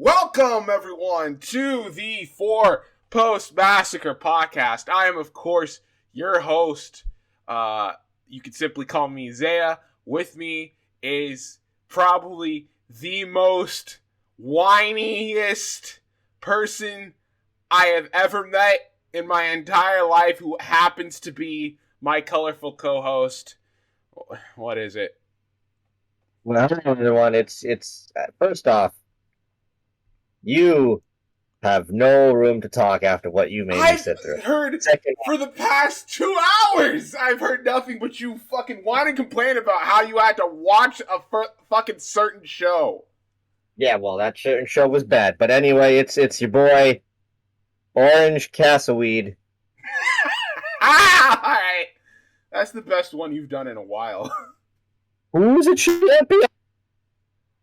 Welcome, everyone, to the Four Post Massacre Podcast. I am, of course, your host. You can simply call me Zaya. With me is probably the most whiniest person I have ever met in my entire life, who happens to be my colorful co-host. What is it? Well, everyone, it's first off, you have no room to talk after what you made me sit through. I've heard for the past 2 hours, I've heard nothing but you fucking whine and complain about how you had to watch a fucking certain show. Yeah, well, that certain show was bad, but anyway, it's your boy, Orange Castleweed. Alright. That's the best one you've done in a while. Who's a champion?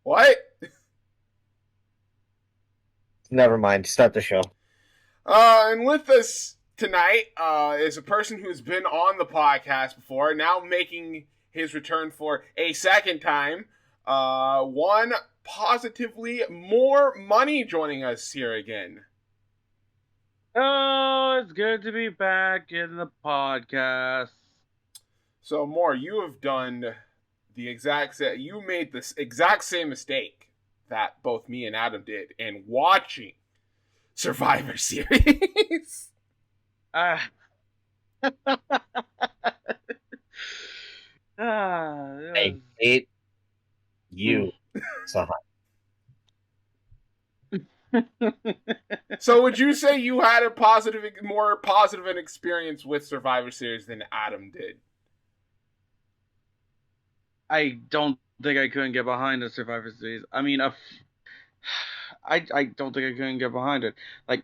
What? Never mind. Start the show. And with us tonight is a person who's been on the podcast before, now making his return for a second time. One positively more money joining us here again. Oh, it's good to be back in the podcast. So, More, you have done the exact same. You made this exact same mistake that both me and Adam did in watching Survivor Series. I hate you. So would you say you had a more positive an experience with Survivor Series than Adam did? I don't think I couldn't get behind the Survivor Series. I mean, I don't think I couldn't get behind it. I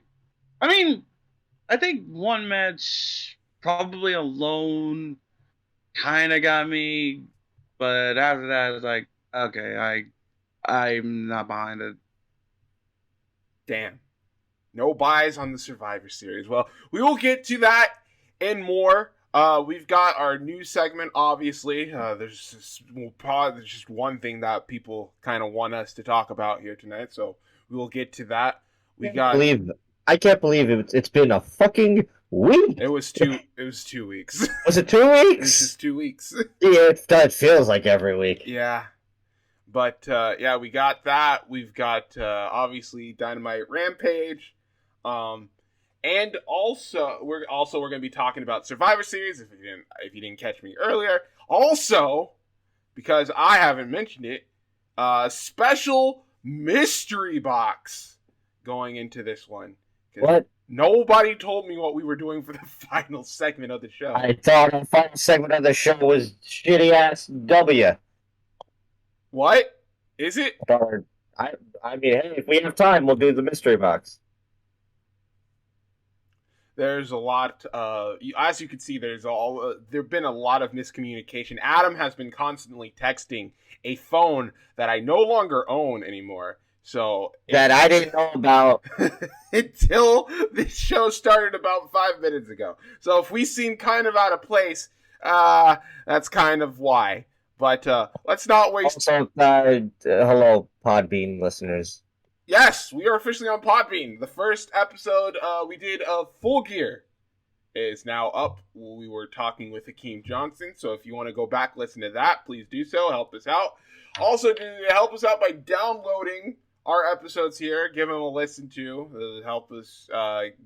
think one match, probably alone, kind of got me, but after that, it's like, okay, I'm not behind it. Damn. No buys on the Survivor Series. Well, we will get to that and more. We've got our new segment, obviously. There's just one thing that people kind of want us to talk about here tonight, so we will get to that. I can't believe it's been a fucking week. It was 2 weeks. Was it 2 weeks? It was just 2 weeks. Yeah, that feels like every week. Yeah. But, we got that. We've got, obviously, Dynamite Rampage. And also, we're going to be talking about Survivor Series, if you didn't catch me earlier. Also, because I haven't mentioned it, special mystery box going into this one. What? Nobody told me what we were doing for the final segment of the show. I thought the final segment of the show was shitty-ass W. What? Is it? I mean, hey, if we have time, we'll do the mystery box. There's a lot, as you can see, there've been a lot of miscommunication. Adam has been constantly texting a phone that I no longer own anymore. So that I didn't know about until this show started about 5 minutes ago. So if we seem kind of out of place, that's kind of why. But let's not waste. Also, hello, Podbean listeners. Yes, we are officially on Podbean. The first episode we did of Full Gear is now up. We were talking with Hakeem Johnson, so if you want to go back, listen to that, please do so. Help us out. Also, help us out by downloading our episodes here. Give them a listen to. Help us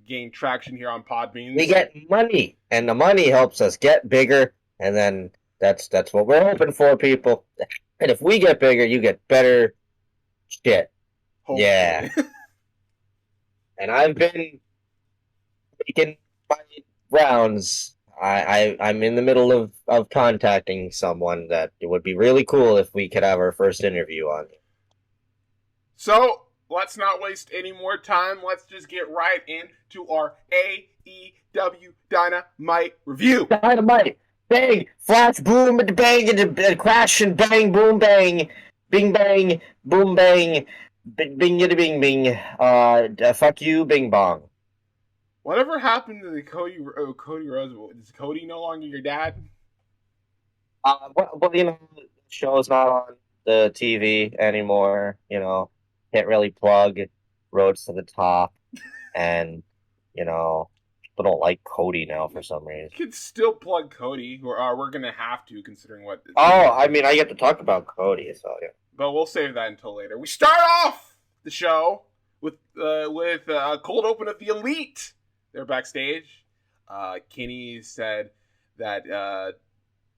gain traction here on Podbean. We get money, and the money helps us get bigger, and then that's what we're hoping for, people. And if we get bigger, you get better shit. Hopefully. Yeah. And I've been making my rounds. I'm in the middle of contacting someone that it would be really cool if we could have our first interview on. So, let's not waste any more time. Let's just get right into our AEW Dynamite review. Dynamite! Bang! Flash, boom, and bang, and crash, and bang, boom, bang. Bing, bang, boom, bang. Bing, bing, bing. Fuck you, bing, bong. Whatever happened to the Cody Rhodes? Is Cody no longer your dad? Well, the show's not on the TV anymore. Can't really plug roads to the top, and people don't like Cody now for some reason. You can still plug Cody, or we're gonna have to, considering what. Oh, I mean, I get to talk about Cody, so yeah. But we'll save that until later. We start off the show with a cold open of the Elite. They're backstage. Kenny said that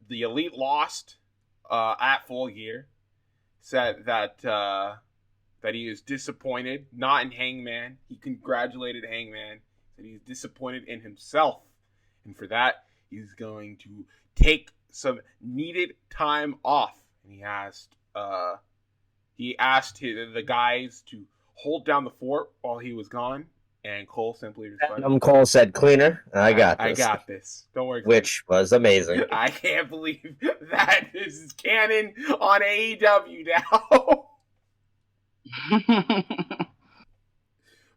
the Elite lost at Full Gear. Said that he was disappointed, not in Hangman. He congratulated Hangman. Said he's disappointed in himself, and for that he's going to take some needed time off. And he asked the guys to hold down the fort while he was gone. And Cole simply responded. Cole said, "Cleaner, I got this. I got this. Don't worry." Which was amazing. I can't believe that this is canon on AEW now.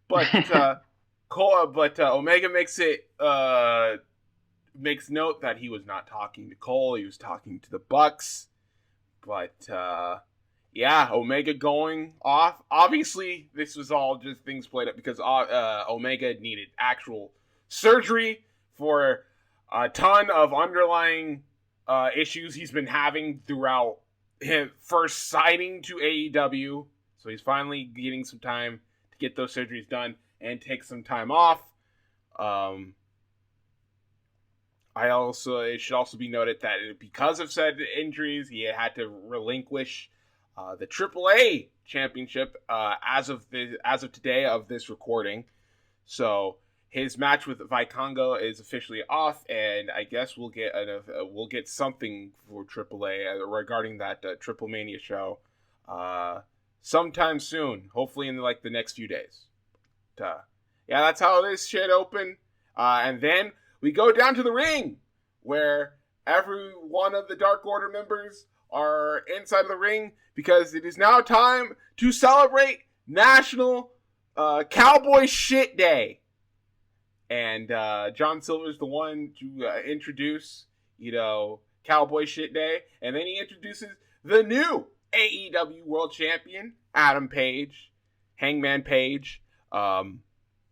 But Omega makes note that he was not talking to Cole. He was talking to the Bucks. But yeah, Omega going off. Obviously, this was all just things played up because Omega needed actual surgery for a ton of underlying issues he's been having throughout his first signing to AEW. So he's finally getting some time to get those surgeries done and take some time off. It should also be noted that because of said injuries, he had to relinquish the AAA championship as of today of this recording. So his match with Vikingo is officially off, and I guess we'll get something for AAA regarding that Triple Mania show sometime soon. Hopefully in the next few days. Yeah, that's how this shit opened. And then we go down to the ring, where every one of the Dark Order members are inside of the ring because it is now time to celebrate National Cowboy Shit Day. And John Silver's the one to introduce, Cowboy Shit Day. And then he introduces the new AEW World Champion, Adam Page, Hangman Page.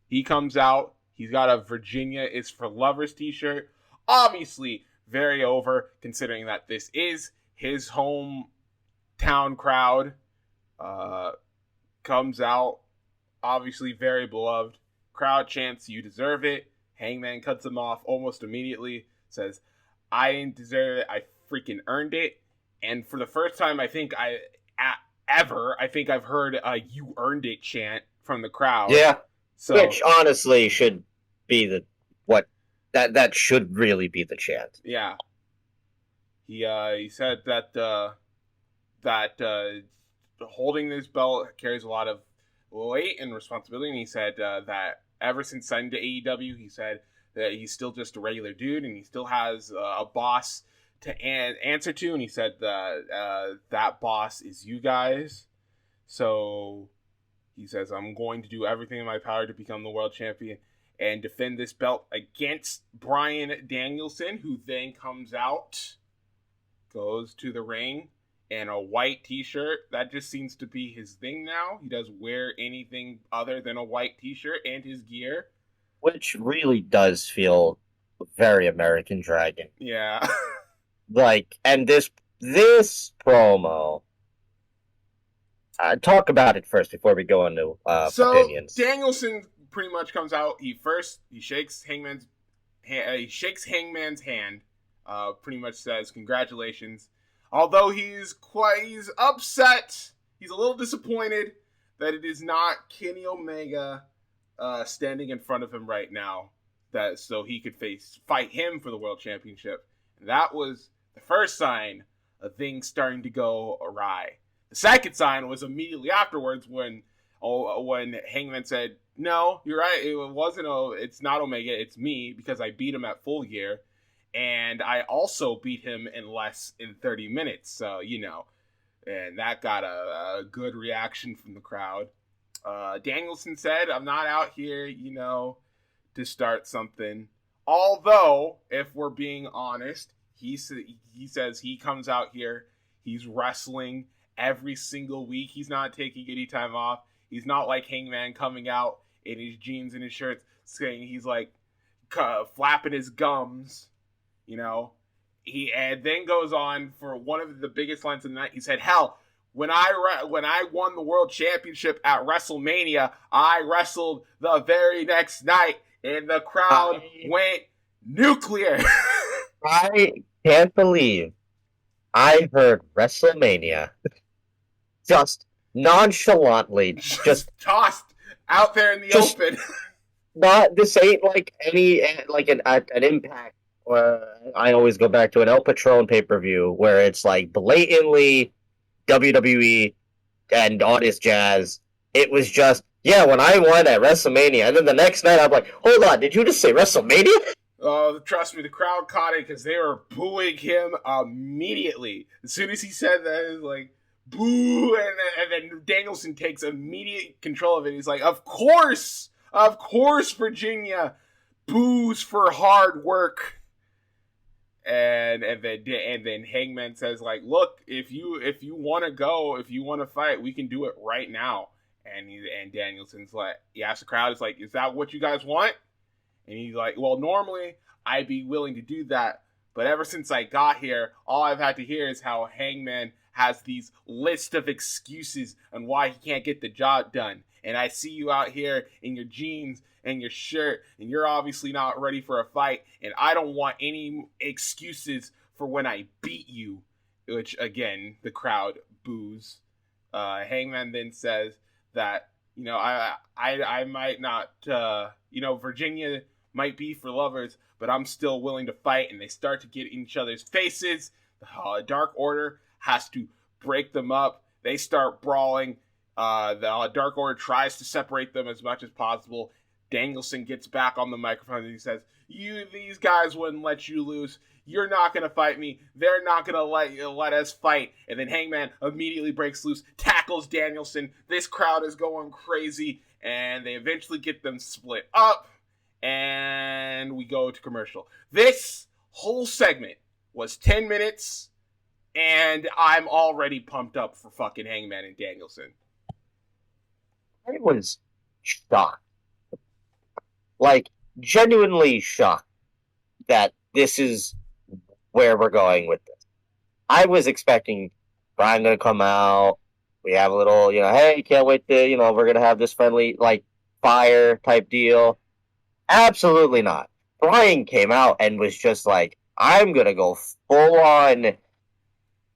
He comes out. He's got a Virginia is for Lovers t-shirt. Obviously, very over, considering that this is his hometown crowd. Comes out, obviously very beloved. Crowd chants, "You deserve it." Hangman cuts him off almost immediately. Says, "I didn't deserve it. I freaking earned it." And for the first time, I think I've heard a "You earned it" chant from the crowd. Yeah. So, which honestly should be that should really be the chant. Yeah. He said that holding this belt carries a lot of weight and responsibility, and he said that ever since signing to AEW, he said that he's still just a regular dude, and he still has a boss to answer to, and he said that that boss is you guys. So he says, "I'm going to do everything in my power to become the world champion and defend this belt against Bryan Danielson," who then comes out, goes to the ring, and a white t-shirt. That just seems to be his thing now. He doesn't wear anything other than a white t-shirt and his gear. Which really does feel very American Dragon. Yeah. And this promo... talk about it first before we go into opinions. Danielson pretty much comes out. He shakes Hangman's hand. Pretty much says congratulations. Although he's upset. He's a little disappointed that it is not Kenny Omega standing in front of him right now, so he could fight him for the world championship. And that was the first sign of things starting to go awry. The second sign was immediately afterwards when Hangman said, "No, you're right. It's not Omega. It's me, because I beat him at Full Gear, and I also beat him in less than 30 minutes." So and that got a good reaction from the crowd. Danielson said, "I'm not out here, to start something." Although, if we're being honest, he says he comes out here, he's wrestling every single week. He's not taking any time off. He's not like Hangman coming out in his jeans and his shirts saying he's like flapping his gums, you know. He and then goes on for one of the biggest lines of the night. He said, "Hell, when I won the world championship at WrestleMania, I wrestled the very next night, and the crowd went nuclear." I can't believe I heard WrestleMania just nonchalantly, just tossed out there in the open. Not this ain't like any like an Impact. I always go back to an El Patron pay-per-view where it's like blatantly WWE and all this jazz. It was just, yeah, when I won at WrestleMania, and then the next night I'm like, hold on, did you just say WrestleMania? Oh, trust me, the crowd caught it because they were booing him immediately. As soon as he said that, it was like, boo, and then Danielson takes immediate control of it. He's like, of course, Virginia boos for hard work. And then Hangman says, like, look, if you want to go, if you want to fight, we can do it right now. And Danielson's like, he asks the crowd, it's like, is that what you guys want? And he's like, well, normally I'd be willing to do that, but ever since I got here, all I've had to hear is how Hangman has these list of excuses on why he can't get the job done. And I see you out here in your jeans and your shirt, and you're obviously not ready for a fight, and I don't want any excuses for when I beat you, which, again, the crowd boos. Hangman then says that, you know, I might not, you know, Virginia might be for lovers, but I'm still willing to fight, and they start to get in each other's faces. The Dark Order has to break them up. They start brawling. The Dark Order tries to separate them as much as possible. Danielson gets back on the microphone and he says, these guys wouldn't let you lose. You're not going to fight me. They're not going to let us fight. And then Hangman immediately breaks loose, tackles Danielson. This crowd is going crazy, and they eventually get them split up, and we go to commercial. This whole segment was 10 minutes, and I'm already pumped up for fucking Hangman and Danielson. I was shocked. Like, genuinely shocked that this is where we're going with this. I was expecting Brian going to come out, we have a little, you know, hey, can't wait to, you know, we're going to have this friendly, like, fire type deal. Absolutely not. Brian came out and was just like, I'm going to go full on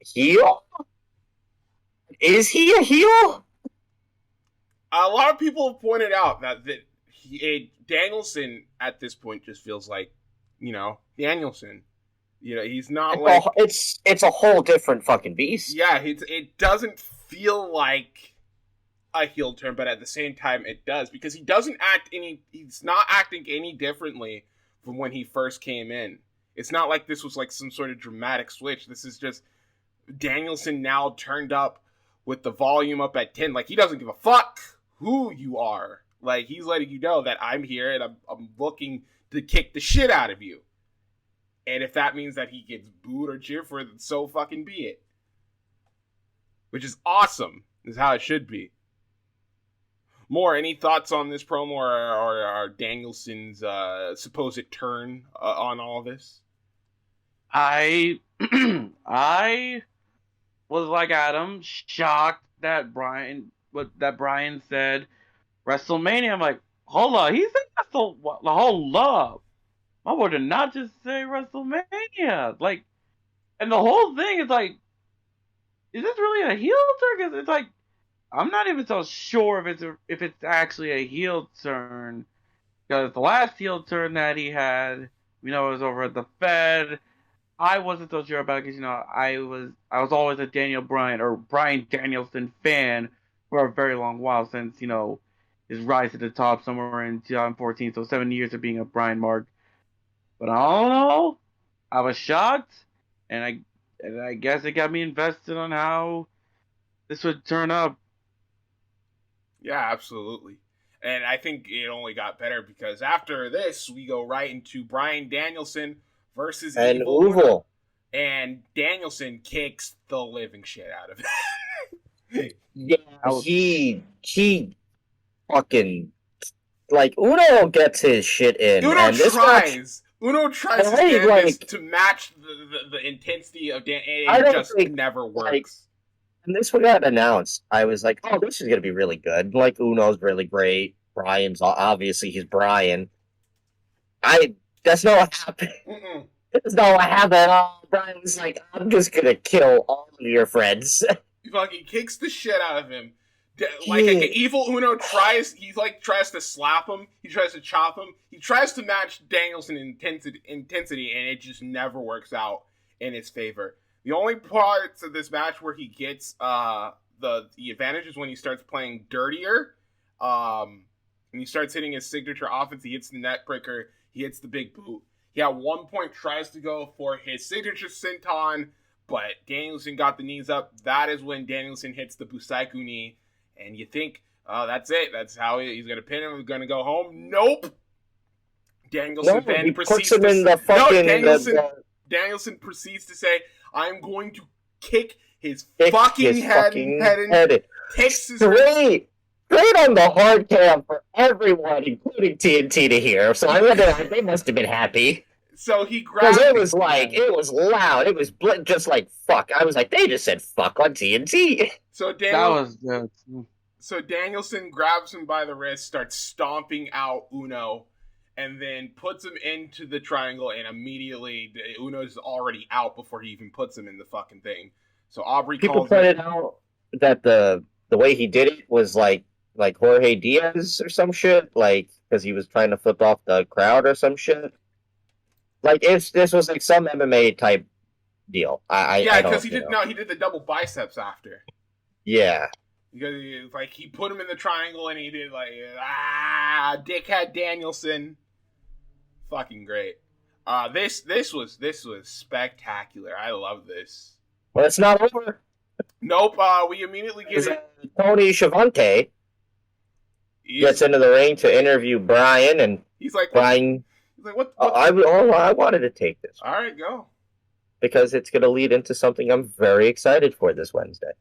heel? Is he a heel? A lot of people have pointed out that Danielson at this point just feels like, you know, Danielson. You know, he's not it's a whole different fucking beast. Yeah, it doesn't feel like a heel turn, but at the same time it does, because he's not acting any differently from when he first came in. It's not like this was like some sort of dramatic switch. This is just Danielson now turned up with the volume up at 10. Like, he doesn't give a fuck who you are. Like, he's letting you know that I'm here and I'm looking to kick the shit out of you. And if that means that he gets booed or cheered for it, so fucking be it. Which is awesome. Is how it should be. More, any thoughts on this promo or Danielson's supposed turn on all this? I was like Adam, shocked that Brian said WrestleMania. I'm like, hold on, he said that's the whole love. I would not just say WrestleMania. Like, and the whole thing is like, is this really a heel turn? Because it's like, I'm not even so sure if it's actually a heel turn. Because the last heel turn that he had, you know, was over at the Fed. I wasn't so sure about it because, you know, I was always a Brian Danielson fan for a very long while, since, you know, his rise to the top somewhere in 2014. So 7 years of being a Brian mark. But I don't know. I was shocked, and I guess it got me invested on how this would turn up. Yeah, absolutely. And I think it only got better because after this, we go right into Brian Danielson versus Evil. And Danielson kicks the living shit out of it. Yeah, he fucking like Uno gets his shit in. Uno tries. To match the intensity of Dan, and it just never works. And this one got announced. I was like, oh, this is gonna be really good. Like Uno's really great. Brian's obviously he's Brian. That's not what happened. That's not what happened. Brian was like, I'm just gonna kill all of your friends. He fucking kicks the shit out of him. Like an evil Uno tries to slap him. He tries to chop him. He tries to match Danielson intensity, and it just never works out in his favor. The only parts of this match where he gets the advantage is when he starts playing dirtier. And he starts hitting his signature offense. He hits the net breaker. He hits the big boot. He at one point tries to go for his signature senton, but Danielson got the knees up. That is when Danielson hits the Busaiku knee. And you think, that's it. That's how he's going to pin him. He's going to go home. Nope. Danielson proceeds Danielson proceeds to say, I'm going to kick his fucking head in. Takes his Great on the hard cam for everyone, including TNT, to hear. So I wonder, they must have been happy. So he grabs. It was loud. It was just like fuck. I was like, they just said fuck on TNT. So Danielson grabs him by the wrist, starts stomping out Uno, and then puts him into the triangle, and immediately Uno's already out before he even puts him in the fucking thing. So Aubrey People pointed out that the way he did it was like Jorge Diaz or some shit, like because he was trying to flip off the crowd or some shit. Like this was like some MMA type deal. Because he did the double biceps after. Yeah. Because he put him in the triangle and he did dickhead Danielson. Fucking great. This was spectacular. I love this. Well, it's not over. Nope. We immediately get it. Tony Schiavone gets into the ring to interview Brian, and he's like, Brian. He's like, what? I wanted to take this. All right, go. Because it's going to lead into something I'm very excited for this Wednesday.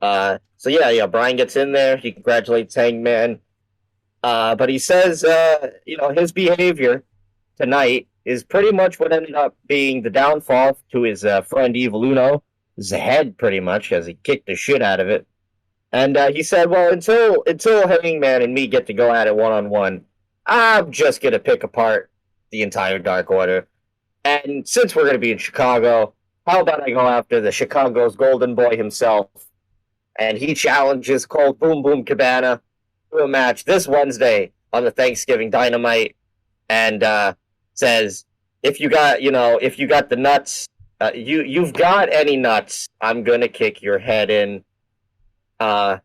Brian gets in there. He congratulates Hangman. But he says, his behavior tonight is pretty much what ended up being the downfall to his friend Evil Uno. His head, pretty much, as he kicked the shit out of it. And he said, well, until Hangman and me get to go at it one-on-one, I'm just going to pick apart the entire Dark Order. And since we're going to be in Chicago, how about I go after the Chicago's golden boy himself? And he challenges Colt Boom Boom Cabana to a match this Wednesday on the Thanksgiving Dynamite, and says, if you got the nuts, you've got any nuts, I'm gonna kick your head in. No,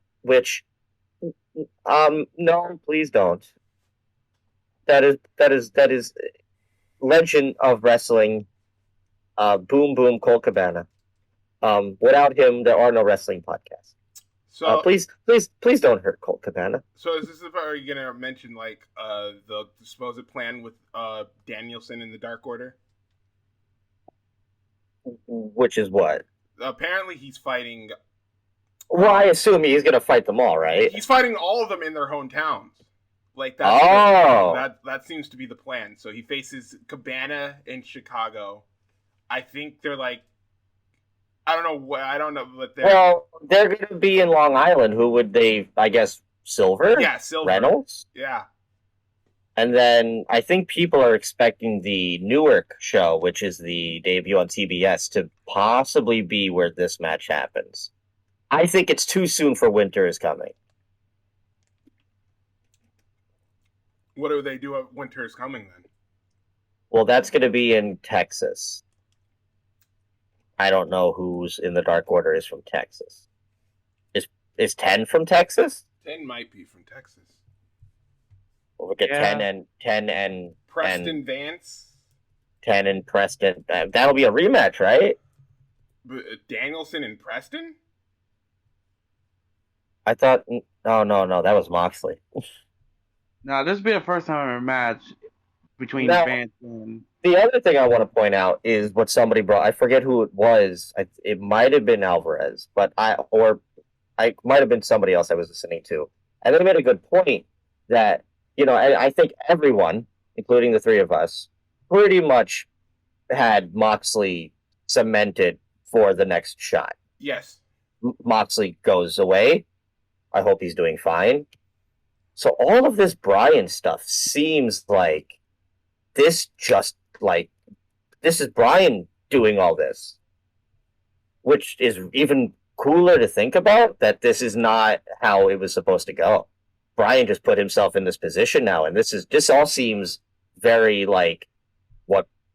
please don't. That is legend of wrestling. Boom Boom Colt Cabana. Without him, there are no wrestling podcasts. So please don't hurt Colt Cabana. So is this the part where you're gonna mention the supposed plan with Danielson in the Dark Order? Which is what? Apparently he's fighting. Well, I assume he's gonna fight them all, right? He's fighting all of them in their hometowns. That seems to be the plan. So he faces Cabana in Chicago. I think they're I don't know what they're... Well, they're going to be in Long Island. Who would they, I guess, Silver? Yeah, Silver. Reynolds? Yeah. And then I think people are expecting the Newark show, which is the debut on TBS, to possibly be where this match happens. I think it's too soon for Winter is Coming. What do they do at Winter is Coming, then? Well, that's going to be in Texas. I don't know who's in the Dark Order is from Texas. Is 10 from Texas? 10 might be from Texas. Well, we get 10 and Preston Vance. 10 and Preston. That'll be a rematch, right? Danielson and Preston? I thought. No, that was Moxley. No, this will be a first time ever match between Vance and. The other thing I want to point out is what somebody brought. I forget who it was. It might have been Alvarez, but I might have been somebody else I was listening to. And they made a good point that, and I think everyone, including the three of us, pretty much had Moxley cemented for the next shot. Yes. Moxley goes away. I hope he's doing fine. So all of this Bryan stuff seems like this is Bryan doing all this, which is even cooler to think about, that this is not how it was supposed to go. Bryan just put himself in this position now, and this all seems very like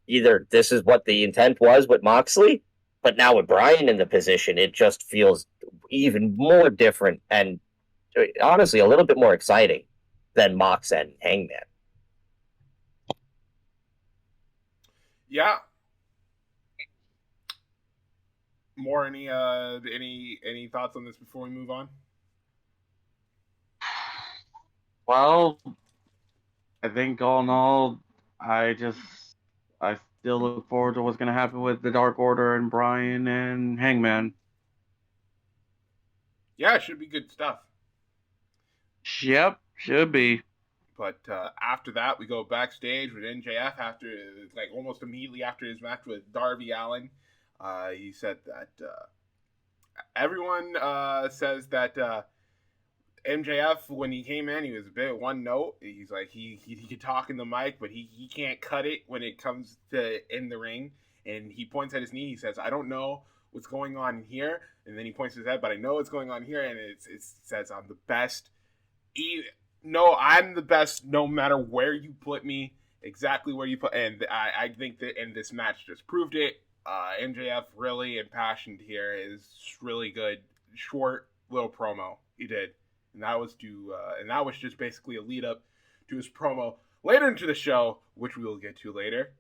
either this is what the intent was with Moxley, but now with Bryan in the position, it just feels even more different and honestly a little bit more exciting than Mox and Hangman. Yeah. More any thoughts on this before we move on? Well, I think all in all, I still look forward to what's going to happen with the Dark Order and Bryan and Hangman. Yeah, it should be good stuff. Yep, should be. But after that, we go backstage with MJF almost immediately after his match with Darby Allin. He said that everyone says that MJF, when he came in, he was a bit one note. He's like, he could talk in the mic, but he can't cut it when it comes to in the ring. And he points at his knee. He says, I don't know what's going on here. And then he points his head, but I know what's going on here. And it says, I'm the best. I'm the best no matter where you put me, exactly where you put. And I think that in this match just proved it. MJF really impassioned here is really good. Short little promo he did. And that was just basically a lead up to his promo later into the show, which we will get to later.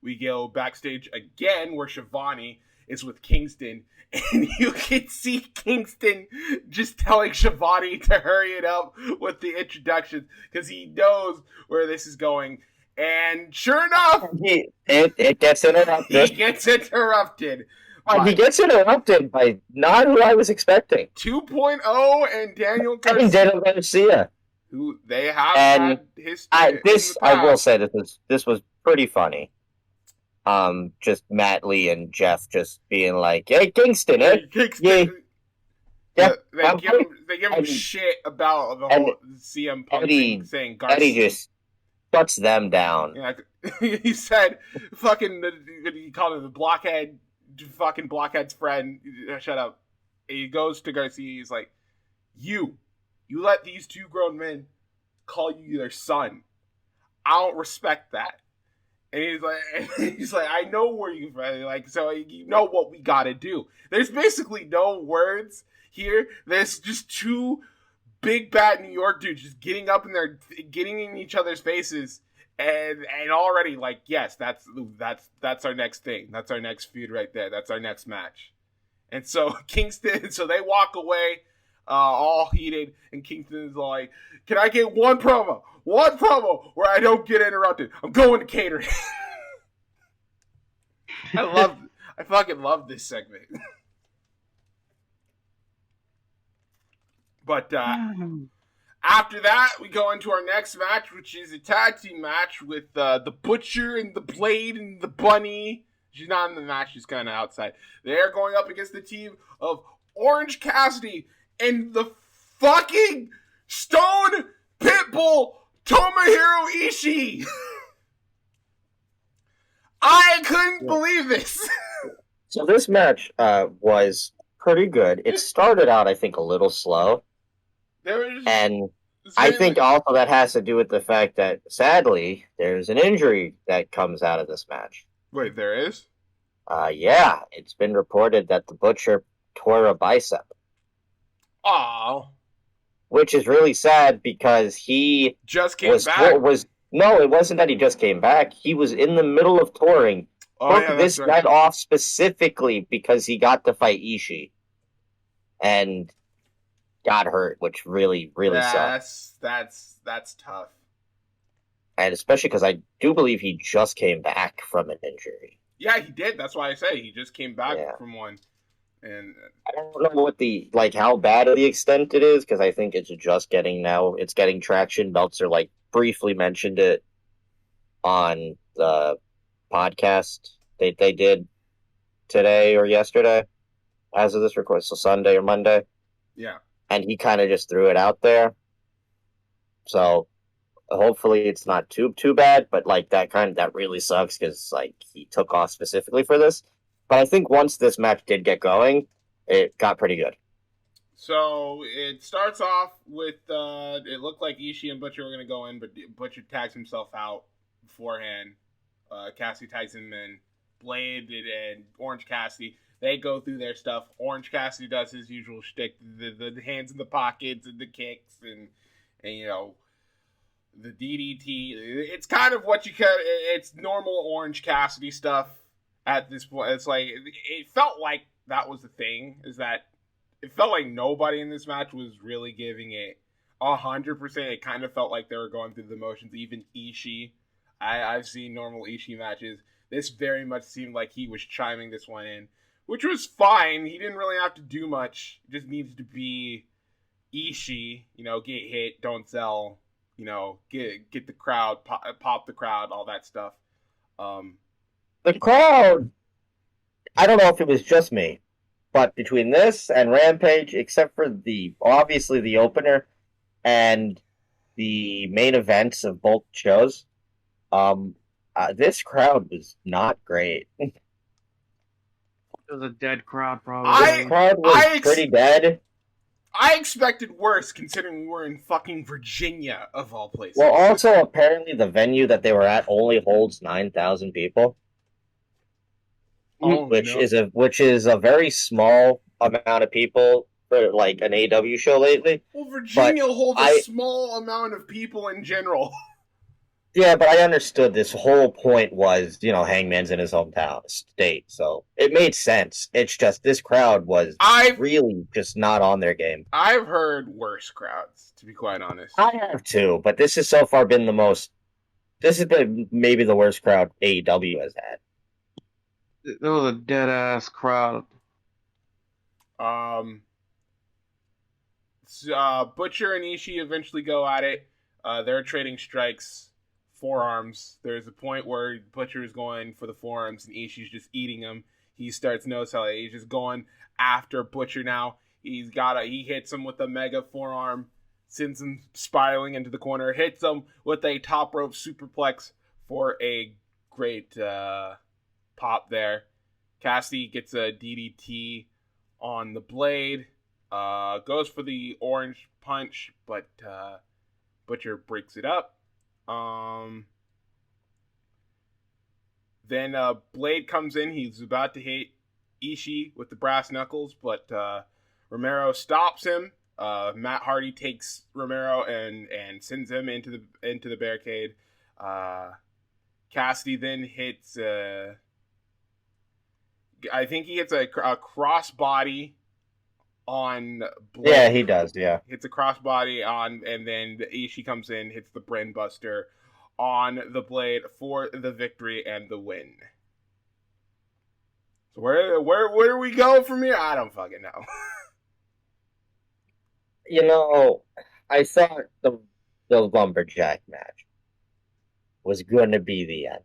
We go backstage again where Shivani is with Kingston, and you can see Kingston just telling Shivani to hurry it up with the introductions because he knows where this is going. And sure enough, it gets interrupted. He gets interrupted. He gets interrupted by not who I was expecting. 2.0 and Daniel Garcia. And Daniel Garcia. Who they have had history. I will say this was pretty funny. Just Matt Lee and Jeff just being like, "Hey, Kingston, eh? Kingston." Yeah. They give him shit about the whole CM Punk thing, saying Garcia. Eddie just shuts them down. Yeah, he said, "Fucking," he called him the blockhead. Fucking blockhead's friend. Shut up. He goes to Garcia. He's like, you let these two grown men call you their son. I don't respect that. And he's like, I know where you like, so you know what we gotta do. There's basically no words here. There's just two big bad New York dudes just getting in each other's faces. And already, like, yes, that's our next thing. That's our next feud right there. That's our next match. And so Kingston, so they walk away all heated, and Kingston's like, can I get one promo where I don't get interrupted? I'm going to catering. I fucking love this segment. But after that, we go into our next match, which is a tag team match with the Butcher and the Blade and the Bunny. She's not in the match. She's kind of outside. They're going up against the team of Orange Cassidy and the fucking Stone Pitbull Tomohiro Ishii. I couldn't believe this. So this match was pretty good. It started out, I think, a little slow. And I think also that has to do with the fact that, sadly, there's an injury that comes out of this match. Wait, there is? Yeah. It's been reported that the Butcher tore a bicep. Oh. Which is really sad because he just came back. No, it wasn't that he just came back. He was in the middle of touring. Took this night off specifically because he got to fight Ishii. And got hurt, which really sucks. That's tough. And especially because I do believe he just came back from an injury. Yeah, he did. That's why I say he just came back from one. And I don't know what how bad of the extent it is, because I think it's just it's getting traction. Meltzer briefly mentioned it on the podcast they did today or yesterday, as of this record, so Sunday or Monday. Yeah. And he kind of just threw it out there. So hopefully it's not too bad, but that really sucks because he took off specifically for this. But I think once this match did get going, it got pretty good. So it starts off with it looked like Ishii and Butcher were going to go in, but Butcher tags himself out beforehand. Cassidy tags him in. Blade and Orange Cassidy, they go through their stuff. Orange Cassidy does his usual shtick, the hands in the pockets and the kicks and the DDT. It's kind of what it's normal Orange Cassidy stuff at this point. It's it felt like that was the thing, is that it felt like nobody in this match was really giving it 100%. It kind of felt like they were going through the motions. Even Ishii, I've seen normal Ishii matches. This very much seemed like he was chiming this one in, which was fine. He didn't really have to do much. It just needs to be Ishii, get hit, don't sell, get the crowd, pop the crowd, all that stuff. The crowd, I don't know if it was just me, but between this and Rampage, except for obviously the opener and the main events of both shows, this crowd was not great. It was a dead crowd, probably. The crowd was pretty dead. I expected worse, considering we were in fucking Virginia, of all places. Well, also, apparently the venue that they were at only holds 9,000 people. Which is a very small amount of people for an AEW show lately. Well, Virginia holds a small amount of people in general. Yeah, but I understood this whole point was, Hangman's in his hometown state, so it made sense. It's just this crowd was really just not on their game. I've heard worse crowds, to be quite honest. I have too, but this has so far been this has been maybe the worst crowd AEW has had. It was a dead ass crowd. Butcher and Ishii eventually go at it. They're trading strikes. Forearms. There's a point where Butcher is going for the forearms and Ishii's just eating them. He starts no-selling. He's just going after Butcher now. He hits him with a mega forearm, sends him spiraling into the corner, hits him with a top rope superplex for a great pop there. Cassidy gets a DDT on the Blade, goes for the orange punch, but Butcher breaks it up. Then Blade comes in. He's about to hit Ishii with the brass knuckles, but Romero stops him. Matt Hardy takes Romero and sends him into the barricade. Cassidy then hits. I think he hits a crossbody on Blade. Yeah, he does, yeah. Hits a crossbody on, and then Ishii comes in, hits the Brain Buster on the Blade for the victory and the win. So where do we go from here? I don't fucking know. I thought the Lumberjack match was going to be the end.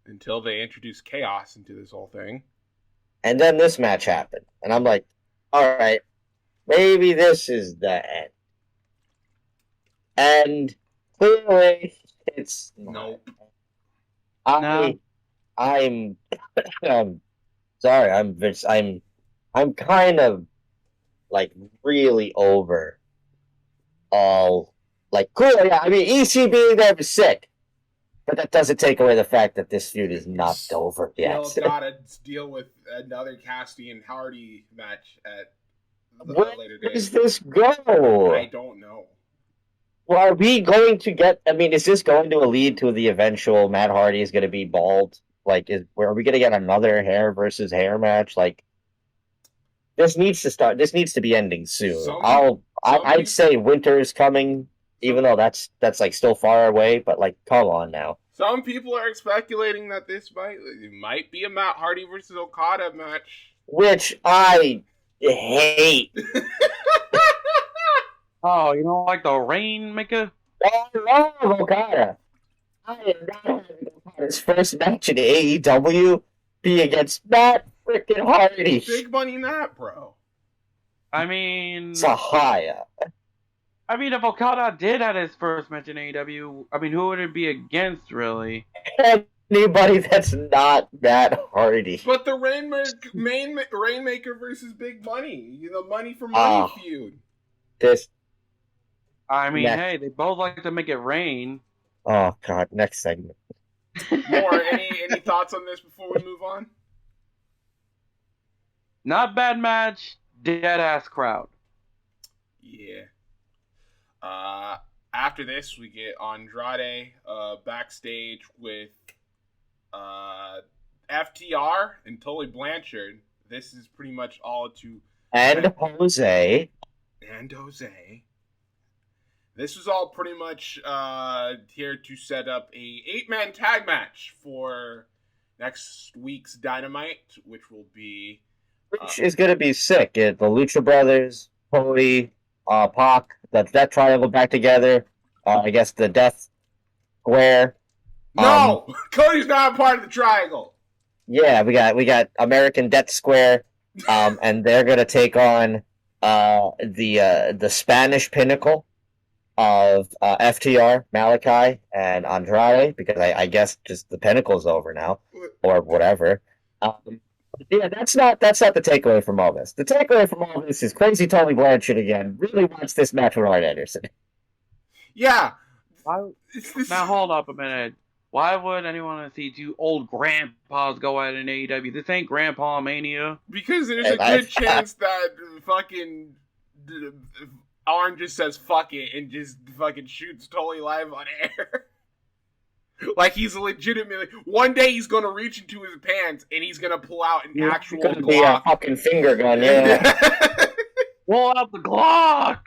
Until they introduced chaos into this whole thing. And then this match happened. And I'm like, all right, maybe this is the end. And clearly, it's nope. I'm sorry. I'm kind of really over all cool. Yeah, I mean, EC being there was sick, but that doesn't take away the fact that this feud is not over yet. Still gotta deal with another Cassidy and Hardy match at the later date. Where does this go? I don't know. Well, are we going to get? I mean, is this going to lead to the eventual Matt Hardy is going to be bald? Are we going to get another hair versus hair match? This needs to start. This needs to be ending soon. I'd say winter is coming, even though that's still far away. But come on now. Some people are speculating that this might be a Matt Hardy versus Okada match, which I hate. Oh, you don't like the Rainmaker? I love Okada. I am not having Okada's first match in AEW be against Matt freaking Hardy. Big money Matt, bro. I mean, Sahaya. if Okada did have his first match in AEW, who would it be against, really? Anybody that's not Matt Hardy. But the Rainmaker versus Big Money. The money for money feud. Hey, they both like to make it rain. Oh, God. Next segment. More, any thoughts on this before we move on? Not bad match, dead-ass crowd. Yeah. After this, we get Andrade backstage with FTR and Tully Blanchard. This is pretty much all to... And Jose. This was all pretty much here to set up a 8-man tag match for next week's Dynamite, which will be... Which is going to be sick. The Lucha Brothers, Cody, Pac, that triangle back together. I guess the Death Square. No! Cody's not a part of the triangle! Yeah, we got American Death Square, and they're going to take on the Spanish Pinnacle of FTR, Malachi, and Andrade, because I guess just the Pinnacle's over now, or whatever. Yeah, that's not the takeaway from all this. The takeaway from all this is crazy Tully Blanchard again really wants this match with Arn Anderson. Yeah. Now hold up a minute. Why would anyone want to see two old grandpas go at an AEW? This ain't Grandpa Mania. Because there's a good chance that fucking Arn just says fuck it and just fucking shoots Tully live on air. Like he's legitimately... One day he's going to reach into his pants and he's going to pull out an actual Glock. Be a fucking finger gun, yeah. Pull out the Glock!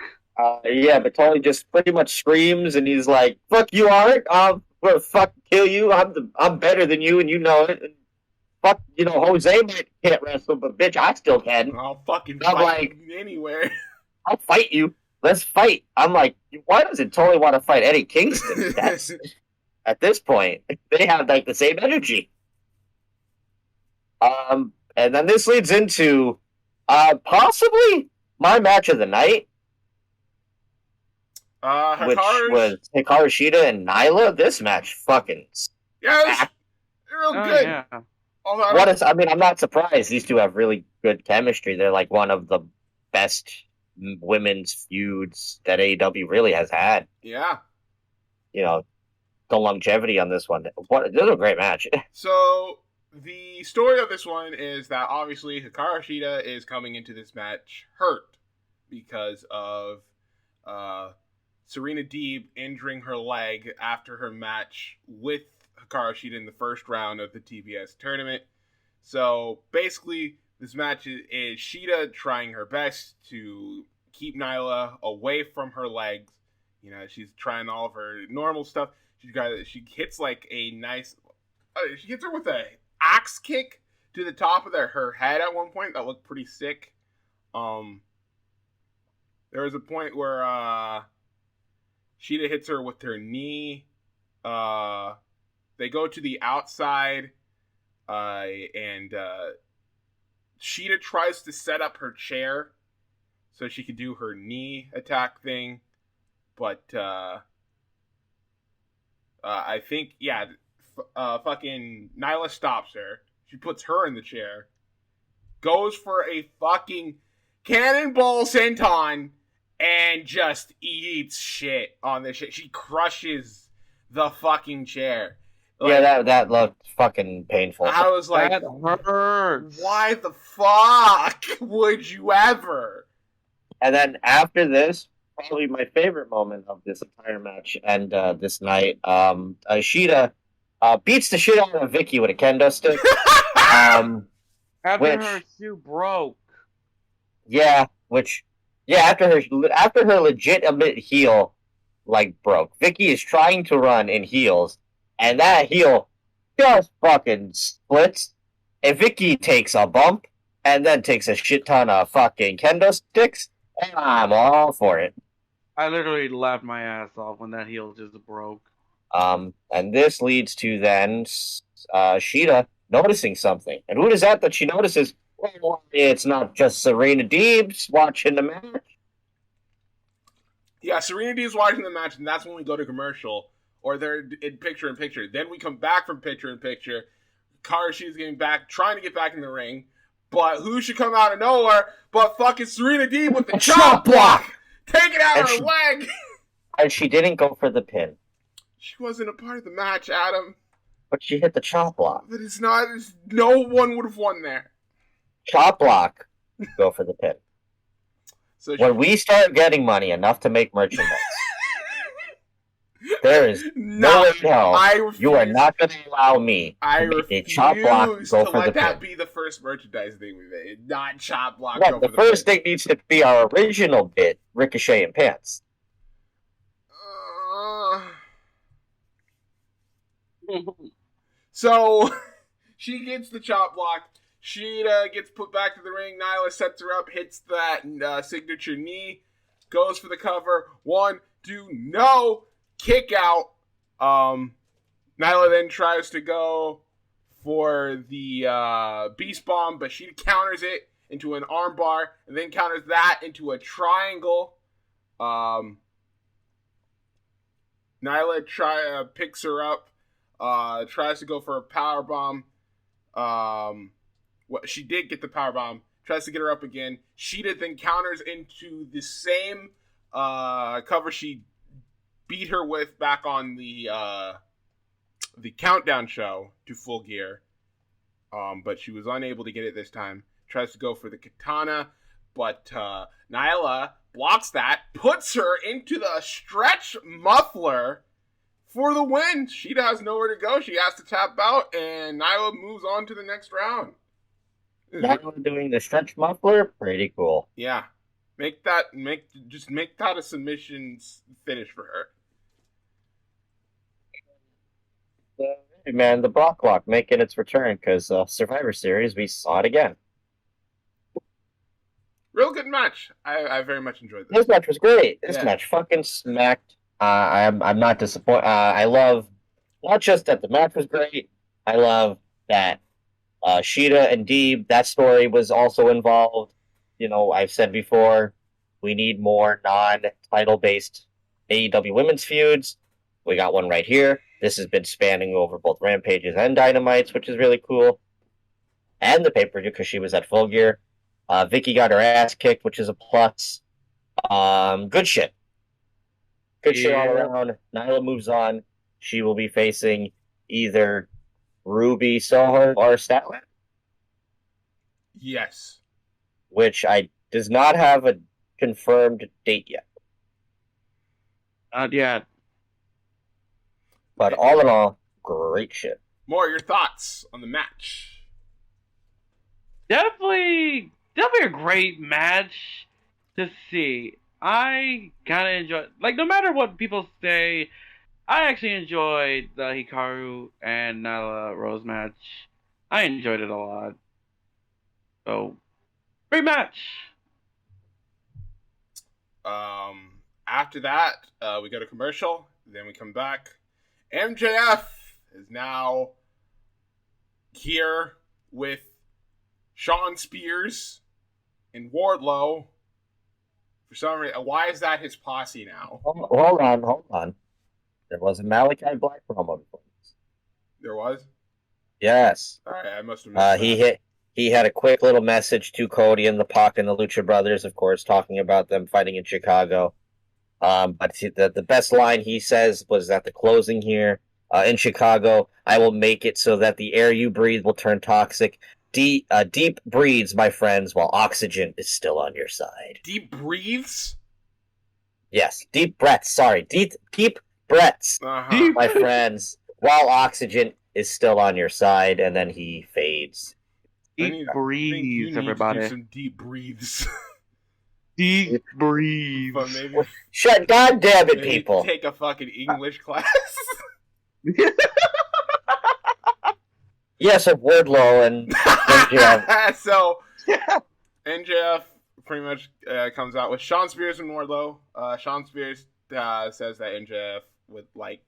Yeah, but Tully just pretty much screams and he's like, fuck you, Arn. I'm gonna fucking kill you. I'm better than you and you know it. And fuck, Jose can't wrestle, but bitch, I still can. I'll fucking fight you anywhere. I'll fight you. Let's fight. I'm like, why doesn't Tully want to fight Eddie Kingston? That's... At this point, they have like the same energy. And then this leads into possibly my match of the night, which was Hikaru Shida and Nyla. This match fucking real good. Yeah. I'm not surprised. These two have really good chemistry. They're like one of the best women's feuds that AEW really has had. Yeah. The longevity on this one. This is a great match. So the story of this one is that obviously Hikaru Shida is coming into this match hurt because of Serena Deeb injuring her leg after her match with Hikaru Shida in the first round of the TBS tournament. So basically this match is Shida trying her best to keep Nyla away from her legs. She's trying all of her normal stuff. She hits like a nice... she hits her with an axe kick to the top of her head at one point. That looked pretty sick. There was a point where Shida hits her with her knee. They go to the outside. And Shida tries to set up her chair so she could do her knee attack thing. But... I think, fucking Nyla stops her. She puts her in the chair. Goes for a fucking cannonball senton and just eats shit on this shit. She crushes the fucking chair. Yeah, that looked fucking painful. I was like, that hurts. Why the fuck would you ever? And then after this, probably my favorite moment of this entire match and this night, Shida beats the shit out of Vicky with a kendo stick. After her shoe broke. Yeah, after her legitimate heel broke. Vicky is trying to run in heels, and that heel just fucking splits. And Vicky takes a bump, and then takes a shit ton of fucking kendo sticks, and I'm all for it. I literally laughed my ass off when that heel just broke. And this leads to then Sheeta noticing something. And who is that she notices? Well, it's not just Serena Deeb's watching the match. Yeah, Serena Deeb's watching the match, and that's when we go to commercial, or they're in picture-in-picture. Then we come back from picture-in-picture. Sheeta's getting back, trying to get back in the ring. But who should come out of nowhere but fucking Serena Deeb with the chop block! Take it out of her leg! And she didn't go for the pin. She wasn't a part of the match, Adam. But she hit the chop block. But it's not, no one would have won there. Chop block, go for the pin. So when we start getting money enough to make merchandise, there is no way in hell you are not going to allow me to make a chop block go for the pin. Let that be the first merchandise thing we made, not chop block go for the pin. The first thing needs to be our original bit, Ricochet and Pants. So, she gets the chop block. Sheeta gets put back to the ring. Nyla sets her up, hits that signature knee, goes for the cover. 1, 2, no! Kick out. Nyla then tries to go for the Beast Bomb, but she counters it into an armbar, and then counters that into a triangle. Nyla picks her up, tries to go for a power bomb. She did get the power bomb. Tries to get her up again. Sheeta then counters into the same cover she beat her with back on the Countdown show to Full Gear. But she was unable to get it this time. Tries to go for the katana, but Nyla blocks that, puts her into the stretch muffler for the win. Sheeta has nowhere to go. She has to tap out, and Nyla moves on to the next round. Nyla doing the stretch muffler, pretty cool. Yeah, make that a submission finish for her. Hey man, the Brock Lock making its return because Survivor Series, we saw it again. Real good match. I very much enjoyed this. This match was great. This match fucking smacked. I'm not disappointed. I love not just that the match was great. I love that Sheeta and Deeb, that story was also involved. You know, I've said before, we need more non-title based AEW women's feuds. We got one right here. This has been spanning over both Rampages and Dynamites, which is really cool. And the pay-per-view, because she was at Full Gear. Vicky got her ass kicked, which is a plus. Good shit. Good shit all around. Nyla moves on. She will be facing either Ruby Soho or Statlander. Yes. Which does not have a confirmed date yet. Not yet. But all in all, great shit. More your thoughts on the match? Definitely a great match to see. I kind of enjoy, like, no matter what people say, I actually enjoyed the Hikaru and Nyla Rose match. I enjoyed it a lot. So, great match. After that, we go to commercial. Then we come back. MJF is now here with Shawn Spears and Wardlow. For some reason, why is that his posse now? Hold on. There was a Malachi Black promo before this. There was? Yes. Alright, I must have missed He had a quick little message to Cody and the Pac and the Lucha Brothers, of course, talking about them fighting in Chicago. But the best line he says was at the closing here, in Chicago, I will make it so that the air you breathe will turn toxic. Deep breathes, my friends, while oxygen is still on your side. Deep breathes? Yes, deep breaths, sorry. Deep breaths, my friends, while oxygen is still on your side, and then he fades. Deep breathes, everybody. Do some deep breathes. Deep breathes. Shut, God damn it, people. Take a fucking English class. Yes, of Wardlow and so MJF pretty much comes out with Sean Spears and Wardlow. Sean Spears says that MJF would like.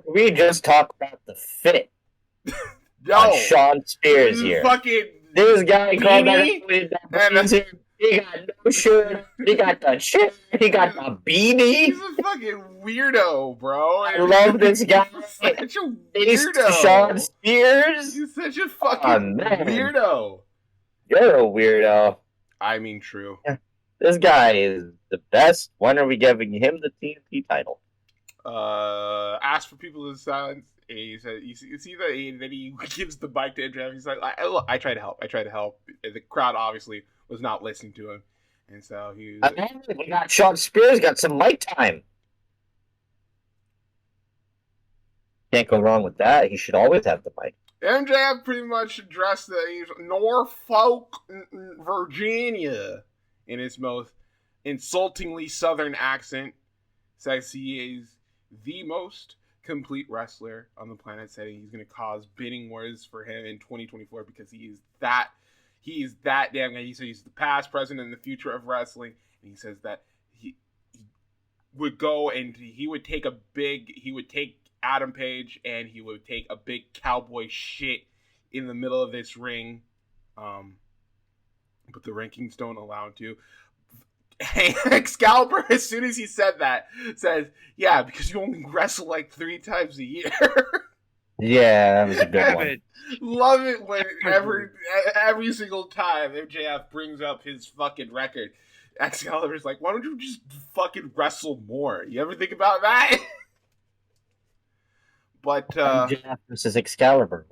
We just talked about the fit No, on Sean Spears here. Fucking this guy called beanie, that. He got no shirt. He got the shit. He got the beanie. He's a fucking weirdo, bro. I love this guy. Such a weirdo. Sean Spears. He's such a fucking weirdo. You're a weirdo. I mean, true. This guy is the best. When are we giving him the TNT title? Ask for people to silence. He said, "You see that?" Then he gives the mic to MJF. He's like, "I try to help. I try to help." The crowd obviously was not listening to him, and so he. We got Sean Spears got some mic time. Can't go wrong with that. He should always have the mic. MJF pretty much addressed the Norfolk, Virginia, in his most insultingly southern accent. Says he is the most complete wrestler on the planet, saying he's going to cause bidding wars for him in 2024 because he is that damn guy. He said he's the past, present, and the future of wrestling, and he says that he would go and he would take Adam Page and he would take a big cowboy shit in the middle of this ring, but the rankings don't allow him to. Excalibur, as soon as he said that, says, "Yeah, because you only wrestle like 3 times a year." Yeah, that was a good one. Love it when every single time MJF brings up his fucking record, Excalibur's like, "Why don't you just fucking wrestle more?" You ever think about that? But MJF versus Excalibur.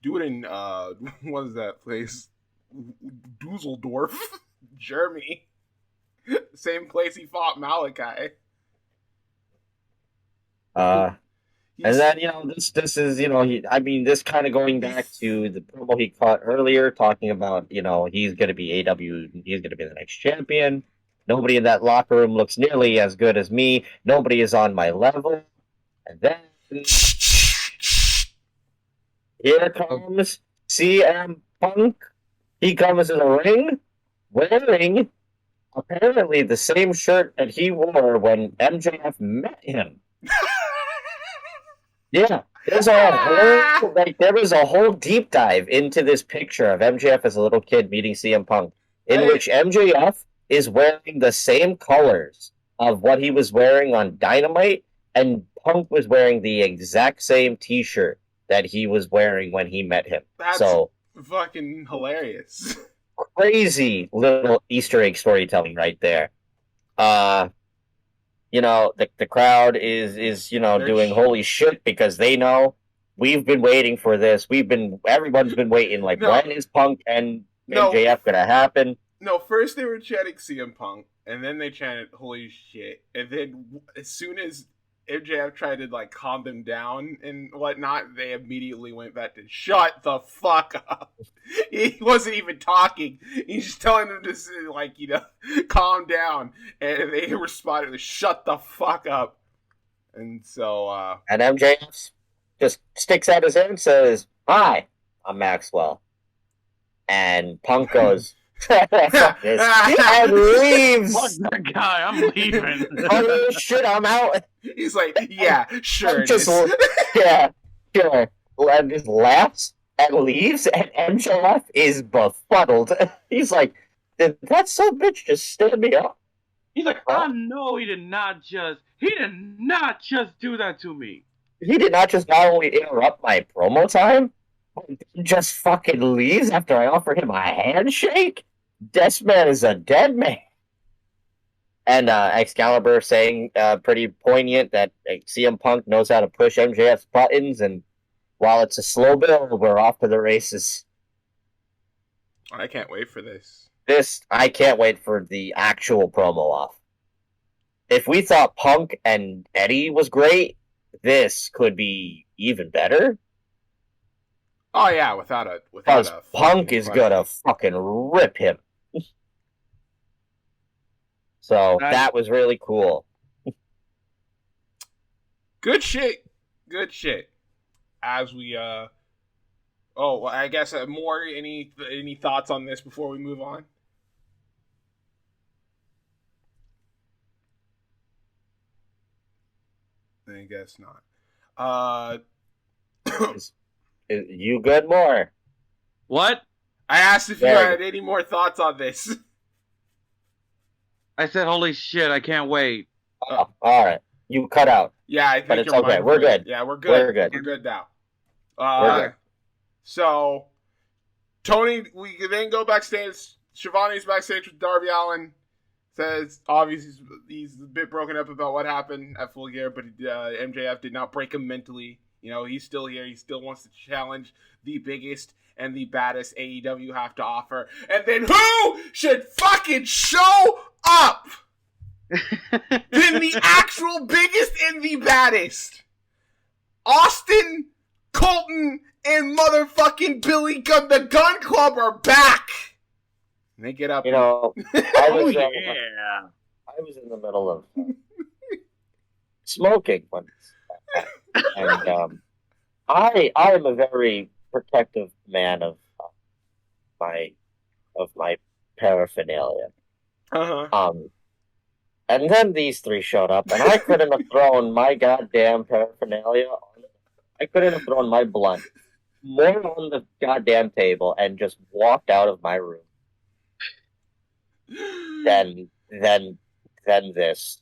Do it in what is that place? Dusseldorf, Germany. Same place he fought Malachi. And then, this is, this kind of going back to the promo he caught earlier, talking about, he's going to be he's going to be the next champion. Nobody in that locker room looks nearly as good as me. Nobody is on my level. And then here comes CM Punk. He comes in the ring wearing apparently the same shirt that he wore when MJF met him. Yeah, there was a whole deep dive into this picture of MJF as a little kid meeting CM Punk, in which MJF is wearing the same colors of what he was wearing on Dynamite, and Punk was wearing the exact same T-shirt that he was wearing when he met him. That's fucking hilarious. Crazy little Easter egg storytelling right there. The crowd is doing holy shit because they know we've been waiting for this. Everyone's been waiting. Like, when is Punk and MJF gonna happen? No, first they were chanting CM Punk, and then they chanted holy shit, and then as soon as MJF tried to calm them down and whatnot, they immediately went back to shut the fuck up. He wasn't even talking. He's just telling them to calm down, and they responded to shut the fuck up. And so and MJF just sticks out his hand and says, "Hi, I'm Maxwell," and Punk goes, and leaves. Fuck that guy, I'm leaving. Oh shit, I'm out. He's like, "Yeah, sure." Yeah, sure. And just laughs and leaves, and MJF is befuddled. He's like, "Did that son of a bitch just stand me up?" He's like, "I know he did not just do that to me. He did not only interrupt my promo time, but just fucking leaves after I offer him a handshake. This man is a dead man." And Excalibur saying pretty poignant that CM Punk knows how to push MJF's buttons, and while it's a slow build, we're off to the races. I can't wait for this. I can't wait for the actual promo off. If we thought Punk and Eddie was great, this could be even better. Oh yeah, without a Punk is gonna fucking rip him. So that was really cool. Good shit. As we Oh, well, I guess more. Any thoughts on this before we move on? I guess not. You good, more? What? I asked if you had any more thoughts on this. I said, holy shit, I can't wait. Oh, all right. You cut out. Yeah, I think but it's okay. We're good. Yeah, we're good. We're good. We're good now. We're good. So, Tony, we can then go backstage. Shivani's backstage with Darby Allin. Says, obviously, he's a bit broken up about what happened at Full Gear, but MJF did not break him mentally. You know, he's still here. He still wants to challenge the biggest and the baddest AEW have to offer. And then who should fucking show up than the actual biggest and the baddest? Austin, Colton, and motherfucking Billy Gunn. The Gun Club are back. And they get up. You know, I was in the middle of smoking once. And I am a very protective man of my paraphernalia. Uh-huh. And then these three showed up, and I couldn't have thrown my goddamn paraphernalia on. I couldn't have thrown my blunt more on the goddamn table and just walked out of my room than this.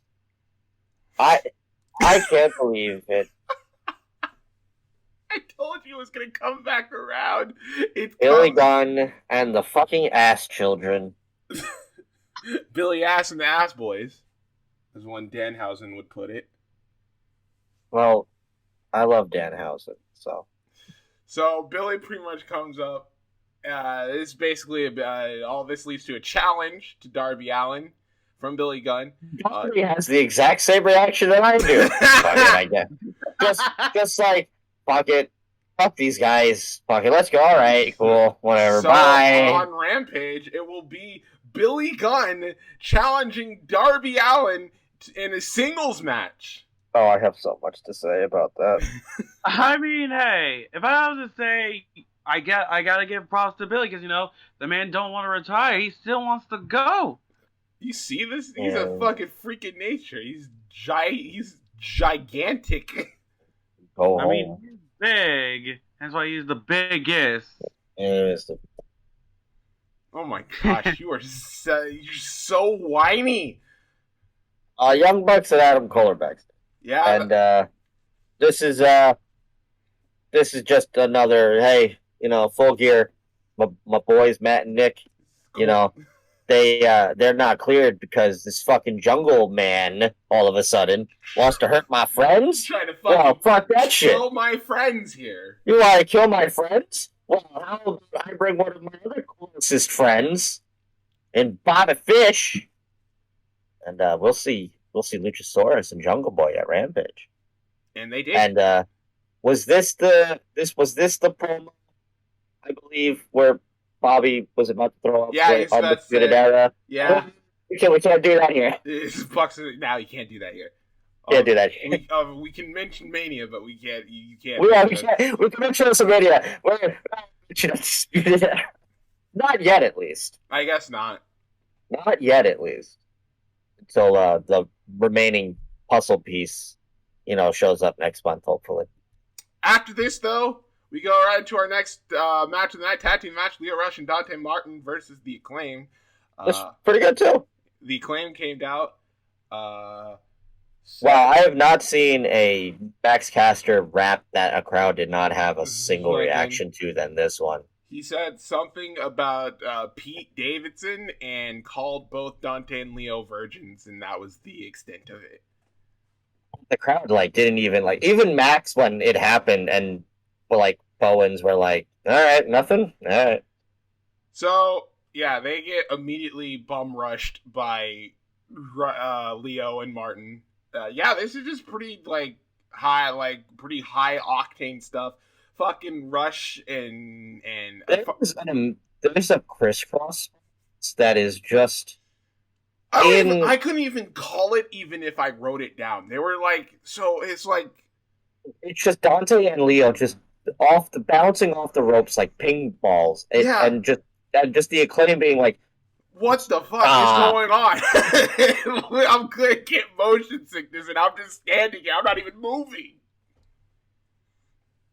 I can't believe it. I told you it was going to come back around. It's Billy Gunn and the fucking ass children. Billy Ass and the Ass Boys, as one Danhausen would put it. Well, I love Danhausen, so. So Billy pretty much comes up. This basically all this leads to a challenge to Darby Allin from Billy Gunn. Darby has the exact same reaction that I do. I guess. Just like, fuck it. Fuck these guys. Fuck it. Let's go. All right. Cool. Whatever. So bye. On Rampage, it will be Billy Gunn challenging Darby Allin in a singles match. Oh, I have so much to say about that. I mean, hey, if I was to say, I gotta give props to Billy because, you know, the man don't want to retire. He still wants to go. You see this? He's a fucking freak of nature. He's gigantic. Go I home. mean, he's big. That's why he's the biggest. Oh my gosh, you're so whiny. Young Bucks and Adam Cole are backstage. Yeah. And this is just another, hey, you know, Full Gear, my boys Matt and Nick, you know, they're not cleared because this fucking Jungle Man all of a sudden wants to hurt my friends. Trying to fuck that shit. Kill my friends here. You want to kill my friends? Well, how about I bring one of my other closest friends and Bobby Fish, and we'll see Luchasaurus and Jungle Boy at Rampage. And they did. And was this the promo, I believe, where Bobby was about to throw up the Undisputed Era? Yeah. We can't do that here. Now you can't do that here. Can't do that here. We can mention Mania, but we can't. You can't. We can mention WrestleMania. We're Undisputed Era. Not yet, at least. I guess not. Not yet, at least. Until the remaining puzzle piece, you know, shows up next month, hopefully. After this, though, we go right into our next match of the night, tag team match: Lio Rush and Dante Martin versus The Acclaim. That's pretty good too. The Acclaim came out. Wow, I have not seen a Max Caster rap that a crowd did not have a single reaction to than this one. He said something about Pete Davidson and called both Dante and Leo virgins, and that was the extent of it. The crowd didn't even Max when it happened, and Bowens were like, all right, nothing, all right. So yeah, they get immediately bum rushed by Leo and Martin. Yeah, this is just pretty high octane stuff. Fucking Rush and there's a crisscross that is just. I couldn't even call it even if I wrote it down. They were it's just Dante and Leo just bouncing off the ropes like ping balls, and just the Acclaim being like, what the fuck is going on? I'm gonna get motion sickness, and I'm just standing here. I'm not even moving.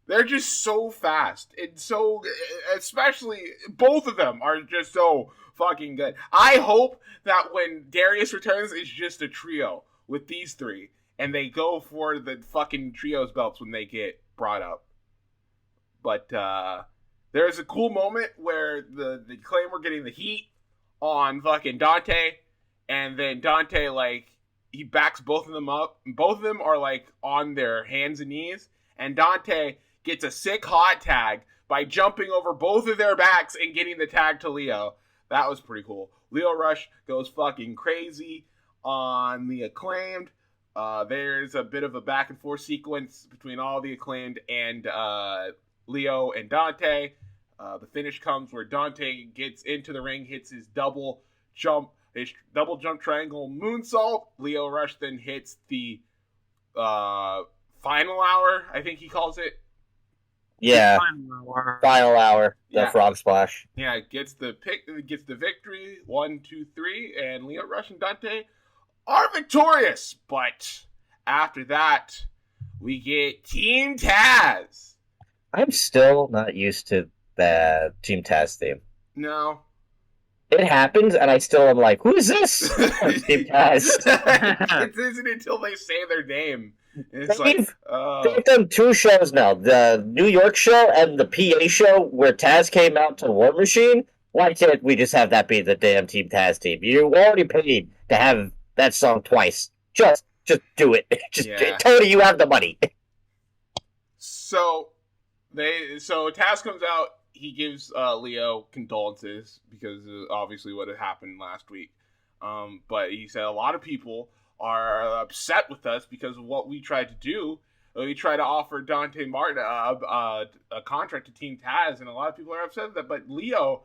They're just so fast, and so, especially, both of them are just so fucking good. I hope that when Darius returns, it's just a trio with these three, and they go for the fucking trios belts when they get brought up. But there's a cool moment where the Acclaim were getting the heat on fucking Dante, and then Dante, like, he backs both of them up, and both of them are, like, on their hands and knees, and Dante gets a sick hot tag by jumping over both of their backs and getting the tag to Leo. That was pretty cool. Leo Rush goes fucking crazy on the Acclaimed. There's a bit of a back and forth sequence between all the Acclaimed and Leo and Dante. The finish comes where Dante gets into the ring, hits his double jump triangle moonsault. Leo Rush then hits the final hour, I think he calls it. Yeah, final hour. The frog splash. Yeah, gets the victory. 1, 2, 3, and Leo Rush and Dante are victorious. But after that, we get Team Taz. I'm still not used to the Team Taz theme. No. It happens, and I still am like, who is this? Team Taz. It isn't until they say their name. They've done 2 shows now. The New York show and the PA show where Taz came out to War Machine. Why can't we just have that be the damn Team Taz team? You already paid to have that song twice. Just do it. Tony, you have the money. So Taz comes out. He gives Leo condolences because of obviously what had happened last week. But he said a lot of people are upset with us because of what we tried to do. We tried to offer Dante Martin a contract to Team Taz, and a lot of people are upset with that. But Leo,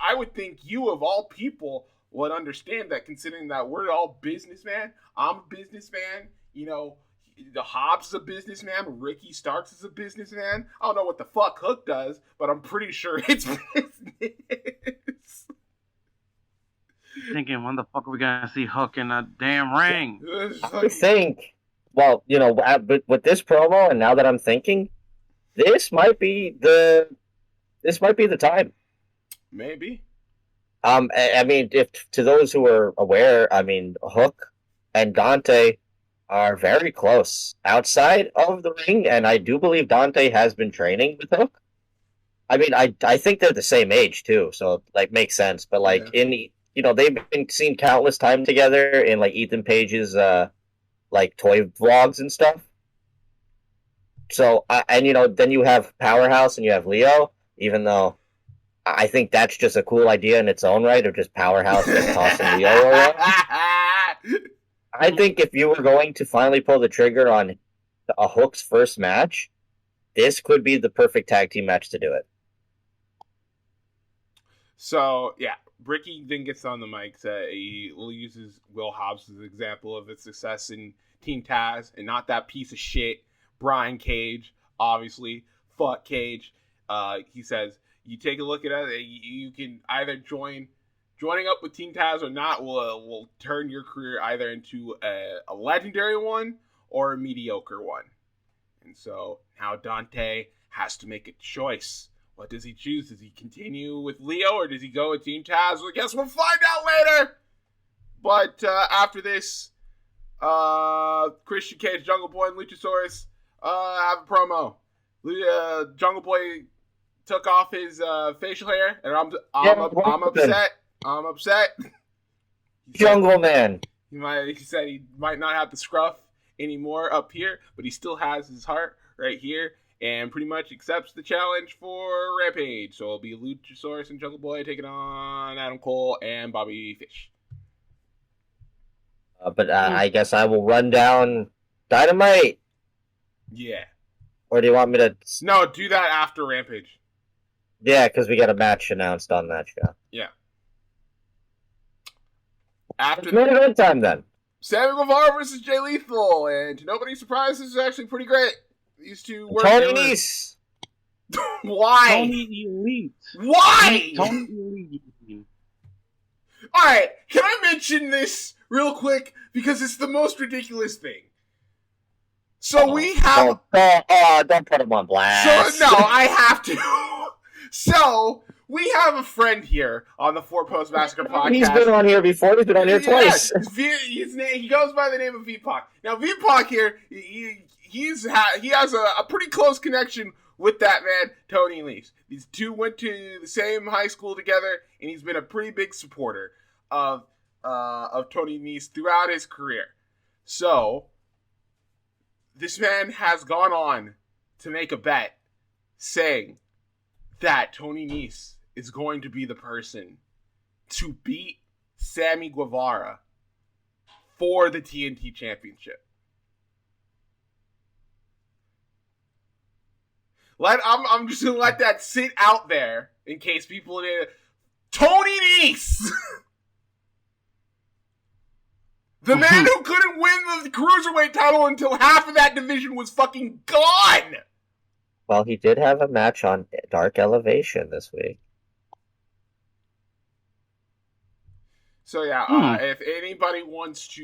I would think you of all people would understand that, considering that we're all businessmen. I'm a businessman. You know, the Hobbs is a businessman. Ricky Starks is a businessman. I don't know what the fuck Hook does, but I'm pretty sure it's business. Thinking, when the fuck are we gonna see Hook in a damn ring? I think, well, you know, with this promo, and now that I'm thinking, this might be the time. Maybe. I mean, if to those who are aware, I mean, Hook and Dante are very close outside of the ring, and I do believe Dante has been training with Hook. I mean, I think they're the same age too, so like makes sense. But like they've been seen countless times together in like Ethan Page's like toy vlogs and stuff. So then you have Powerhouse and you have Leo, even though I think that's just a cool idea in its own right, of just Powerhouse and tossing Leo around. I think if you were going to finally pull the trigger on a Hook's first match, this could be the perfect tag team match to do it. So, yeah, Ricky then gets on the mic. He uses Will Hobbs as an example of its success in Team Taz, and not that piece of shit, Brian Cage, obviously. Fuck Cage. He says, you take a look at it, you can either joining up with Team Taz or not will turn your career either into a legendary one or a mediocre one. And so now Dante has to make a choice. What does he choose? Does he continue with Leo or does he go with Team Taz? Well, I guess we'll find out later. But after this, Christian Cage, Jungle Boy, and Luchasaurus have a promo. Jungle Boy took off his facial hair, and I'm upset. I'm upset. Jungle Man. He said he might not have the scruff anymore up here, but he still has his heart right here, and pretty much accepts the challenge for Rampage. So it'll be Luchasaurus and Jungle Boy taking on Adam Cole and Bobby Fish. But I guess I will run down Dynamite. Yeah. Or do you want me to? No, do that after Rampage. Yeah, because we got a match announced on that show. Yeah. After it's main event time then. Sammy Guevara versus Jay Lethal, and to nobody's surprise, this is actually pretty great. These two were Tony Nese. Why? Tony Elite. Why? Tony Elite. Alright, can I mention this real quick? Because it's the most ridiculous thing. So we have... Don't put him on blast. So, no, I have to. So, we have a friend here on the Four Post Massacre Podcast. He's been on here before. He's been on here twice. He goes by the name of VPOC. Now, VPOC here, he has a pretty close connection with that man, Tony Leafs. These two went to the same high school together, and he's been a pretty big supporter of Tony Nese throughout his career. So, this man has gone on to make a bet saying that Tony Nese is going to be the person to beat Sammy Guevara for the TNT Championship. I'm just going to let that sit out there in case people didn't... Tony Nese! The man who couldn't win the Cruiserweight title until half of that division was fucking gone! Well, he did have a match on Dark Elevation this week. So yeah, if anybody wants to,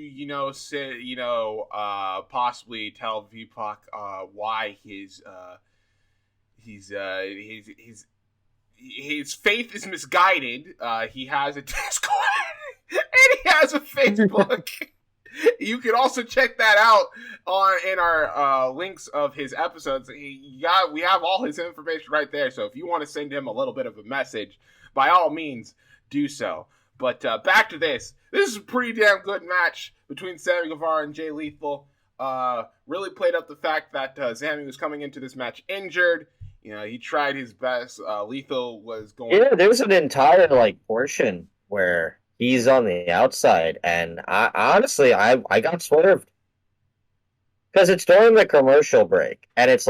possibly tell VPOC why his faith is misguided, he has a Discord and he has a Facebook. You can also check that out in our links of his episodes. We have all his information right there. So if you want to send him a little bit of a message, by all means, do so. But back to this. This is a pretty damn good match between Sammy Guevara and Jay Lethal. Really played up the fact that Sammy was coming into this match injured. He tried his best. Lethal was going... Yeah, there was an entire, portion where he's on the outside, and I got swerved. Because it's during the commercial break, and it's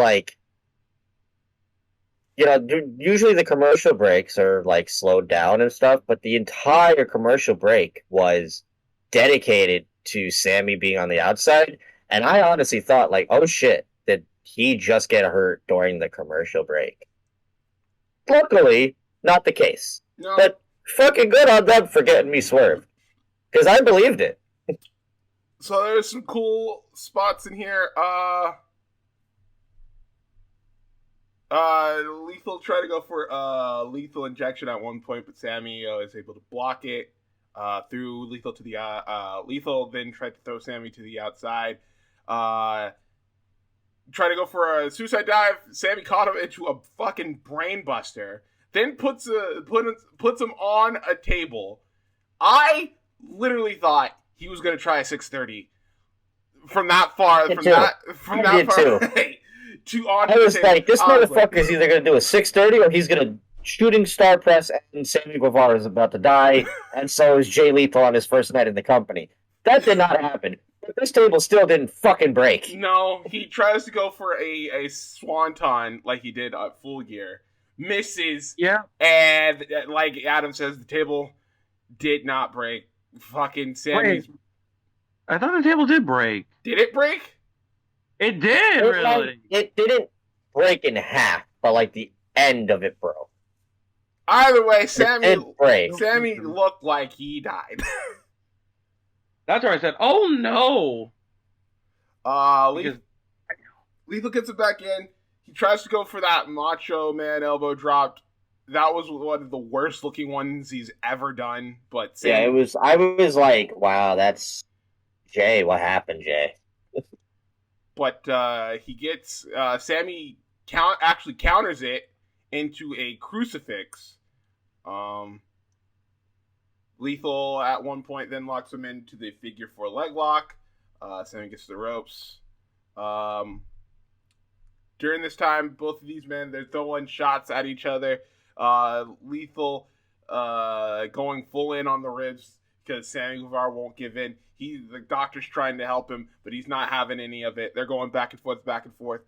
usually the commercial breaks are, slowed down and stuff, but the entire commercial break was dedicated to Sammy being on the outside, and I honestly thought, oh shit, did he just get hurt during the commercial break? Luckily, not the case. No. But fucking good on them for getting me swerved. Because I believed it. So there's some cool spots in here. Lethal tried to go for lethal injection at one point, but Sammy is able to block it. Threw Lethal to the Lethal then tried to throw Sammy to the outside. Tried to go for a suicide dive. Sammy caught him into a fucking brain buster. Then puts him on a table. I literally thought he was gonna try a 630 from that far. From that far away to on. I was like, this motherfucker is either gonna do a 630 or he's gonna shooting star press, and Sammy Guevara is about to die, and so is Jay Lethal on his first night in the company. That did not happen. But this table still didn't fucking break. No, he tries to go for a swanton like he did at Full Gear. Misses. Yeah. And like Adam says, the table did not break. Fucking Sammy's... Wait. I thought the table did break. Did it break? It did, really. It didn't break in half, but the end of it broke. Either way, Sammy looked like he died. That's where I said, oh no! Lethal gets it back in. He tries to go for that Macho Man elbow drop. That was one of the worst looking ones he's ever done. But Sammy... yeah, it was. I was like, wow, that's Jay. What happened, Jay? But he gets Sammy actually counters it into a crucifix. Lethal at one point then locks him into the figure 4 leg lock. Sammy gets the ropes. During this time, both of these men, they're throwing shots at each other. Lethal going full in on the ribs because Sammy Guevara won't give in. The doctor's trying to help him, but he's not having any of it. They're going back and forth.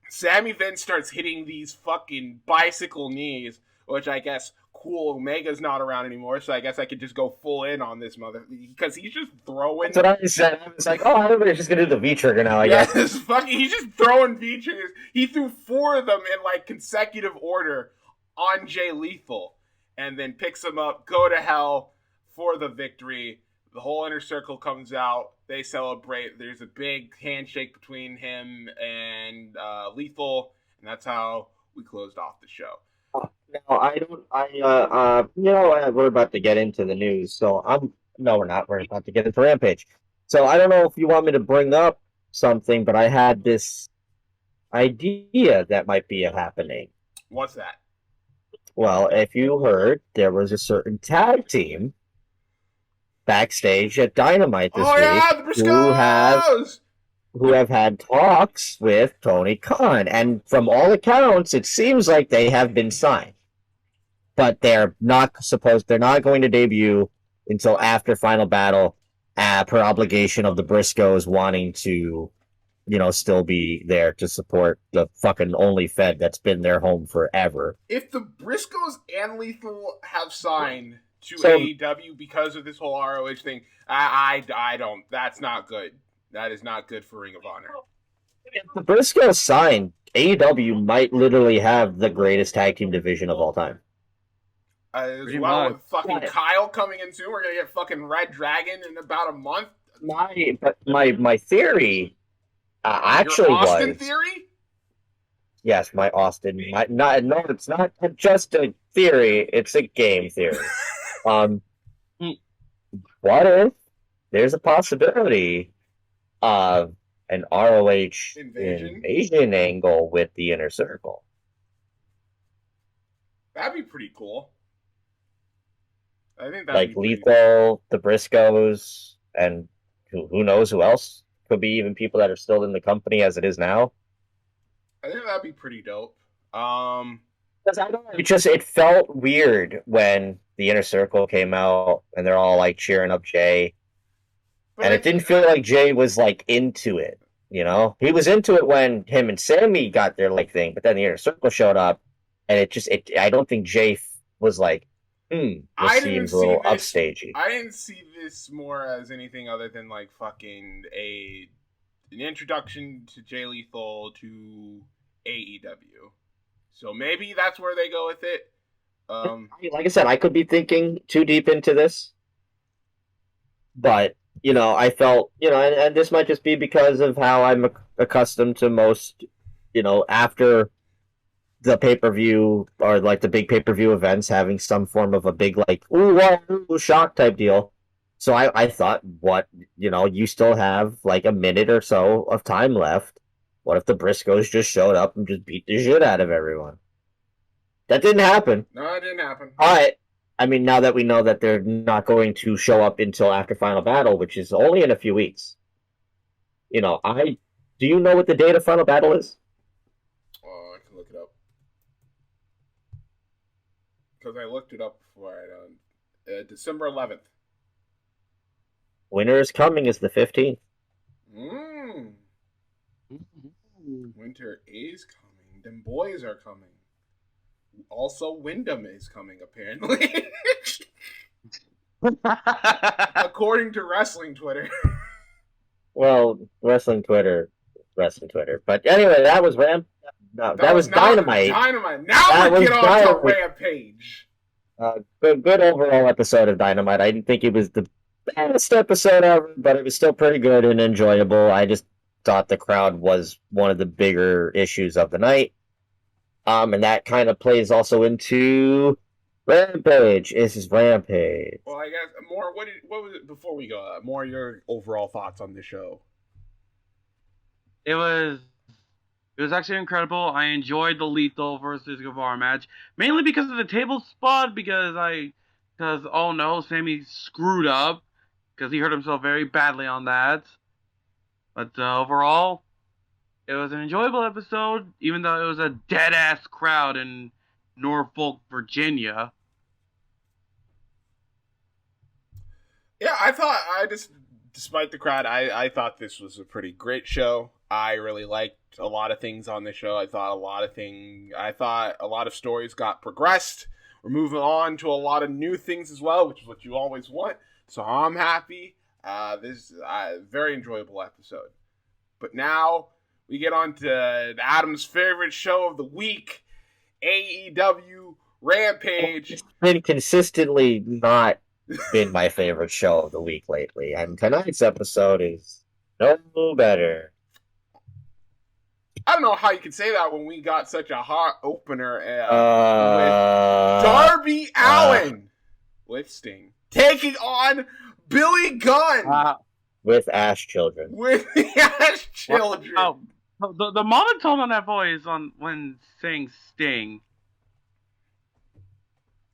Sammy then starts hitting these fucking bicycle knees which I guess cool Omega's not around anymore, so I guess I could just go full in on this mother, because he's just throwing. That's what I said. I was like, oh, everybody's just gonna do the V trigger now, I guess. He's just throwing V triggers. He threw 4 of them in like consecutive order on Jay Lethal, and then picks him up, go to hell for the victory. The whole inner circle comes out. They celebrate. There's a big handshake between him and Lethal, and that's how we closed off the show. No, I don't. We're about to get into the news, so no, we're not. We're about to get into Rampage. So I don't know if you want me to bring up something, but I had this idea that might be happening. What's that? Well, if you heard, there was a certain tag team backstage at Dynamite this week the Briscoes! who have had talks with Tony Khan, and from all accounts, it seems like they have been signed. But they're not going to debut until after Final Battle, per obligation of the Briscoes wanting to, still be there to support the fucking only Fed that's been their home forever. If the Briscoes and Lethal have signed to AEW because of this whole ROH thing, I don't. That's not good. That is not good for Ring of Honor. If the Briscoes signed, AEW might literally have the greatest tag team division of all time. As well, with fucking Kyle coming in soon, we're gonna get fucking Red Dragon in about a month. My theory actually Your Austin was theory. Yes, my Austin. No, it's not just a theory; it's a game theory. What if there's a possibility of an ROH invasion angle with the Inner Circle? That'd be pretty cool. I think like Lethal, the Briscoes, and who knows who else? Could be even people that are still in the company as it is now. I think that'd be pretty dope. Because I don't know, it felt weird when the Inner Circle came out and they're all like cheering up Jay, and it didn't feel like Jay was like into it. He was into it when him and Sammy got their like thing, but then the Inner Circle showed up, and I don't think Jay was like, this seems a little upstagey. I didn't see this more as anything other than like fucking an introduction to Jay Lethal to AEW. So maybe that's where they go with it. Like I said, I could be thinking too deep into this, but I felt and this might just be because of how I'm accustomed to most after the pay-per-view or like the big pay-per-view events having some form of a big like ooh shock type deal. So I thought, you still have like a minute or so of time left. What if the Briscoes just showed up and just beat the shit out of everyone? That didn't happen. No, it didn't happen. But I mean, now that we know that they're not going to show up until after Final Battle, which is only in a few weeks. Do you know what the date of Final Battle is? Oh, I can look it up. Because I looked it up before December 11th. Winter is Coming is the 15th. Winter is coming. Them boys are coming. Also, Wyndham is coming, apparently. According to Wrestling Twitter. Well, Wrestling Twitter. But anyway, that was Ram. No, that was Dynamite. Now we get on to Rampage. Good overall episode of Dynamite. I didn't think it was the best episode ever, but it was still pretty good and enjoyable. I just thought the crowd was one of the bigger issues of the night. And that kind of plays also into Rampage. This is Rampage. Well, I guess more. What was it before we go? More your overall thoughts on the show. It was actually incredible. I enjoyed the Lethal versus Guevara match mainly because of the table spot. Because oh no, Sammy screwed up because he hurt himself very badly on that. But overall, it was an enjoyable episode, even though it was a dead-ass crowd in Norfolk, Virginia. Yeah, despite the crowd, I thought this was a pretty great show. I really liked a lot of things on the show. I thought a lot of stories got progressed. We're moving on to a lot of new things as well, which is what you always want. So I'm happy. This is a very enjoyable episode. But now we get on to Adam's favorite show of the week, AEW Rampage. It's been consistently not been my favorite show of the week lately, and tonight's episode is no better. I don't know how you could say that when we got such a hot opener with Darby Allin with Sting taking on Billy Gunn with Ash Children. With the Ash Children. Wow. The monotone on that voice on when saying Sting.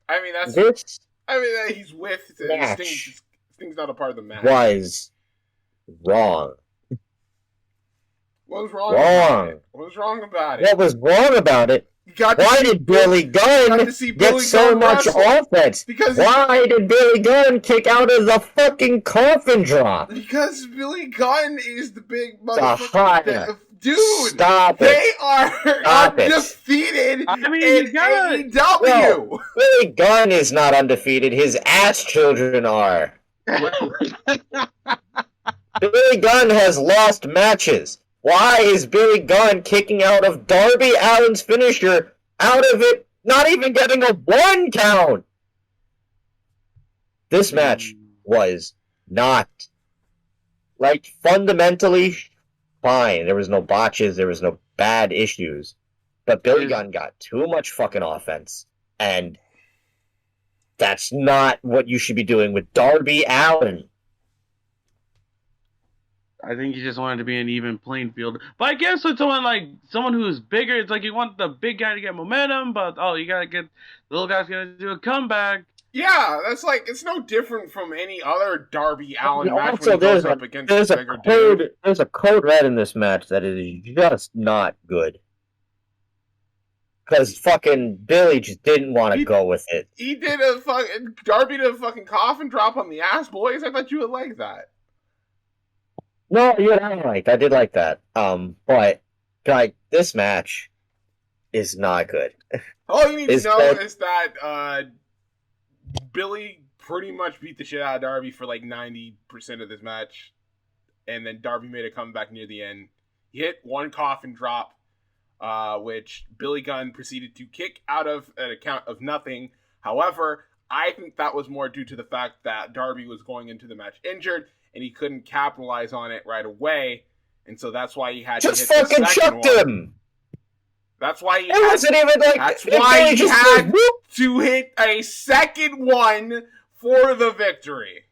I mean, he's with Sting. Sting's not a part of the match. Was wrong. What was wrong about it? What was wrong about it? What was wrong about it? Why did Billy Gunn get so much offense? Why did Billy Gunn kick out of the fucking coffin drop? Because Billy Gunn is the big motherfucker. Dude, stop they it. are undefeated in AEW. Billy Gunn is not undefeated. His ass children are. Billy Gunn has lost matches. Why is Billy Gunn kicking out of Darby Allin's finisher out of it, not even getting a 1 count? This match was not, fundamentally fine. There was no botches, there was no bad issues. But Billy Gunn got too much fucking offense, and that's not what you should be doing with Darby Allin. I think he just wanted to be an even playing field. But I guess with someone who's bigger, it's like you want the big guy to get momentum, but you gotta get the little guy's gonna do a comeback. Yeah, that's it's no different from any other Darby Allin match also, when he goes up against a bigger dude. There's a code red in this match that is just not good. Because fucking Billy just didn't want to go with it. He did Darby did a fucking coffin drop on the ass, boys. I thought you would like that. No, I did like that. But this match is not good. All you need to know is that Billy pretty much beat the shit out of Darby for 90% of this match, and then Darby made a comeback near the end. He hit 1 coffin drop, which Billy Gunn proceeded to kick out of an account of nothing. However, I think that was more due to the fact that Darby was going into the match injured, and he couldn't capitalize on it right away, and so that's why he had to hit the second one. Just fucking chucked him! That's why he had to hit a second one for the victory.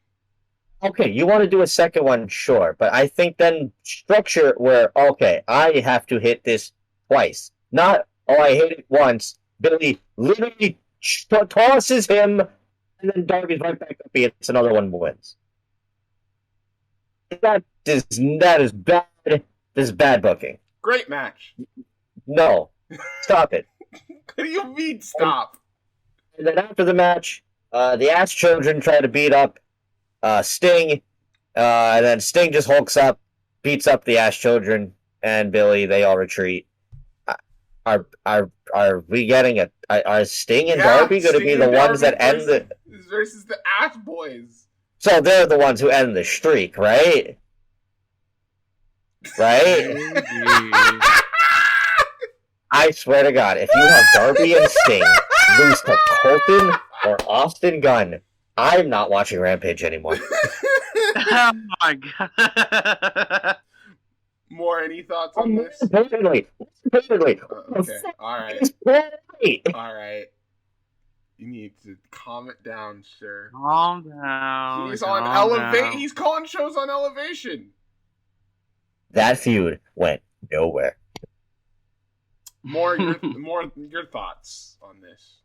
Okay, you want to do a second one, sure, but I think then structure it where, I have to hit this twice. Not, I hit it once. Billy literally tosses him, and then Darby's right back up, he hits another one, wins. That is bad. This is bad booking. Great match. No. Stop it. What do you mean, stop? And then after the match, the Ass Children try to beat up Sting, and then Sting just hulks up, beats up the Ass Children, and Billy, they all retreat. Are we getting are Sting and Darby going to be the ones that end the... Versus the Ass Boys. So they're the ones who end the streak, right? Right? I swear to God, if you have Darby and Sting lose to Colton or Austin Gunn, I'm not watching Rampage anymore. Oh my God. Any thoughts on this? Totally. Okay, alright. You need to calm it down, sir. Calm down. He's on Elevation. He's calling shows on Elevation. That feud went nowhere. More your thoughts on this.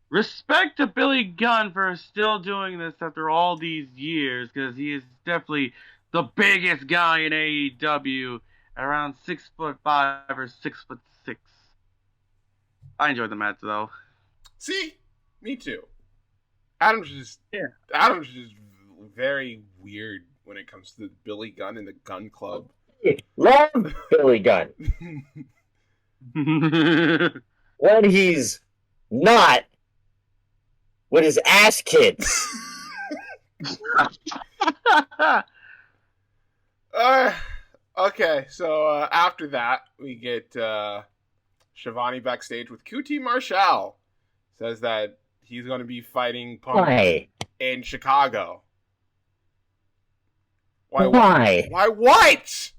Respect to Billy Gunn for still doing this after all these years, because he is definitely the biggest guy in AEW, around 6'5" or 6'6". I enjoyed the match though. See, me too. Adam's just very weird when it comes to Billy Gunn and the Gun Club. Love Billy Gunn. When he's not with his ass kids. Okay, so after that, we get Shivani backstage with QT Marshall. Says that he's going to be fighting Punk in Chicago. Why? Why what?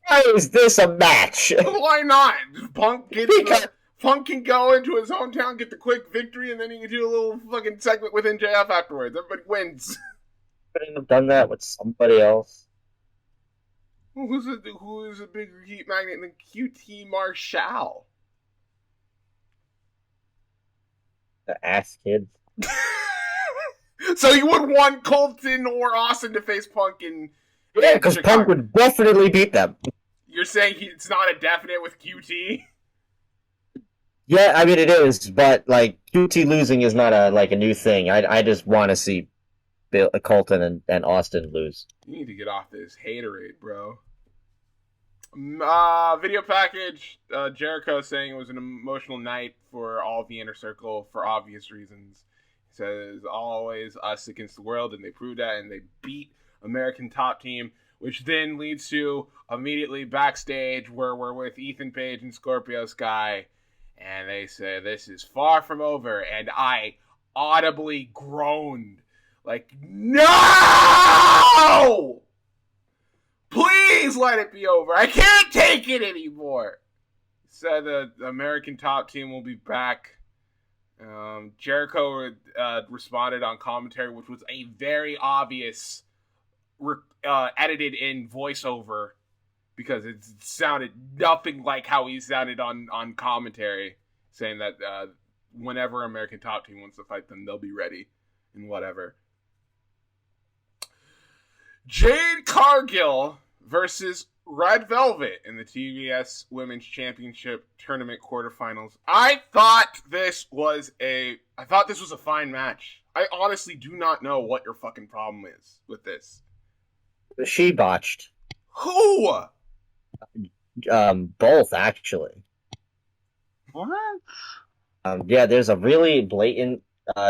Why is this a match? Why not? Punk can go into his hometown, get the quick victory, and then he can do a little fucking segment with MJF afterwards. Everybody wins. Couldn't have done that with somebody else. Who is a bigger heat magnet than QT Marshall? The ass kids. So you would want Colton or Austin to face Punk in yeah, because Punk would definitely beat them. You're saying it's not a definite with QT? Yeah, I mean it is, but like QT losing is not a new thing. I just want to see Colton and Austin lose. You need to get off this haterade, bro. Video package. Jericho saying it was an emotional night for all of the Inner Circle for obvious reasons. He says always us against the world, and they proved that, and they beat American Top Team, which then leads to immediately backstage where we're with Ethan Page and Scorpio Sky, and they say this is far from over, and I audibly groaned like, no! Please let it be over. I can't take it anymore. Said the American Top Team will be back. Jericho responded on commentary, which was a very obvious edited in voiceover because it sounded nothing like how he sounded on commentary, saying that whenever American Top Team wants to fight them, they'll be ready and whatever. Jade Cargil versus Red Velvet in the TBS Women's Championship Tournament quarterfinals. I thought this was a fine match. I honestly do not know what your fucking problem is with this. She botched. Who? Both actually. What? Yeah, there's a really blatant.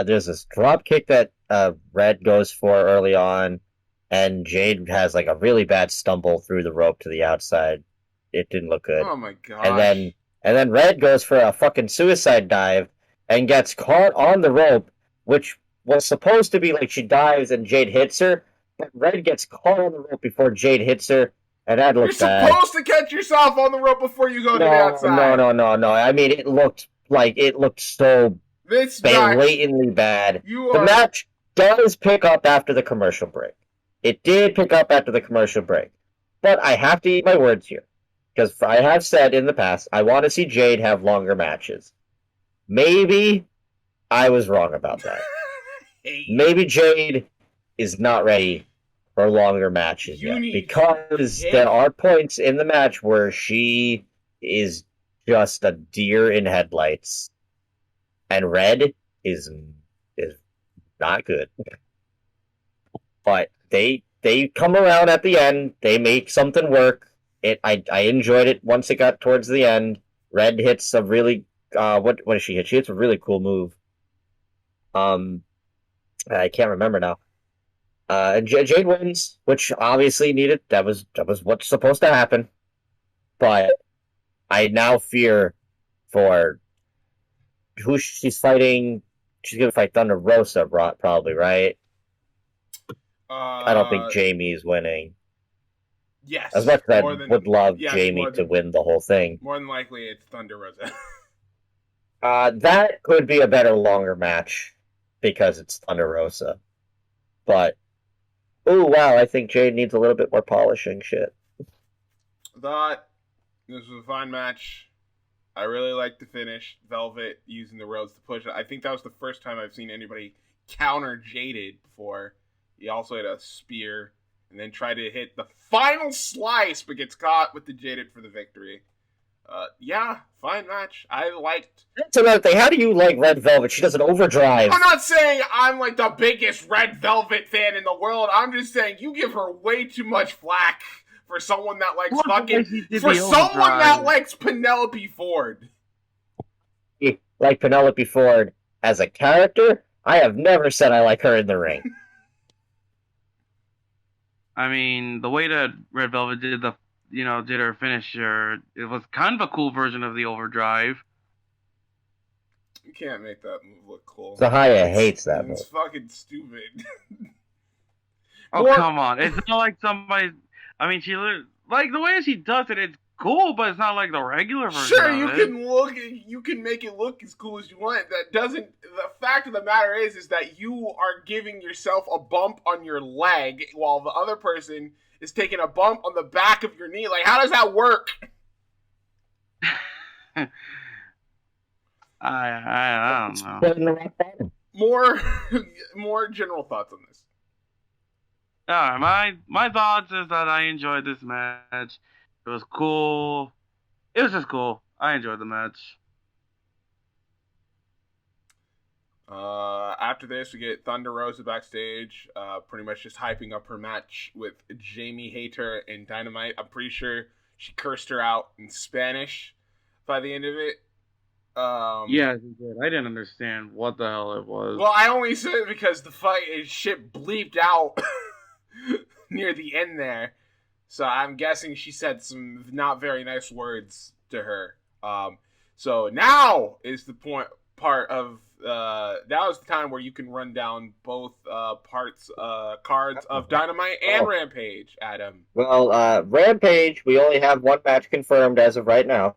There's this drop kick that Red goes for early on. And Jade has like a really bad stumble through the rope to the outside. It didn't look good. Oh my gosh. And then Red goes for a fucking suicide dive and gets caught on the rope, which was supposed to be like she dives and Jade hits her, but Red gets caught on the rope before Jade hits her, and that looked bad. You're supposed to catch yourself on the rope before you go to the outside. No. I mean, it looked so blatantly bad. The match does pick up after the commercial break. It did pick up after the commercial break. But I have to eat my words here. Because I have said in the past, I want to see Jade have longer matches. Maybe I was wrong about that. Maybe Jade is not ready for longer matches yet. Because there are points in the match where she is just a deer in headlights. And Red is not good. But they come around at the end. They make something work. I enjoyed it once it got towards the end. Red hits a really what does she hit? She hits a really cool move. I can't remember now. Jade wins, which obviously needed. That was what's supposed to happen. But I now fear for who she's fighting. She's gonna fight Thunder Rosa, probably, right? I don't think Jamie's winning. Yes. As much as I would love Jamie to win the whole thing. More than likely, it's Thunder Rosa. That could be a better, longer match because it's Thunder Rosa. But, ooh, wow, I think Jade needs a little bit more polishing shit. Thought this was a fine match. I really liked the finish. Velvet using the ropes to push it. I think that was the first time I've seen anybody counter Jaded before. He also hit a spear and then tried to hit the final slice, but gets caught with the Jaded for the victory. Yeah, fine match. I liked... That's another thing. How do you like Red Velvet? She does an overdrive. I'm not saying I'm like the biggest Red Velvet fan in the world. I'm just saying you give her way too much flack for someone that likes someone that likes Penelope Ford. Like Penelope Ford as a character I have never said I like her in the ring. I mean, the way that Red Velvet did her finisher, it was kind of a cool version of the overdrive. You can't make that move look cool. Zahaya hates that move. It's fucking stupid. Come on. It's not like somebody... I mean, like, the way she does it, it's cool, but it's not like the regular version Sure, of you can make it look as cool as you want. That doesn't... The fact of the matter is that you are giving yourself a bump on your leg while the other person is taking a bump on the back of your knee. Like, how does that work? I don't know. More general thoughts on this. My thoughts is that I enjoyed this match. It was cool. It was just cool. I enjoyed the match. After this, we get Thunder Rosa backstage, pretty much just hyping up her match with Jamie Hayter and Dynamite. I'm pretty sure she cursed her out in Spanish by the end of it. Yeah, she did. I didn't understand what the hell it was. Well, I only said it because the fight is shit bleeped out near the end there. So I'm guessing she said some not very nice words to her. So now is the part of now is the time where you can run down both cards of Dynamite and Rampage, Adam. Well, Rampage, we only have one match confirmed as of right now.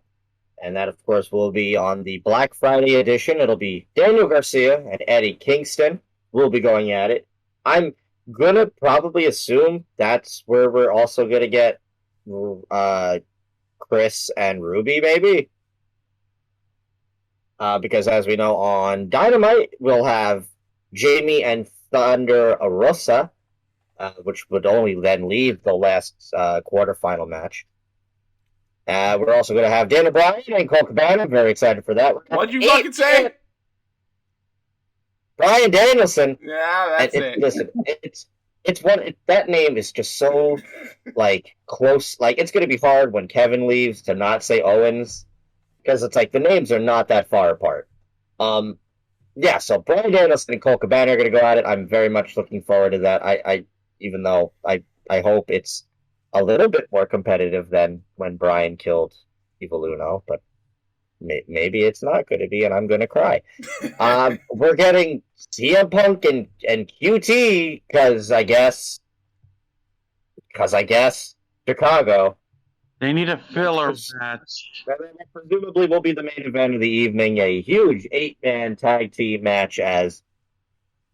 And that, of course, will be on the Black Friday edition. It'll be Daniel Garcia and Eddie Kingston will be going at it. I'm going to probably assume that's where we're also going to get Chris and Ruby, maybe. Because as we know, on Dynamite, we'll have Jamie and Thunder Rosa, which would only then leave the last quarterfinal match. We're also going to have Daniel Bryan and Cole Cabana. I'm very excited for that. What'd you fucking say? Bryan Danielson. Yeah, that's it. Listen, that name is just so, like, close. Like, it's going to be hard when Kevin leaves to not say Owens, because it's like the names are not that far apart. Yeah, so Bryan Danielson and Cole Cabana are going to go at it. I'm very much looking forward to that. Even though I hope it's a little bit more competitive than when Bryan killed Evil Uno, but maybe it's not going to be, and I'm going to cry. We're getting CM Punk and QT because I guess Chicago. They need a filler match. That presumably will be the main event of the evening, a huge 8-man tag team match as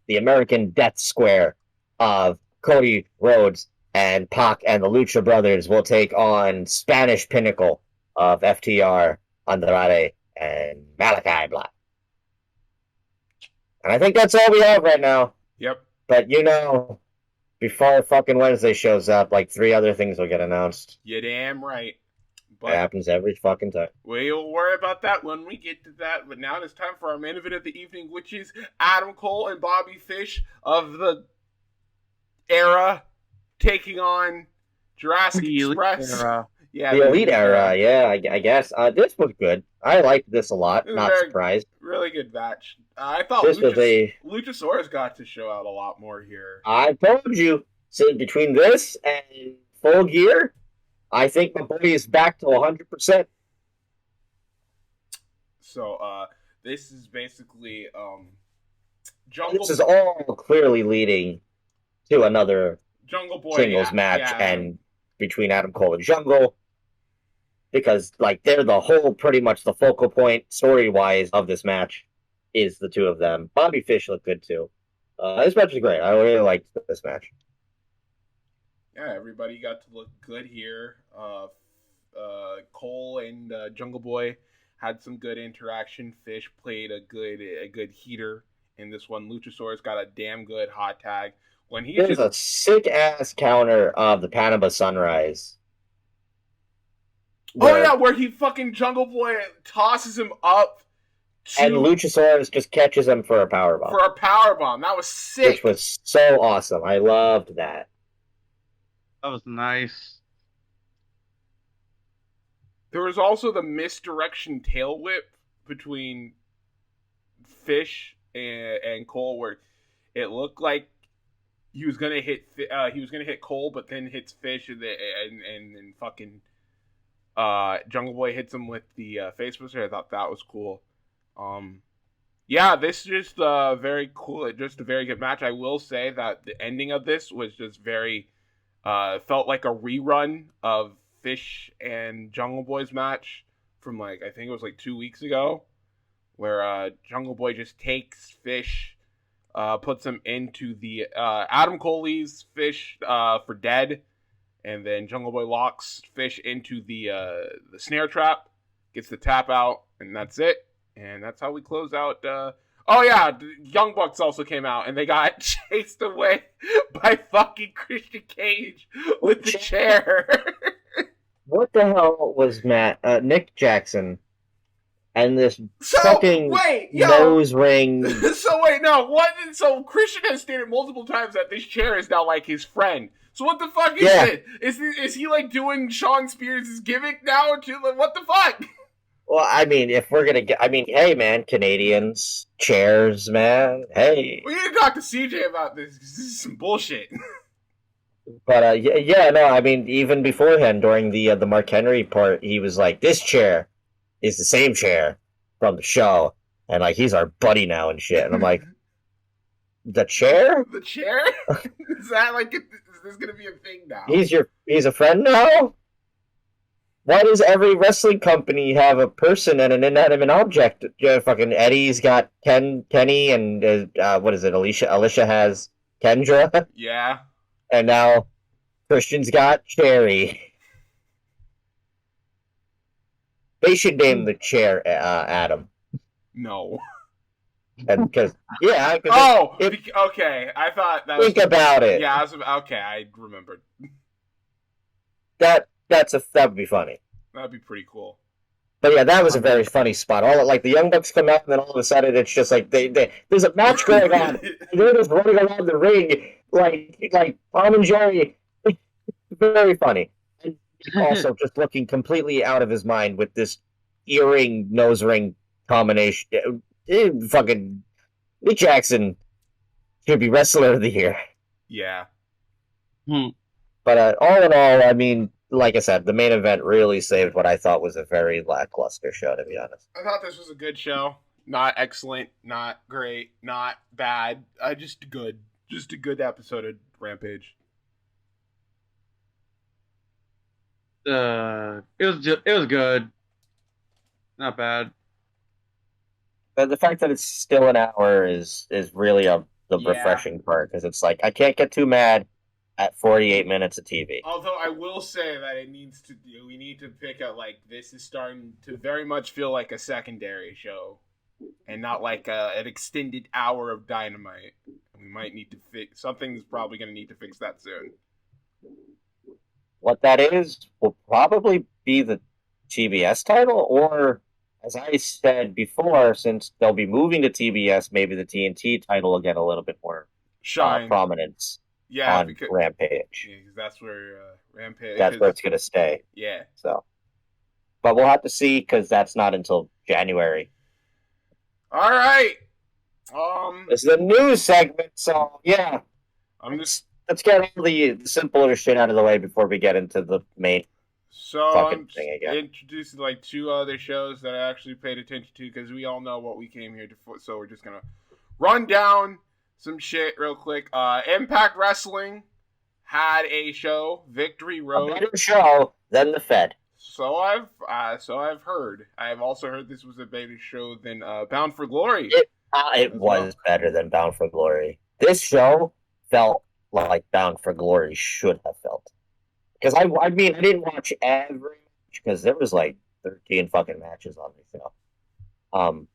the American Death Square of Cody Rhodes and Pac and the Lucha Brothers will take on Spanish Pinnacle of FTR, Andrade, and Malachi Black. And I think that's all we have right now. Yep. But, before fucking Wednesday shows up, like 3 other things will get announced. You're damn right. But it happens every fucking time. We'll worry about that when we get to that. But now it's time for our main event of the evening, which is Adam Cole and Bobby Fish of the era taking on Jurassic Express. Era. Yeah, the Elite Era, yeah, I guess. This was good. I liked this a lot. Not surprised. Really good match. I thought Luchasaurus got to show out a lot more here. I told you. So between this and Full Gear, I think my buddy is back to 100%. So, this is basically Jungle. This is all clearly leading to another Jungle Boy singles match and between Adam Cole and Jungle, because they're pretty much the focal point story wise of this match is the two of them. Bobby Fish looked good too. This match was great. I really liked this match. Yeah, everybody got to look good here. Cole and Jungle Boy had some good interaction. Fish played a good heater in this one. Luchasaurus got a damn good hot tag. There's a sick-ass counter of the Panama Sunrise. Where he fucking Jungle Boy tosses him up. And Luchasaurus just catches him for a powerbomb. That was sick. Which was so awesome. I loved that. That was nice. There was also the misdirection tail whip between Fish and Cole, where it looked like he was gonna hit Cole, but then hits Fish, and fucking Jungle Boy hits him with the face buster. I thought that was cool. Yeah, this is just very cool. Just a very good match. I will say that the ending of this was just very felt like a rerun of Fish and Jungle Boy's match from like, I think it was like 2 weeks ago, where Jungle Boy just takes Fish, puts him into the Adam Cole leaves Fish for dead, and then Jungle Boy locks Fish into the snare trap, gets the tap out, and that's it. And that's how we close out. Oh yeah, the Young Bucks also came out, and they got chased away by fucking Christian Cage with the chair. What the hell was Nick Jackson and this fucking nose ring? So Christian has stated multiple times that this chair is now like his friend. So what the fuck is it? Is he like doing Sean Spears' gimmick now? What the fuck? Well, I mean, if we're gonna hey man, Canadians, chairs, man, hey. We need to talk to CJ about this, because this is some bullshit. But no, I mean, even beforehand, during the Mark Henry part, he was like, this chair is the same chair from the show, and like, he's our buddy now and shit. And I'm like, the chair? The chair? Is that like, is this gonna be a thing now? He's a friend now? Why does every wrestling company have a person and an inanimate object? Fucking Eddie's got Kenny, and what is it? Alicia has Kendra. Yeah. And now Christian's got Cherry. They should name the chair Adam. No. And because okay. I thought that. Think about it. Yeah, I remembered. That would be funny. That'd be pretty cool. But yeah, that was a very funny spot. All like the Young Bucks come out, and then all of a sudden it's just like there's a match going on. They're just running around the ring like Tom and Jerry. Very funny. And also just looking completely out of his mind with this earring nose ring combination. Fucking Nick Jackson should be Wrestler of the Year. Yeah. But all in all, I mean, like I said, the main event really saved what I thought was a very lackluster show, to be honest. I thought this was a good show. Not excellent, not great, not bad. Just good. Just a good episode of Rampage. It was good. Not bad. But the fact that it's still an hour is really the refreshing part, because it's like, I can't get too mad at 48 minutes of TV. Although I will say that we need to pick up, like, this is starting to very much feel like a secondary show, and not like an extended hour of Dynamite. We might need to something's probably going to need to fix that soon. What that is will probably be the TBS title, or, as I said before, since they'll be moving to TBS, maybe the TNT title will get a little bit more prominence. Yeah, on Rampage. Yeah, because that's where Rampage. That's where it's going to stay. Yeah. So, but we'll have to see, because that's not until January. All right. This is a news segment, so yeah. Let's get all the simpler shit out of the way before we get into the main. So I'm introducing like two other shows that I actually paid attention to, because we all know what we came here to. So we're just gonna run down some shit real quick. Impact Wrestling had a show, Victory Road. A better show than the Fed. So I've heard. I've also heard this was a better show than Bound for Glory. It was better than Bound for Glory. This show felt like Bound for Glory should have felt. Because I mean, I didn't watch every match, because there was like 13 fucking matches on the show.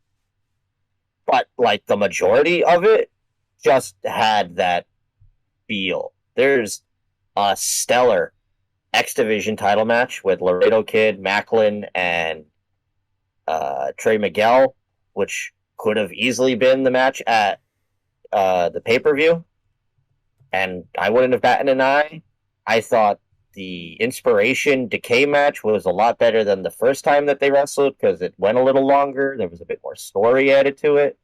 But like the majority of it just had that feel. There's a stellar X Division title match with Laredo Kid, Macklin, and Trey Miguel, which could have easily been the match at the pay-per-view, and I wouldn't have batted an eye. I thought the Inspiration Decay match was a lot better than the first time that they wrestled, because it went a little longer. There was a bit more story added to it.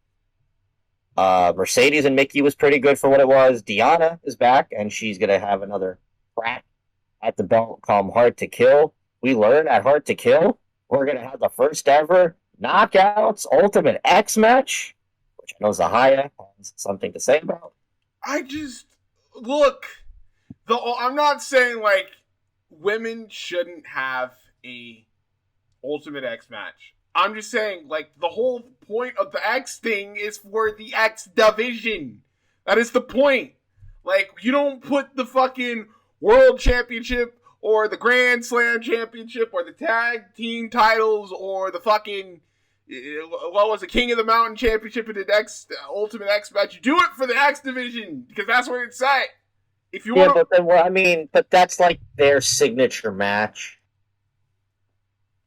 Mercedes and Mickey was pretty good for what it was. Deanna is back, and she's going to have another crack at the belt called Hard to Kill. We learn at Hard to Kill, we're going to have the first ever Knockouts Ultimate X match, which I know Zahaya has something to say about. I just, look, I'm not saying, like, women shouldn't have a Ultimate X match. I'm just saying, like, the whole point of the X thing is for the X division. That is the point. Like, you don't put the fucking World Championship or the Grand Slam Championship or the Tag Team titles or the fucking, what was it, King of the Mountain Championship in the X Ultimate X match. You do it for the X division because that's where it's at. If you want, but then, well, I mean, but that's like their signature match.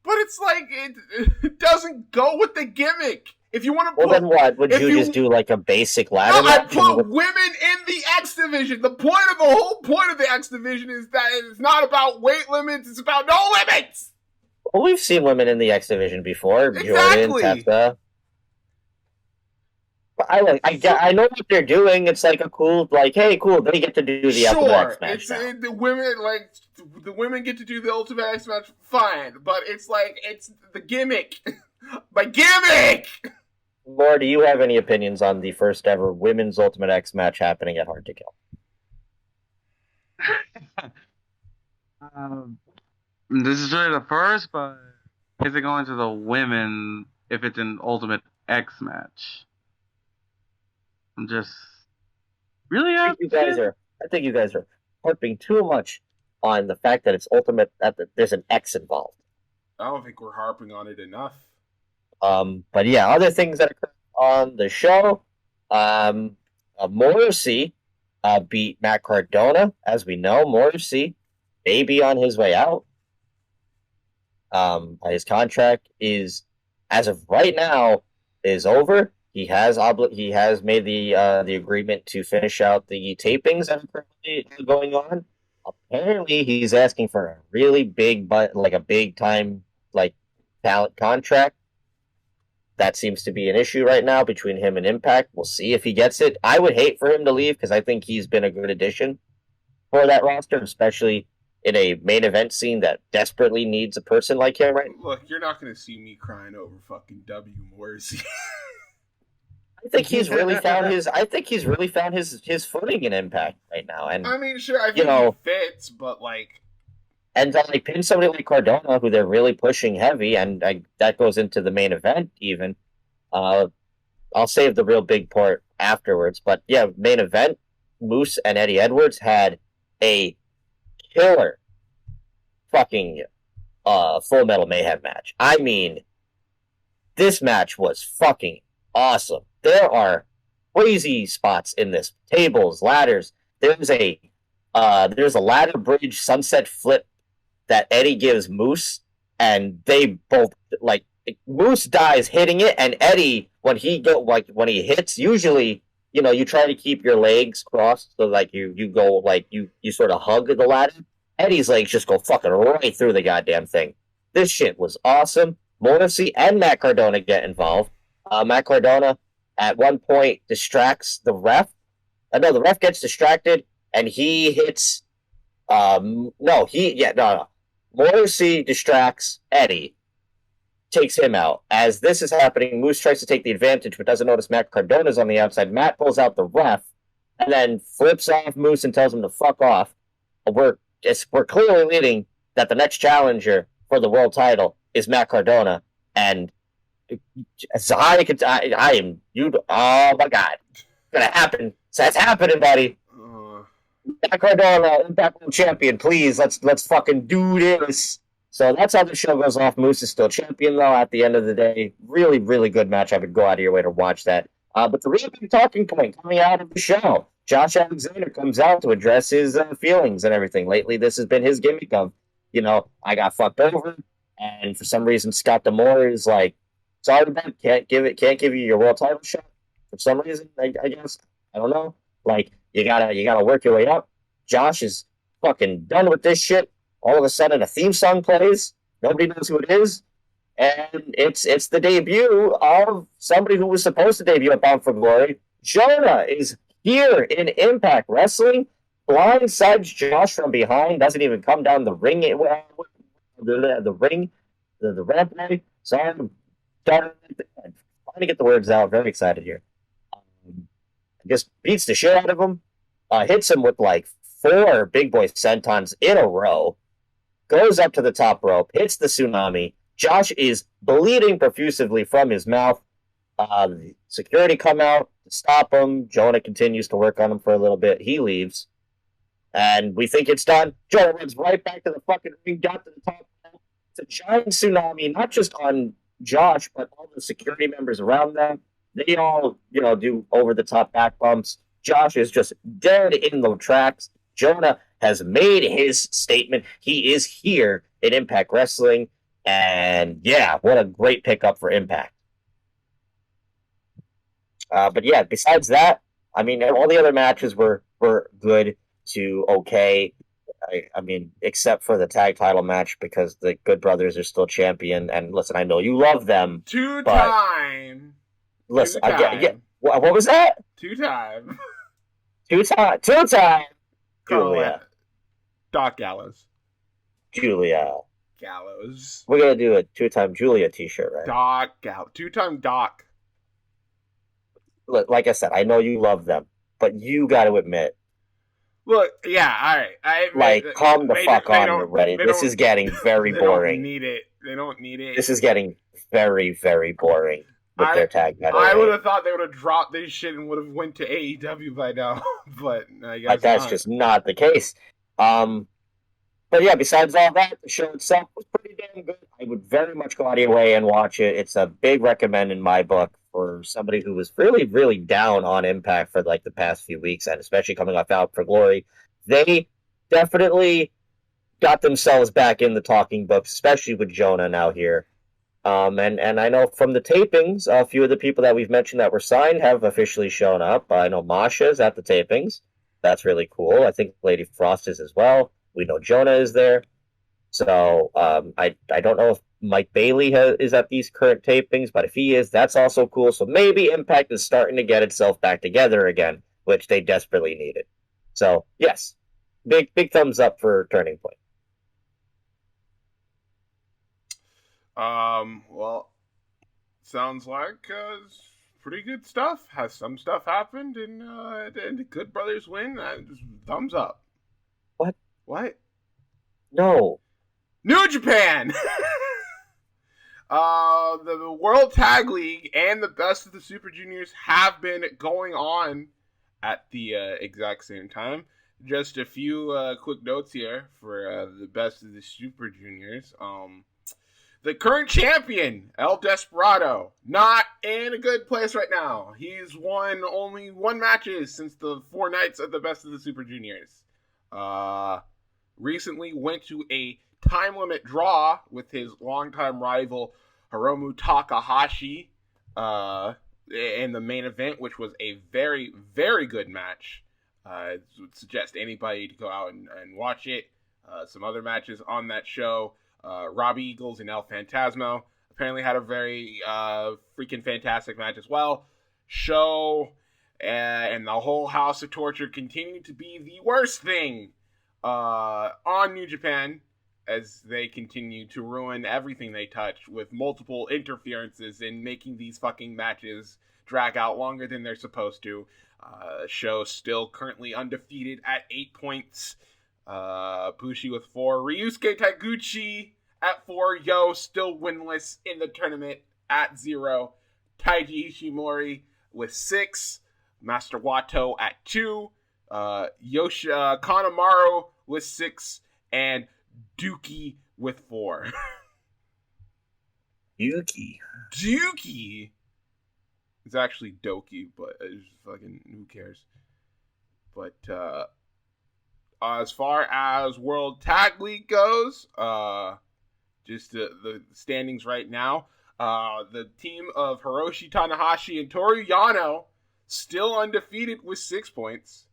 But it's like, it doesn't go with the gimmick. If you want to put... Well, then what? Would you just do, like, a basic ladder match? I put women in the X Division. The whole point of the X Division is that it's not about weight limits. It's about no limits. Well, we've seen women in the X Division before. Exactly. Jordan, Tessa. I know what they're doing. It's like a cool, like, hey, cool, they get to do the Ultimate X match. The women get to do the Ultimate X match, fine. But it's like, it's the gimmick. My gimmick! Laura, do you have any opinions on the first ever women's Ultimate X match happening at Hard to Kill? This is really the first, but is it going to the women if it's an Ultimate X match? I'm just really. I think you guys are harping too much on the fact that it's ultimate. That there's an X involved. I don't think we're harping on it enough. But yeah, other things that occurred on the show. Morrissey beat Matt Cardona, as we know. Morrissey may be on his way out. His contract is, as of right now, is over. He has made the agreement to finish out the tapings that are currently going on. Apparently, he's asking for a really big, a big time talent contract. That seems to be an issue right now between him and Impact. We'll see if he gets it. I would hate for him to leave because I think he's been a good addition for that roster, especially in a main event scene that desperately needs a person like him, right? Look, you're not going to see me crying over fucking W. Morrissey. I think he's really found his footing in Impact right now, and I mean, sure, I think he fits, but and to pin somebody like Cardona, who they're really pushing heavy, and that goes into the main event even. I'll save the real big part afterwards, but yeah, main event, Moose and Eddie Edwards had a killer fucking Full Metal Mayhem match. I mean, this match was fucking awesome. There are crazy spots in this. Tables, ladders. There's a ladder bridge sunset flip that Eddie gives Moose, and they both Moose dies hitting it, and Eddie when he hits, usually you try to keep your legs crossed so you go you sort of hug the ladder. Eddie's legs just go fucking right through the goddamn thing. This shit was awesome. Morrissey and Matt Cardona get involved. Matt Cardona at one point distracts the ref. The ref gets distracted and he hits. Morrissey distracts Eddie, takes him out. As this is happening, Moose tries to take the advantage but doesn't notice Matt Cardona's on the outside. Matt pulls out the ref and then flips off Moose and tells him to fuck off. We're clearly leading that the next challenger for the world title is Matt Cardona, and oh my god, it's gonna happen. So that's happening, buddy. Matt Cardona, Impact World Champion, please, let's fucking do this. So that's how the show goes off. Moose is still champion, though, at the end of the day. Really, really good match. I would go out of your way to watch that. But the real big talking point coming out of the show, Josh Alexander comes out to address his feelings and everything. Lately, this has been his gimmick of, I got fucked over, and for some reason, Scott D'Amore is like, sorry, man, can't give you your world title shot. For some reason, I guess. I don't know. You gotta work your way up. Josh is fucking done with this shit. All of a sudden, a theme song plays. Nobody knows who it is, and it's the debut of somebody who was supposed to debut at Bound for Glory, Jonah is here in Impact Wrestling, blindsides Josh from behind, doesn't even come down the ring, the rampway. So I'm trying to get the words out. Very excited here. Just beats the shit out of him, hits him with like 4 big boy sentons in a row, goes up to the top rope, hits the tsunami. Josh is bleeding profusely from his mouth. Security come out to stop him. Jonah continues to work on him for a little bit. He leaves. And we think it's done. Jonah runs right back to the fucking ring, got to the top rope. It's a giant tsunami, not just on Josh, but all the security members around them. They all, do over-the-top back bumps. Josh is just dead in the tracks. Jonah has made his statement. He is here in Impact Wrestling. And, yeah, what a great pickup for Impact. But, yeah, besides that, I mean, all the other matches were good to okay. I mean, except for the tag title match because the Good Brothers are still champion. And, listen, I know you love them. Two-time. Listen, I get what was that? Two-time. Two-time. Julia. Doc Gallows. Julia. Gallows. We're going to do a 2-time Julia t-shirt, right? Doc Gallows. 2-time Doc. Look, like I said, I know you love them, but you got to admit. Look, yeah, all right. Calm the fuck on already. This is getting very boring. They don't need it. This is getting very, very boring. With their tag battle. I would have thought they would have dropped this shit and would have went to AEW by now, but I guess that's just not the case. But yeah, besides all that, the show itself was pretty damn good. I would very much go out of your way and watch it. It's a big recommend in my book for somebody who was really, really down on Impact for like the past few weeks, and especially coming off Out for Glory. They definitely got themselves back in the talking books, especially with Jonah now here. And I know from the tapings, a few of the people that we've mentioned that were signed have officially shown up. I know Masha's at the tapings. That's really cool. I think Lady Frost is as well. We know Jonah is there. So I don't know if Mike Bailey is at these current tapings, but if he is, that's also cool. So maybe Impact is starting to get itself back together again, which they desperately needed. So yes, big thumbs up for Turning Point. Well, sounds like pretty good stuff. Has some stuff happened, and the Good Brothers win. Just thumbs up. What? No. New Japan. The World Tag League and the Best of the Super Juniors have been going on at the exact same time. Just a few quick notes here for the Best of the Super Juniors. The current champion, El Desperado, not in a good place right now. He's won only 1 matches since the 4 nights of the Best of the Super Juniors. Recently went to a time limit draw with his longtime rival Hiromu Takahashi in the main event, which was a very, very good match. I would suggest anybody to go out and watch it. Some other matches on that show. Robbie Eagles and El Phantasmo apparently had a very freaking fantastic match as well. Show and the whole House of Torture continued to be the worst thing on New Japan as they continue to ruin everything they touch with multiple interferences in making these fucking matches drag out longer than they're supposed to. Show still currently undefeated at 8 points. Bushi with 4. Ryusuke Taguchi at 4. Yo still winless in the tournament at 0. Taiji Ishimori with 6. Master Wato at 2. Kanemaru with 6. And Dookie with 4. Dookie. It's actually Doki, but it's fucking, who cares? But, as far as World Tag League goes, just the standings right now, the team of Hiroshi Tanahashi and Toru Yano still undefeated with 6 points.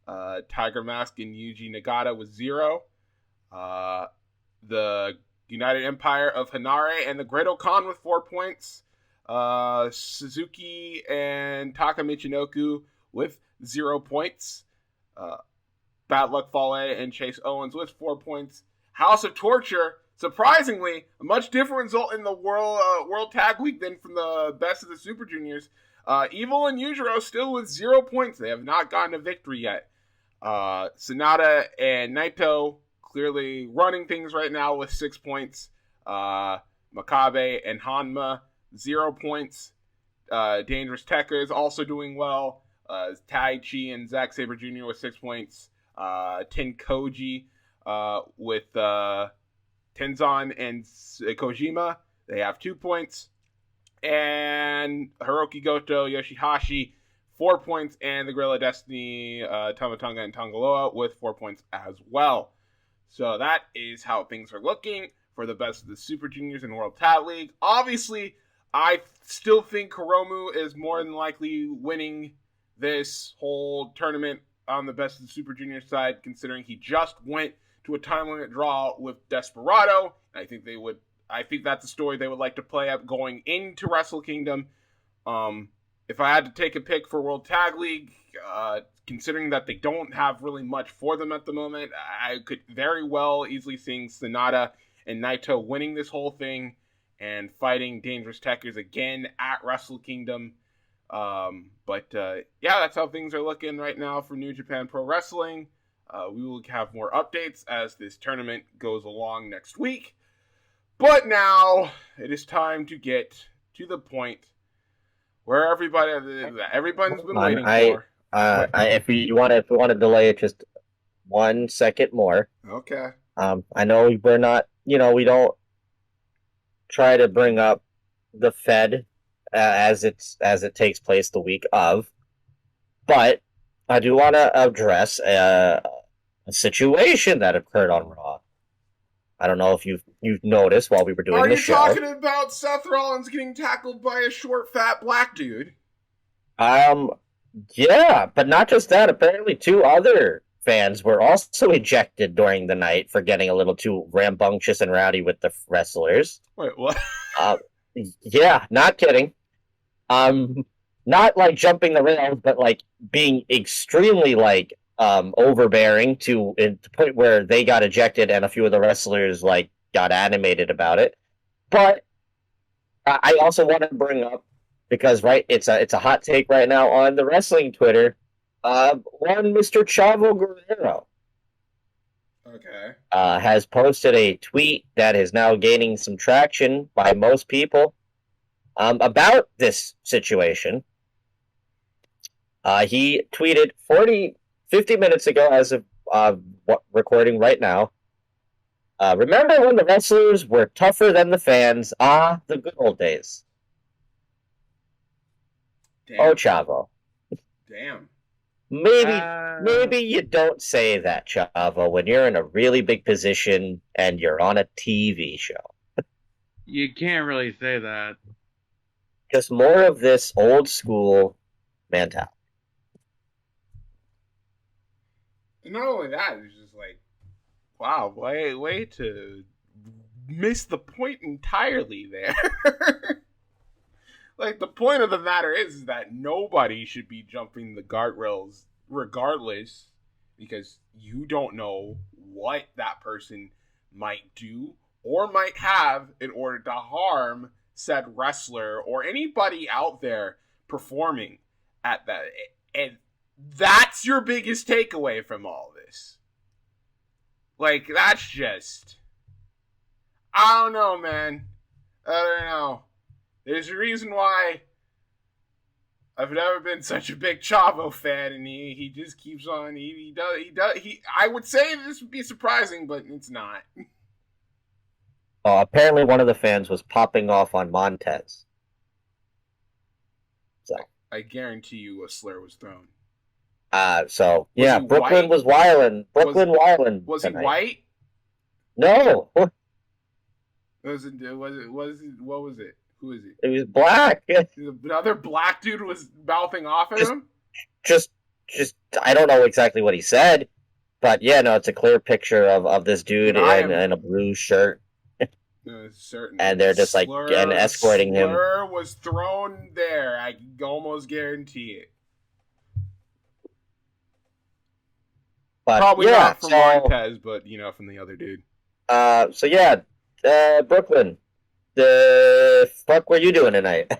Tiger Mask and Yuji Nagata with 0. The United Empire of Hanare and the Great Okan with 4 points. Suzuki and Taka Michinoku with 0 points. Bad Luck Fale and Chase Owens with 4 points. House of Torture, surprisingly, a much different result in the World Tag League than from the Best of the Super Juniors. Evil and Yujiro still with 0 points. They have not gotten a victory yet. Sonata and Naito clearly running things right now with 6 points. Makabe and Hanma, 0 points. Dangerous Tekka is also doing well. Tai Chi and Zack Sabre Jr. with 6 points. Tenkoji with Tenzan and Kojima, they have 2 points. And Hiroki Goto, Yoshihashi, 4 points. And the Gorilla Destiny, Tamatonga and Tongaloa with 4 points as well. So that is how things are looking for the Best of the Super Juniors in World Tag League. Obviously, I still think Hiromu is more than likely winning this whole tournament on the Best of the Super Junior side, considering he just went to a time limit draw with Desperado. I think that's a story they would like to play up going into Wrestle Kingdom. If I had to take a pick for World Tag League, considering that they don't have really much for them at the moment, I could very well easily see Sonata and Naito winning this whole thing and fighting Dangerous Tekkers again at Wrestle Kingdom. But that's how things are looking right now for New Japan Pro Wrestling. We will have more updates as this tournament goes along next week. But now it is time to get to the point where everybody's been waiting for. If we want to delay it just 1 second more. Okay. I know we're not, we don't try to bring up the Fed as it takes place the week of, but I do want to address a situation that occurred on Raw. I don't know if you've noticed while we were doing the show. Are you talking about Seth Rollins getting tackled by a short, fat black dude? Yeah, but not just that. Apparently 2 other fans were also ejected during the night for getting a little too rambunctious and rowdy with the wrestlers. Wait, what? Yeah, not kidding. Not like jumping the rails, but like being extremely overbearing to the point where they got ejected and a few of the wrestlers got animated about it. But I also want to bring up, because it's a hot take right now on the wrestling Twitter, one Mr. Chavo Guerrero. Okay. Has posted a tweet that is now gaining some traction by most people about this situation. He tweeted 50 minutes ago, as of recording right now. Remember when the wrestlers were tougher than the fans? The good old days. Damn. Oh, Chavo. Damn. Maybe you don't say that, Chavo, when you're in a really big position and you're on a TV show. You can't really say that. Just more of this old school mentality. And not only that, it's just wow, way to miss the point entirely there. The point of the matter is that nobody should be jumping the guardrails regardless, because you don't know what that person might do or might have in order to harm said wrestler or anybody out there performing at that. And that's your biggest takeaway from all this. That's just... I don't know, man. I don't know. There's a reason why I've never been such a big Chavo fan, and he just keeps on. He does. I would say this would be surprising, but it's not. Apparently, one of the fans was popping off on Montez. So I guarantee you, a slur was thrown. Brooklyn was wildin'. Was he white? No. What was it? Who is it? It was black. Another black dude was mouthing off at him? Just, I don't know exactly what he said, but it's a clear picture of this dude in a blue shirt. Certain and they're just like and escorting him. Slur was thrown there. I can almost guarantee it. But, probably not from Montez, but from the other dude. Brooklyn, the fuck were you doing tonight?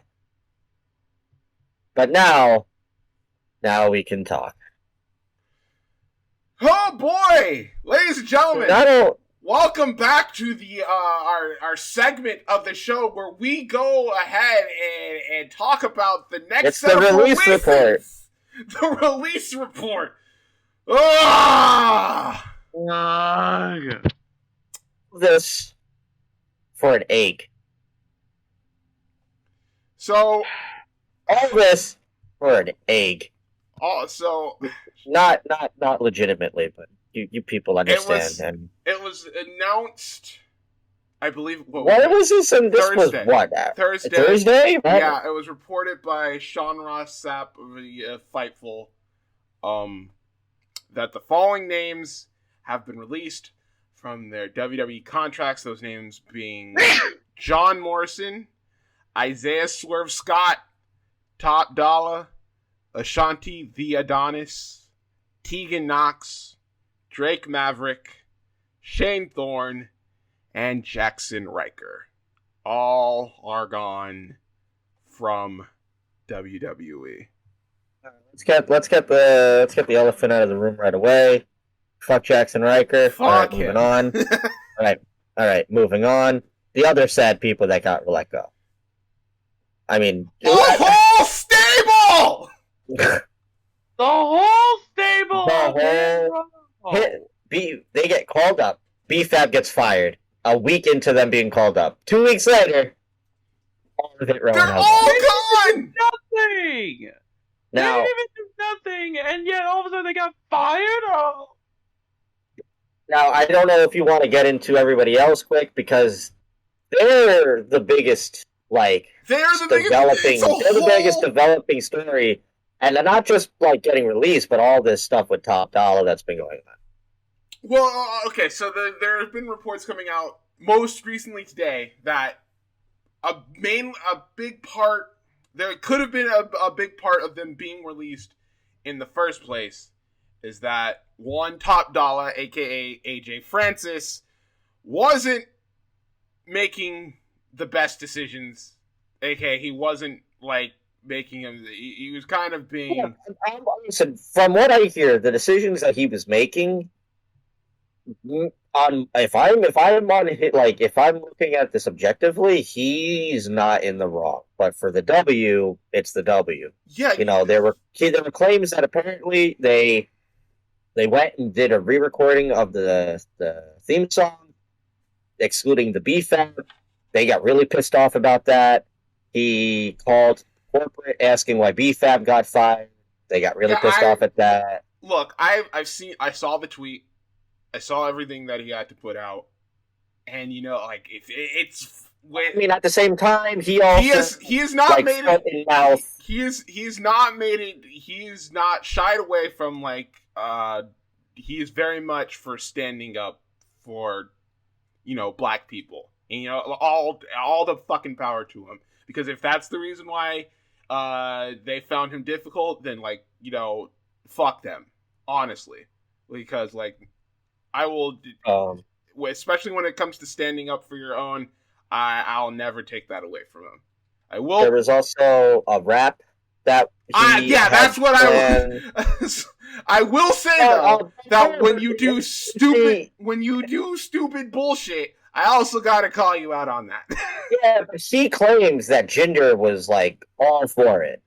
But now we can talk. Oh boy, ladies and gentlemen, welcome back to the our segment of the show where we go ahead and talk about the next set of release report. The release report. This for an egg. So all this for an egg. So not legitimately, but you people understand. It was announced, I believe. What was this? And this Thursday. Was what? Thursday. Thursday? Yeah, it was reported by Sean Ross Sapp of Fightful, that the following names have been released from their WWE contracts. Those names being John Morrison, Isaiah Swerve Scott, Top Dollar, Ashanti the Adonis, Tegan Knox, Drake Maverick, Shane Thorne, and Jackson Riker. All are gone from WWE. Let's get the elephant out of the room right away. Fuck Jackson Riker. Fuck all right, him. moving on. All right, moving on. The other sad people that got let go. I mean, the whole stable. The whole stable. They get called up. B-Fab gets fired. A week into them being called up. 2 weeks later, all of it They're all gone. Nothing. Now, they didn't even do nothing, and yet all of a sudden they got fired. Oh. Now I don't know if you want to get into everybody else quick because they're the biggest, they're the biggest developing story, and they're not just getting released, but all this stuff with Top Dollar that's been going on. Well, okay, so there have been reports coming out most recently today that there could have been a big part of them being released in the first place is that one, Top Dollar, aka AJ Francis, wasn't making the best decisions. aka he wasn't making them. He was kind of being. Yeah, listen, from what I hear, the decisions that he was making. If I'm looking at this objectively, he's not in the wrong. But for the W, it's the W. Yeah, there were claims that apparently they went and did a re-recording of the theme song, excluding the B-Fab. They got really pissed off about that. He called corporate asking why B-Fab got fired. They got really pissed off at that. Look, I saw the tweet. I saw everything that he had to put out, and if it's. When, I mean, at the same time, he has not made it. He's not made it. He's not shied away from he is very much for standing up for, black people, and all the fucking power to him. Because if that's the reason why they found him difficult, then fuck them, honestly, because I will, especially when it comes to standing up for your own, I'll never take that away from him. I will. There was also a rap that. That's what I will say though that when you do stupid bullshit, I also gotta call you out on that. Yeah, but he claims that Jinder was all for it.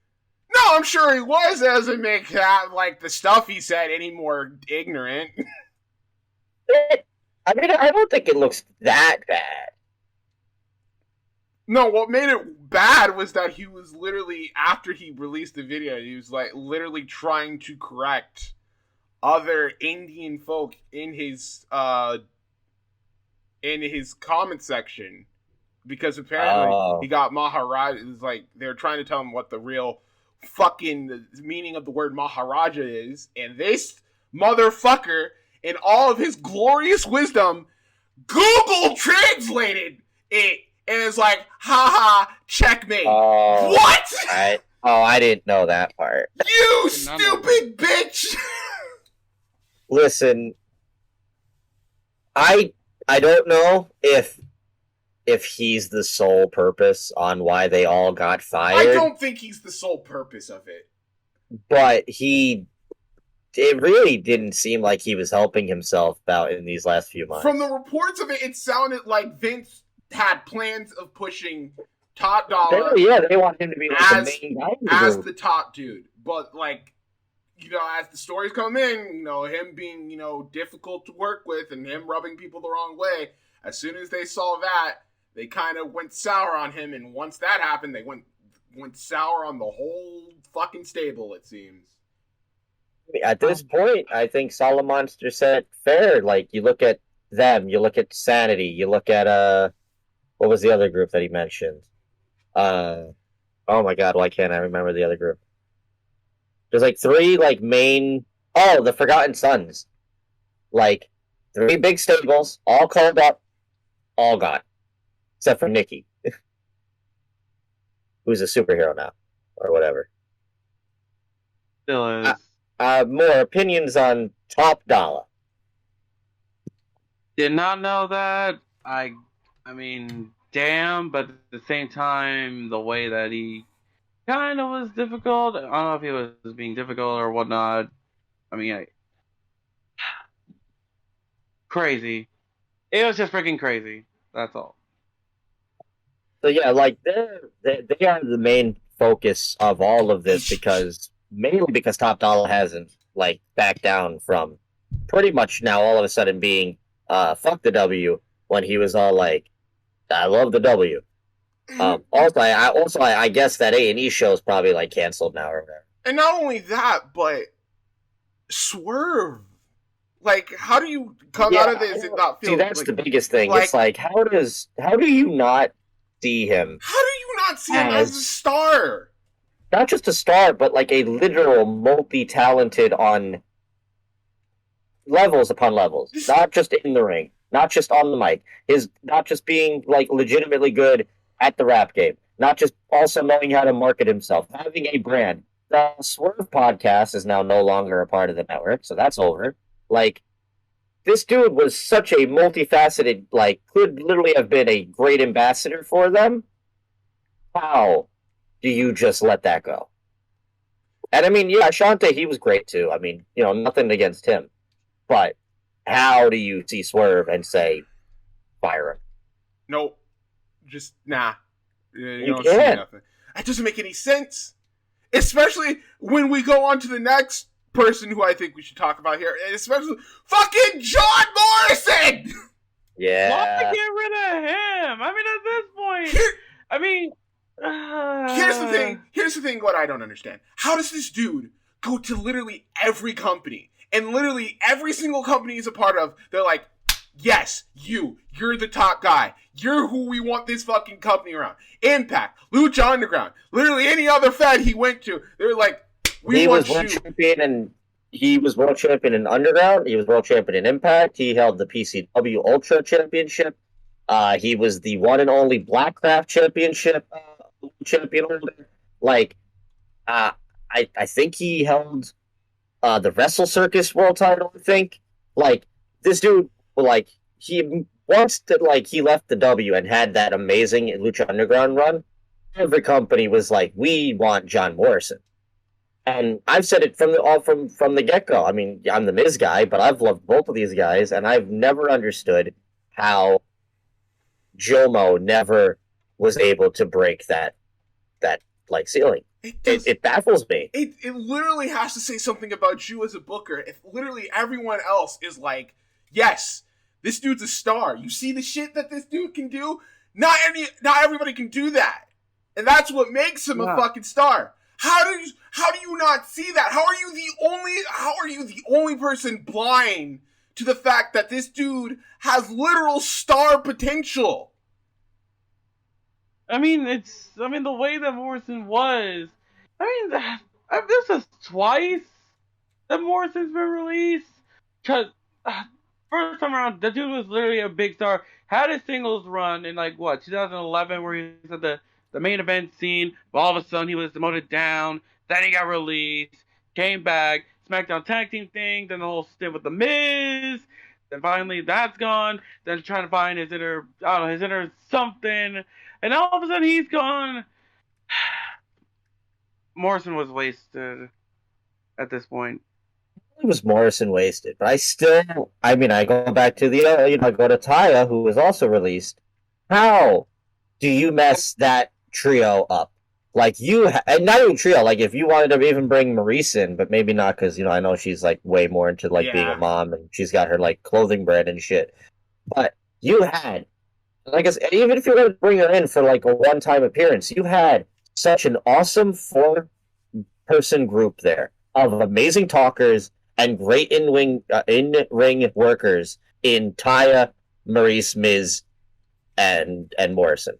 No, I'm sure he was. It doesn't make that the stuff he said any more ignorant. I mean, I don't think it looks that bad. No, what made it bad was that he was literally, after he released the video, he was literally trying to correct other Indian folk in his comment section, because apparently he got Maharaja. It was they were trying to tell him what the real fucking meaning of the word Maharaja is, and this motherfucker, in all of his glorious wisdom, Google translated it is like, haha, checkmate. Oh, What? I didn't know that part. You stupid bitch! Listen, I don't know if he's the sole purpose on why they all got fired. I don't think he's the sole purpose of it. But it really didn't seem like he was helping himself out in these last few months. From the reports of it, it sounded like Vince had plans of pushing Top Dollar. They want him to be like the main guy as the top dude. But like, as the stories come in, him being, difficult to work with and him rubbing people the wrong way, as soon as they saw that, they kind of went sour on him, and once that happened, they went sour on the whole fucking stable, it seems. At this point, I think Solomonster said fair. Like, you look at them, you look at Sanity, you look at, what was the other group that he mentioned? Oh my god, why can't I remember the other group? There's like three, like, main... Oh, the Forgotten Sons. Like, three big stables, all called up, all gone. Except for Nikki. Who's a superhero now. Or whatever. Still is. More opinions on Top Dollar. Did not know that. I mean, damn, but at the same time, the way that he kind of was difficult. I don't know if he was being difficult or whatnot. I mean, crazy. It was just freaking crazy. That's all. So yeah, like they are the main focus of all of this mainly because Top Dollar hasn't like backed down from pretty much now all of a sudden being fuck the W when he was all like, I love the W. I guess that A&E show is probably like canceled now or whatever. And not only that, but Swerve. Like, how do you come out of this and not feel? See, that's like, the biggest thing. It's like, how do you not see him? How do you not see him as a star? Not just a star, but like a literal multi-talented on levels upon levels. Not just in the ring, not just on the mic. Not just being like legitimately good at the rap game. Not just also knowing how to market himself. Having a brand. The Swerve podcast is now no longer a part of the network, so that's over. Like, this dude was such a multifaceted, like, could literally have been a great ambassador for them. How do you just let that go? And I mean, yeah, Shante, he was great too. I mean, nothing against him. But how do you see Swerve and say, fire him? Nope. Just, nah. You don't can't. see nothing. That doesn't make any sense. Especially when we go on to the next person who I think we should talk about here, and especially fucking John Morrison! Yeah. Why get rid of him? I mean, at this point, Here's the thing. What I don't understand: how does this dude go to literally every company, and literally every single company he's a part of? They're like, yes, you're the top guy. You're who we want this fucking company around. Impact, Lucha Underground, literally any other Fed he went to, they're like, he was world champion in Underground. He was world champion in Impact. He held the PCW Ultra Championship. He was the one and only Blackcraft Championship champion holder. Like, I think he held the Wrestle Circus World title. I think. Like, this dude, like, he left the W and had that amazing Lucha Underground run. Every company was like, we want John Morrison. And I've said it from the get-go. I mean, I'm the Miz guy, but I've loved both of these guys, and I've never understood how Jomo never was able to break that like ceiling. It baffles me. It literally has to say something about you as a booker. If literally everyone else is like, yes, this dude's a star. You see the shit that this dude can do? Not everybody can do that. And that's what makes him a fucking star. How do you not see that? How are you the only person blind to the fact that this dude has literal star potential? I mean, the way that Morrison was. I mean, this is twice that Morrison's been released. Cause first time around, the dude was literally a big star. Had his singles run in 2011, where he was at the main event scene. But all of a sudden, he was demoted down. Then he got released. Came back. SmackDown tag team thing. Then the whole stint with the Miz. Then finally, that's gone. Then trying to find his inner something. And all of a sudden, he's gone. Morrison was wasted at this point. It was Morrison wasted, but I go back to I go to Taya, who was also released. How do you mess that trio up? And not even trio, if you wanted to even bring Maurice in, but maybe not, because, I know she's, way more into, being a mom, and she's got her, clothing brand and shit. But you had, even if you were to bring her in for, a one-time appearance, you had such an awesome 4-person group there of amazing talkers and great in-ring workers in Taya, Maurice, Miz, and Morrison.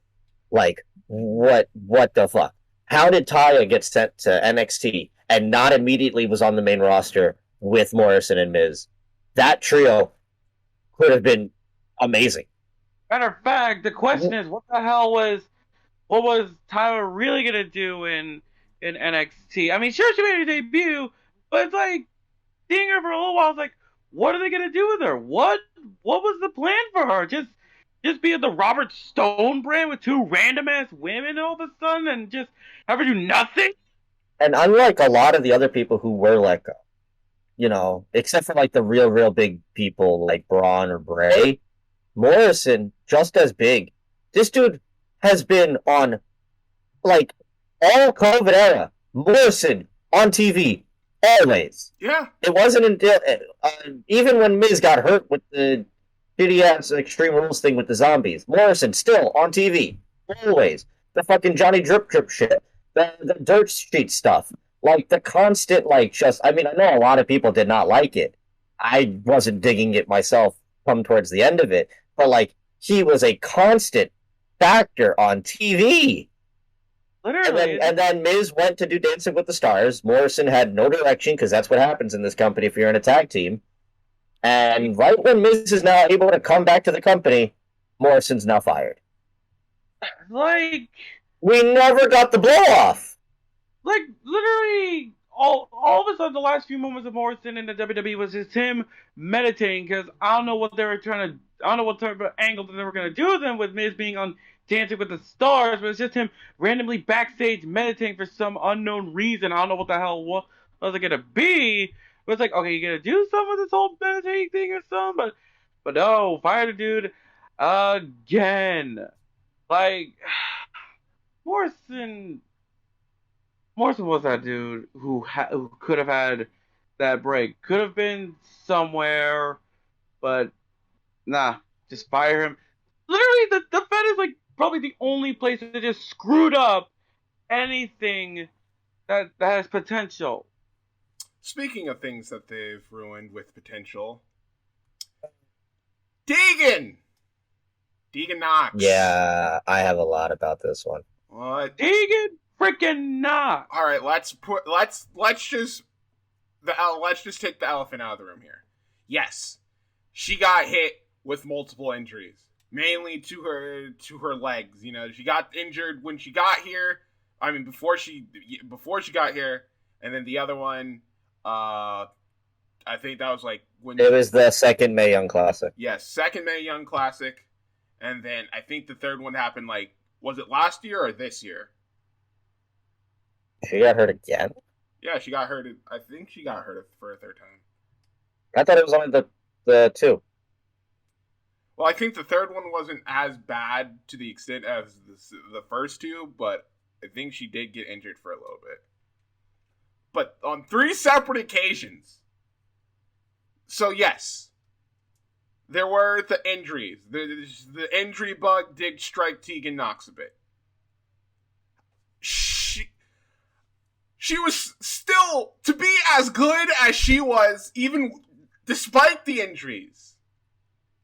What the fuck? How did Taya get sent to NXT and not immediately was on the main roster with Morrison and Miz? That trio could have been amazing. Matter of fact, the question is, what was Taya really gonna do in NXT? I mean, sure, she made her debut, but it's seeing her for a little while, I was what are they gonna do with her? What was the plan for her? Just be the Robert Stone brand with 2 random ass women all of a sudden and just have her do nothing? And unlike a lot of the other people who were let go, except for the real big people like Braun or Bray, Morrison just as big. This dude has been on all COVID era. Morrison on TV. Always. Yeah. It wasn't until even when Miz got hurt with the shitty ass Extreme Rules thing with the zombies, Morrison still on TV. Always. The fucking Johnny Drip shit. The dirt sheet stuff. The constant I know a lot of people did not like it. I wasn't digging it myself come towards the end of it. But he was a constant factor on TV. Literally. And then Miz went to do Dancing with the Stars. Morrison had no direction, because that's what happens in this company if you're in a tag team. And right when Miz is now able to come back to the company, Morrison's now fired. We never got the blow-off. Literally, all of a sudden, the last few moments of Morrison in the WWE was just him meditating, because I don't know what type of angle that they were going to do with him, with Miz being on Dancing with the Stars, but it's just him randomly backstage meditating for some unknown reason. I don't know what the hell was it gonna be. But it's okay, you gonna do something with this whole meditating thing or something? But no, fire the dude again. Morrison was that dude who could have had that break. Could have been somewhere, but nah, just fire him. Literally, the Fed is probably the only place that just screwed up anything that has potential. Speaking of things that they've ruined with potential, Deegan Knox. Yeah, I have a lot about this one. What? Deegan freaking Knox. All right, let's just take the elephant out of the room here. Yes, she got hit with multiple injuries. Mainly to her legs. She got injured when she got here. I mean, before she got here, and then the other one, I think that was when it was the second Mae Young Classic. Yes, second Mae Young Classic, and then I think the third one happened was it last year or this year? She got hurt again. Yeah, she got hurt. I think she got hurt for a third time. I thought it was only the 2. Well, I think the third one wasn't as bad to the extent as the first 2, but I think she did get injured for a little bit. But on 3 separate occasions. So yes, there were the injuries. The injury bug did strike Tegan Knox a bit. She was still, to be as good as she was, even despite the injuries.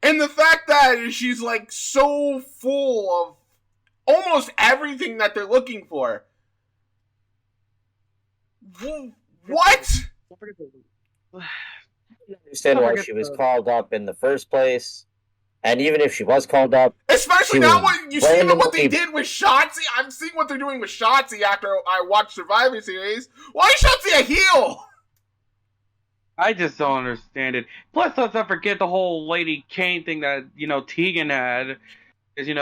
And the fact that she's so full of almost everything that they're looking for. What? understand why she was called up in the first place. And even if she was called up, especially now when you see what they did with Shotzi, I'm seeing what they're doing with Shotzi after I watched Survivor Series. Why is Shotzi a heel? I just don't understand it. Plus, let's not forget the whole Lady Kane thing that Tegan had, because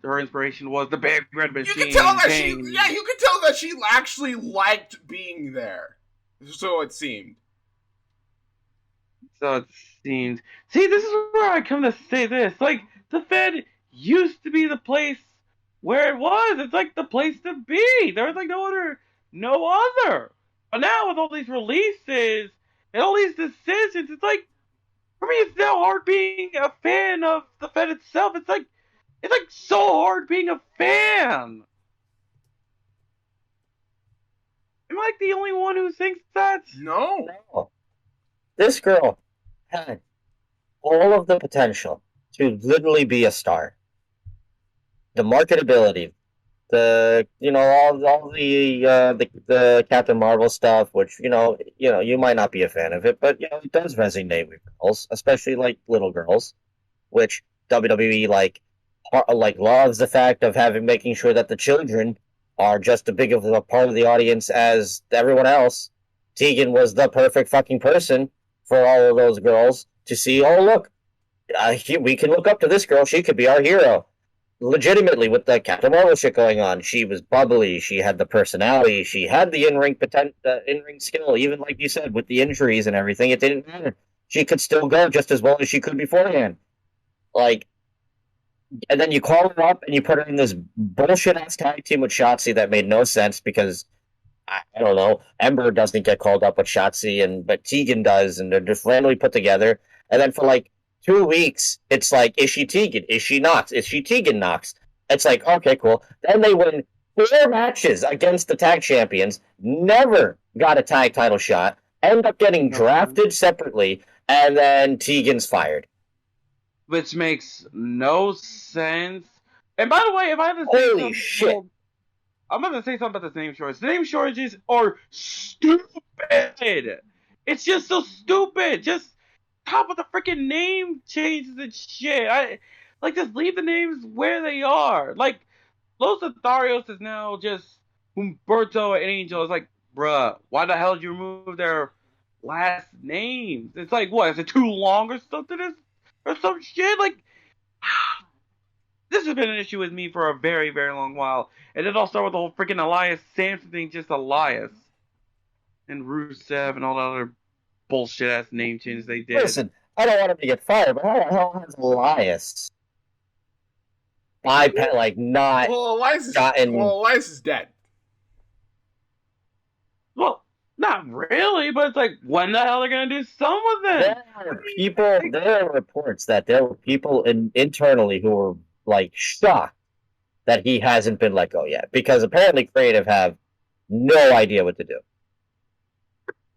her inspiration was the Big Red Machine. You can tell that you can tell that she actually liked being there. So it seemed. See, this is where I come to say this. Like, the Fed used to be the place where it was. It's like the place to be. There's like no other. But now with all these releases and all these decisions, it's like, for me, it's now hard being a fan of the Fed itself. It's like so hard being a fan. Am I like the only one who thinks that? No. This girl had all of the potential to literally be a star. The marketability, all the Captain Marvel stuff, which you might not be a fan of it, but it does resonate with girls, especially like little girls, which WWE like loves the fact of making sure that the children are just as big of a part of the audience as everyone else. Tegan was the perfect fucking person for all of those girls to see. Oh, look, we can look up to this girl. She could be our hero. Legitimately, with the Captain Marvel shit going on, she was bubbly. She had the personality. She had the in-ring skill. Even like you said, with the injuries and everything, it didn't matter. She could still go just as well as she could beforehand. And then you call her up and you put her in this bullshit-ass tag team with Shotzi that made no sense because, I don't know, Ember doesn't get called up with Shotzi, but Tegan does, and they're just randomly put together. And then for like 2 weeks, it's like, is she Tegan? Is she Nox? Is she Tegan Nox? It's like, okay, cool. Then they win 4 matches against the tag champions, never got a tag title shot, end up getting drafted separately, and then Tegan's fired. Which makes no sense. And by the way, if I have to say holy shit. I'm going to say something about the name shortages. The name shortages are stupid. It's just so stupid. Just top of the freaking name changes and shit. Just leave the names where they are. Like, Los Lotharios is now just Humberto and Angel. It's like, bruh, why the hell did you remove their last names? It's like, what, is it too long or something? Or some shit? Like, this has been an issue with me for a very, very long while. And it all started with the whole freaking Elias Samson thing, just Elias. And Rusev and all the other bullshit-ass name changes they did. Listen, I don't want him to get fired, but how the hell has Elias Elias is dead. Well, not really, but it's like, when the hell are they going to do some of it? There are reports that there were people internally who were, shocked that he hasn't been let go yet. Because apparently creative have no idea what to do.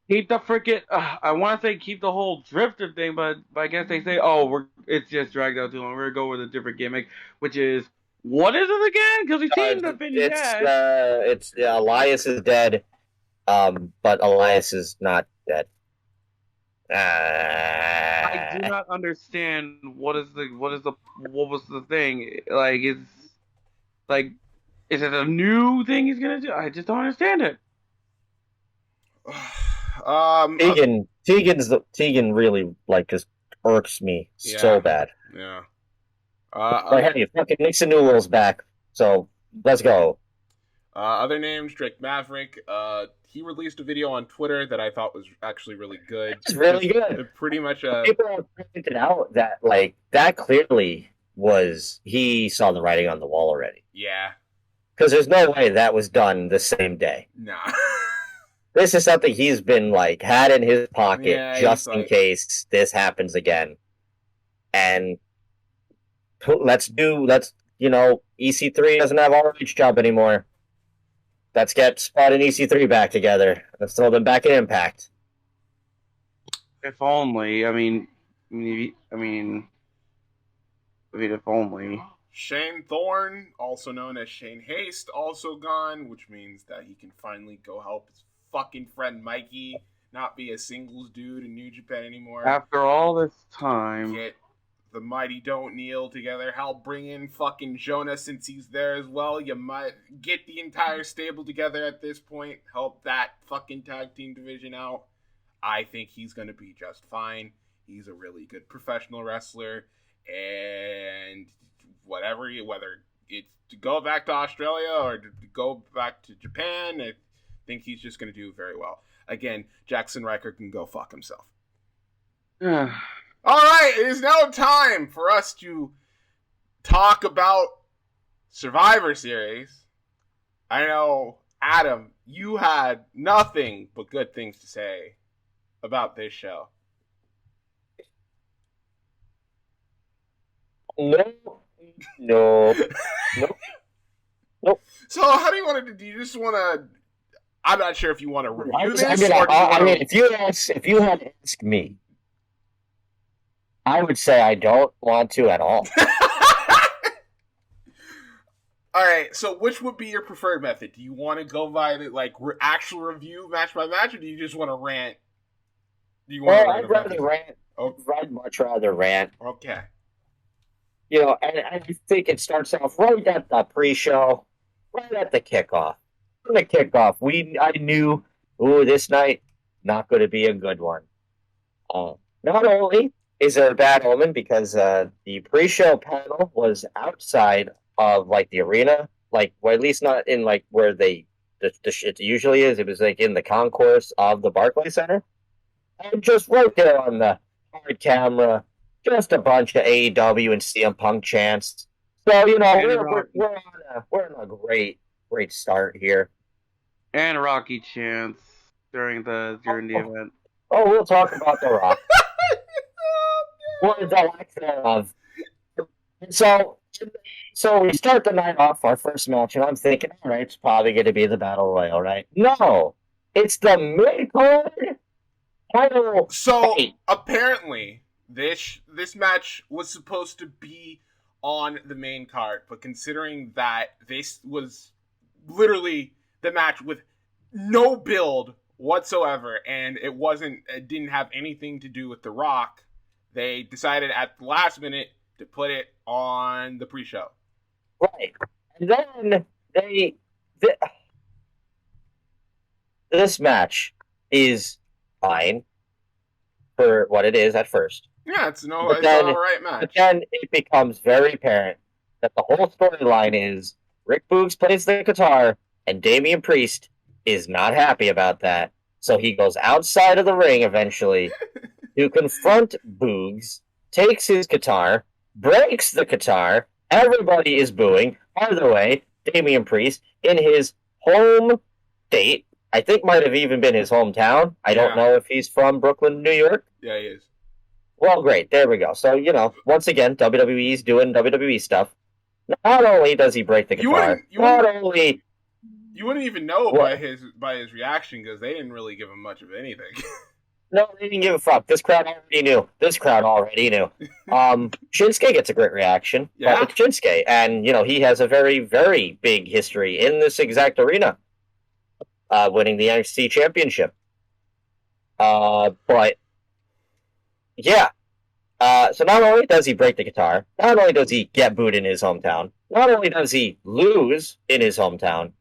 Keep the freaking, I want to say keep the whole Drifter thing, but I guess they say, it's just dragged out too long. We're going to go with a different gimmick, which is, what is it again? Because we seem to have been dead. Elias is dead. But Elias is not dead. I do not understand what was the thing? Is it a new thing he's gonna do? I just don't understand it. Tegan really just irks me so bad. Yeah. But hey, fucking Nixon Newell's back, so let's go. Other names, Drake Maverick. He released a video on Twitter that I thought was actually really good. It's really good. Pretty much. People have pointed out that that clearly was he saw the writing on the wall already. Yeah. Because there's no way that was done the same day. Nah. This is something he's been had in his pocket just in case this happens again. And EC3 doesn't have ROH job anymore. Let's get Spud and EC3 back together. Let's throw them back in Impact. If only. I mean, if only. Shane Thorne, also known as Shane Haste, also gone, which means that he can finally go help his fucking friend Mikey not be a singles dude in New Japan anymore. After all this time. Get the Mighty Don't Kneel together. Hell, bring in fucking Jonah since he's there as well. You might get the entire stable together at this point. Help that fucking tag team division out. I think he's going to be just fine. He's a really good professional wrestler. And whether it's to go back to Australia or to go back to Japan, I think he's just going to do very well. Again, Jackson Riker can go fuck himself. All right, it is now time for us to talk about Survivor Series. I know, Adam, you had nothing but good things to say about this show. No. So, how do you want to? Do you just want to? I'm not sure if you want to review this. If you had to ask me, I would say I don't want to at all. All right. So, which would be your preferred method? Do you want to go by the actual review match by match, or do you just want to rant? Do you want I'd rather rant. I'd much rather rant. Okay. You know, and I think it starts off right at the pre-show, right at the kickoff. From the kickoff, I knew, this night, not going to be a good one. Not only is it a bad omen because the pre-show panel was outside of, the arena, well, at least not in, where it usually is. It was, in the concourse of the Barclays Center. And just right there on the hard camera, just a bunch of AEW and CM Punk chants. So, we're on a great start here. And Rocky chants during the event. Oh, we'll talk about The Rock. What is the lack thereof? So we start the night off, our first match, and I'm thinking, all right, it's probably going to be the Battle Royal, right? No! It's the mid-card title. So, apparently, this match was supposed to be on the main card, but considering that this was literally the match with no build whatsoever, and it didn't have anything to do with The Rock, they decided at the last minute to put it on the pre-show. Right. And then this match is fine for what it is at first. Yeah, it's an alright match. But then it becomes very apparent that the whole storyline is Rick Boogs plays the guitar, and Damian Priest is not happy about that. So he goes outside of the ring eventually to confront Boogs, takes his guitar, breaks the guitar, everybody is booing. By the way, Damian Priest, in his home state, I think might have even been his hometown. I don't know if he's from Brooklyn, New York. Yeah, he is. Well, great. There we go. So, once again, WWE's doing WWE stuff. Not only does he break the guitar, you wouldn't even know by his reaction because they didn't really give him much of anything. No, they didn't give a fuck. This crowd already knew. Shinsuke gets a great reaction. Yeah. It's Shinsuke. And, he has a very, very big history in this exact arena. Winning the NXT Championship. But, yeah. So not only does he break the guitar, not only does he get booed in his hometown, not only does he lose in his hometown,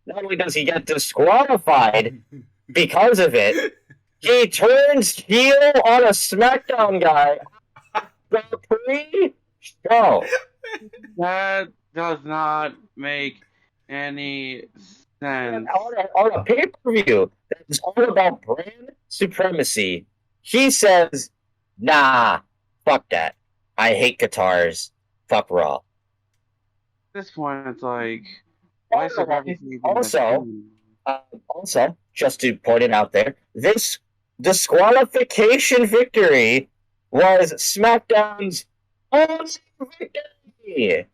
not only does he get disqualified because of it, he turns heel on a SmackDown guy the pre-show. That does not make any sense. On a pay-per-view that is all about brand supremacy, he says, nah, fuck that. I hate guitars. Fuck Raw. At this point, it's like... Why Also, just to point it out there, this disqualification victory was SmackDown's only victory.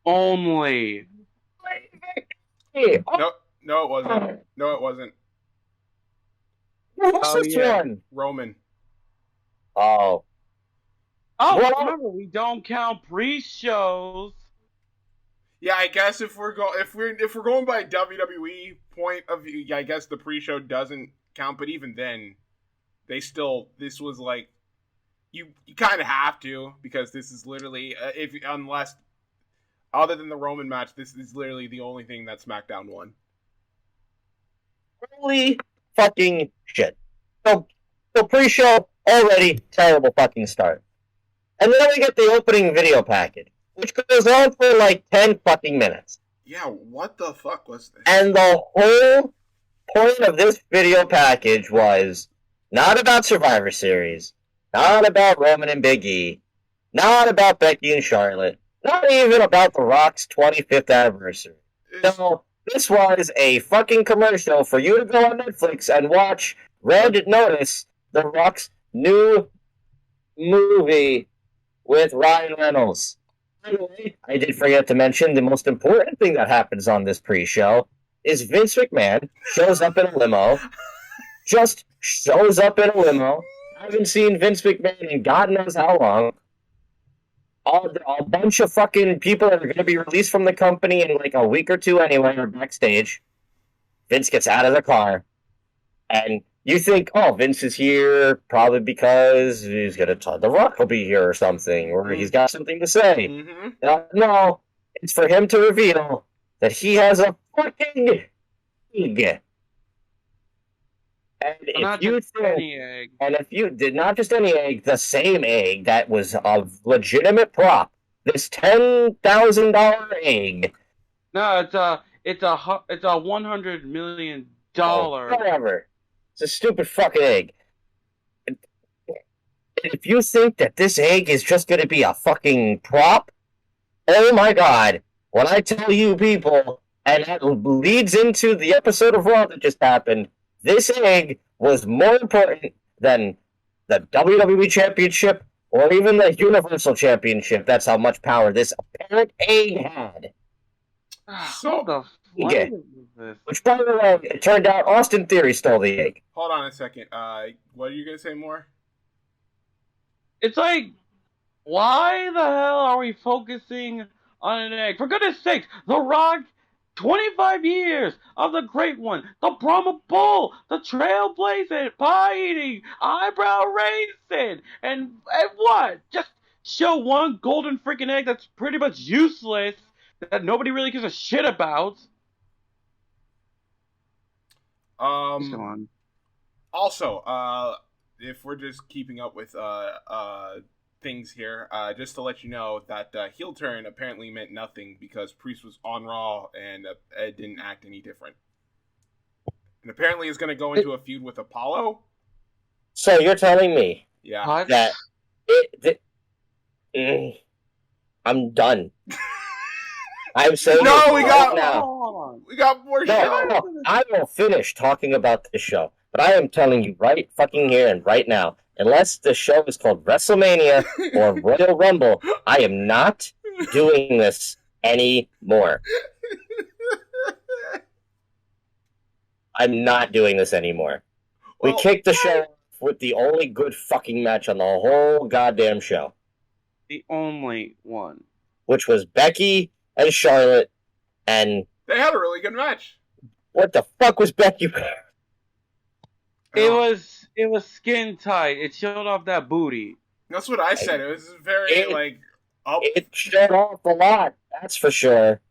Only. Victory. No, it wasn't. No, it wasn't. What's this one? Roman. Oh. Well, remember, we don't count pre-shows. Yeah, I guess if we're going by WWE point of view, I guess the pre-show doesn't count, but even then, this was like, you kind of have to, because this is literally, unless, other than the Roman match, this is literally the only thing that SmackDown won. Holy fucking shit. So pre-show, already terrible fucking start. And then we get the opening video package, which goes on for like 10 fucking minutes. Yeah, what the fuck was this? And the whole point of this video package was not about Survivor Series, not about Roman and Big E, not about Becky and Charlotte, not even about The Rock's 25th anniversary. No, this was a fucking commercial for you to go on Netflix and watch Red Notice, The Rock's new movie with Ryan Reynolds. Anyway, I did forget to mention the most important thing that happens on this pre-show is Vince McMahon shows up in a limo. Just shows up in a limo. I haven't seen Vince McMahon in God knows how long. A bunch of fucking people that are going to be released from the company in like a week or two anyway are backstage. Vince gets out of the car. And you think, oh, Vince is here probably because he's going to talk. The Rock will be here or something, or he's got something to say. Mm-hmm. No, it's for him to reveal that he has a fucking egg. And if you did not just any egg, the same egg that was a legitimate prop, this $10,000 egg. No, it's a $100 million. Whatever. It's a stupid fucking egg. And if you think that this egg is just going to be a fucking prop, oh my god! When I tell you people, and that leads into the episode of Raw that just happened. This egg was more important than the WWE Championship or even the Universal Championship. That's how much power this apparent egg had. So, which, by the way, it turned out Austin Theory stole the egg. Hold on a second. What are you going to say more? It's like, why the hell are we focusing on an egg? For goodness sake, The Rock, 25 years of the Great One, the Brahma Bull, the Trailblazing, pie eating, eyebrow raising, and what? Just show one golden freaking egg that's pretty much useless, that nobody really gives a shit about. Also, if we're just keeping up with things here, just to let you know that heel turn apparently meant nothing because Priest was on Raw and Ed didn't act any different. And apparently is going to go into a feud with Apollo. So you're telling me that I'm done. I'm saying no, we got more shit. No, I will finish talking about this show, but I am telling you right fucking here and right now, unless the show is called WrestleMania or Royal Rumble, I am not doing this anymore. I'm not doing this anymore. We kicked the show with the only good fucking match on the whole goddamn show. The only one. Which was Becky and Charlotte, and they had a really good match. What the fuck was Becky? It was skin tight. It showed off that booty. That's what I said. It was very It showed off a lot. That's for sure.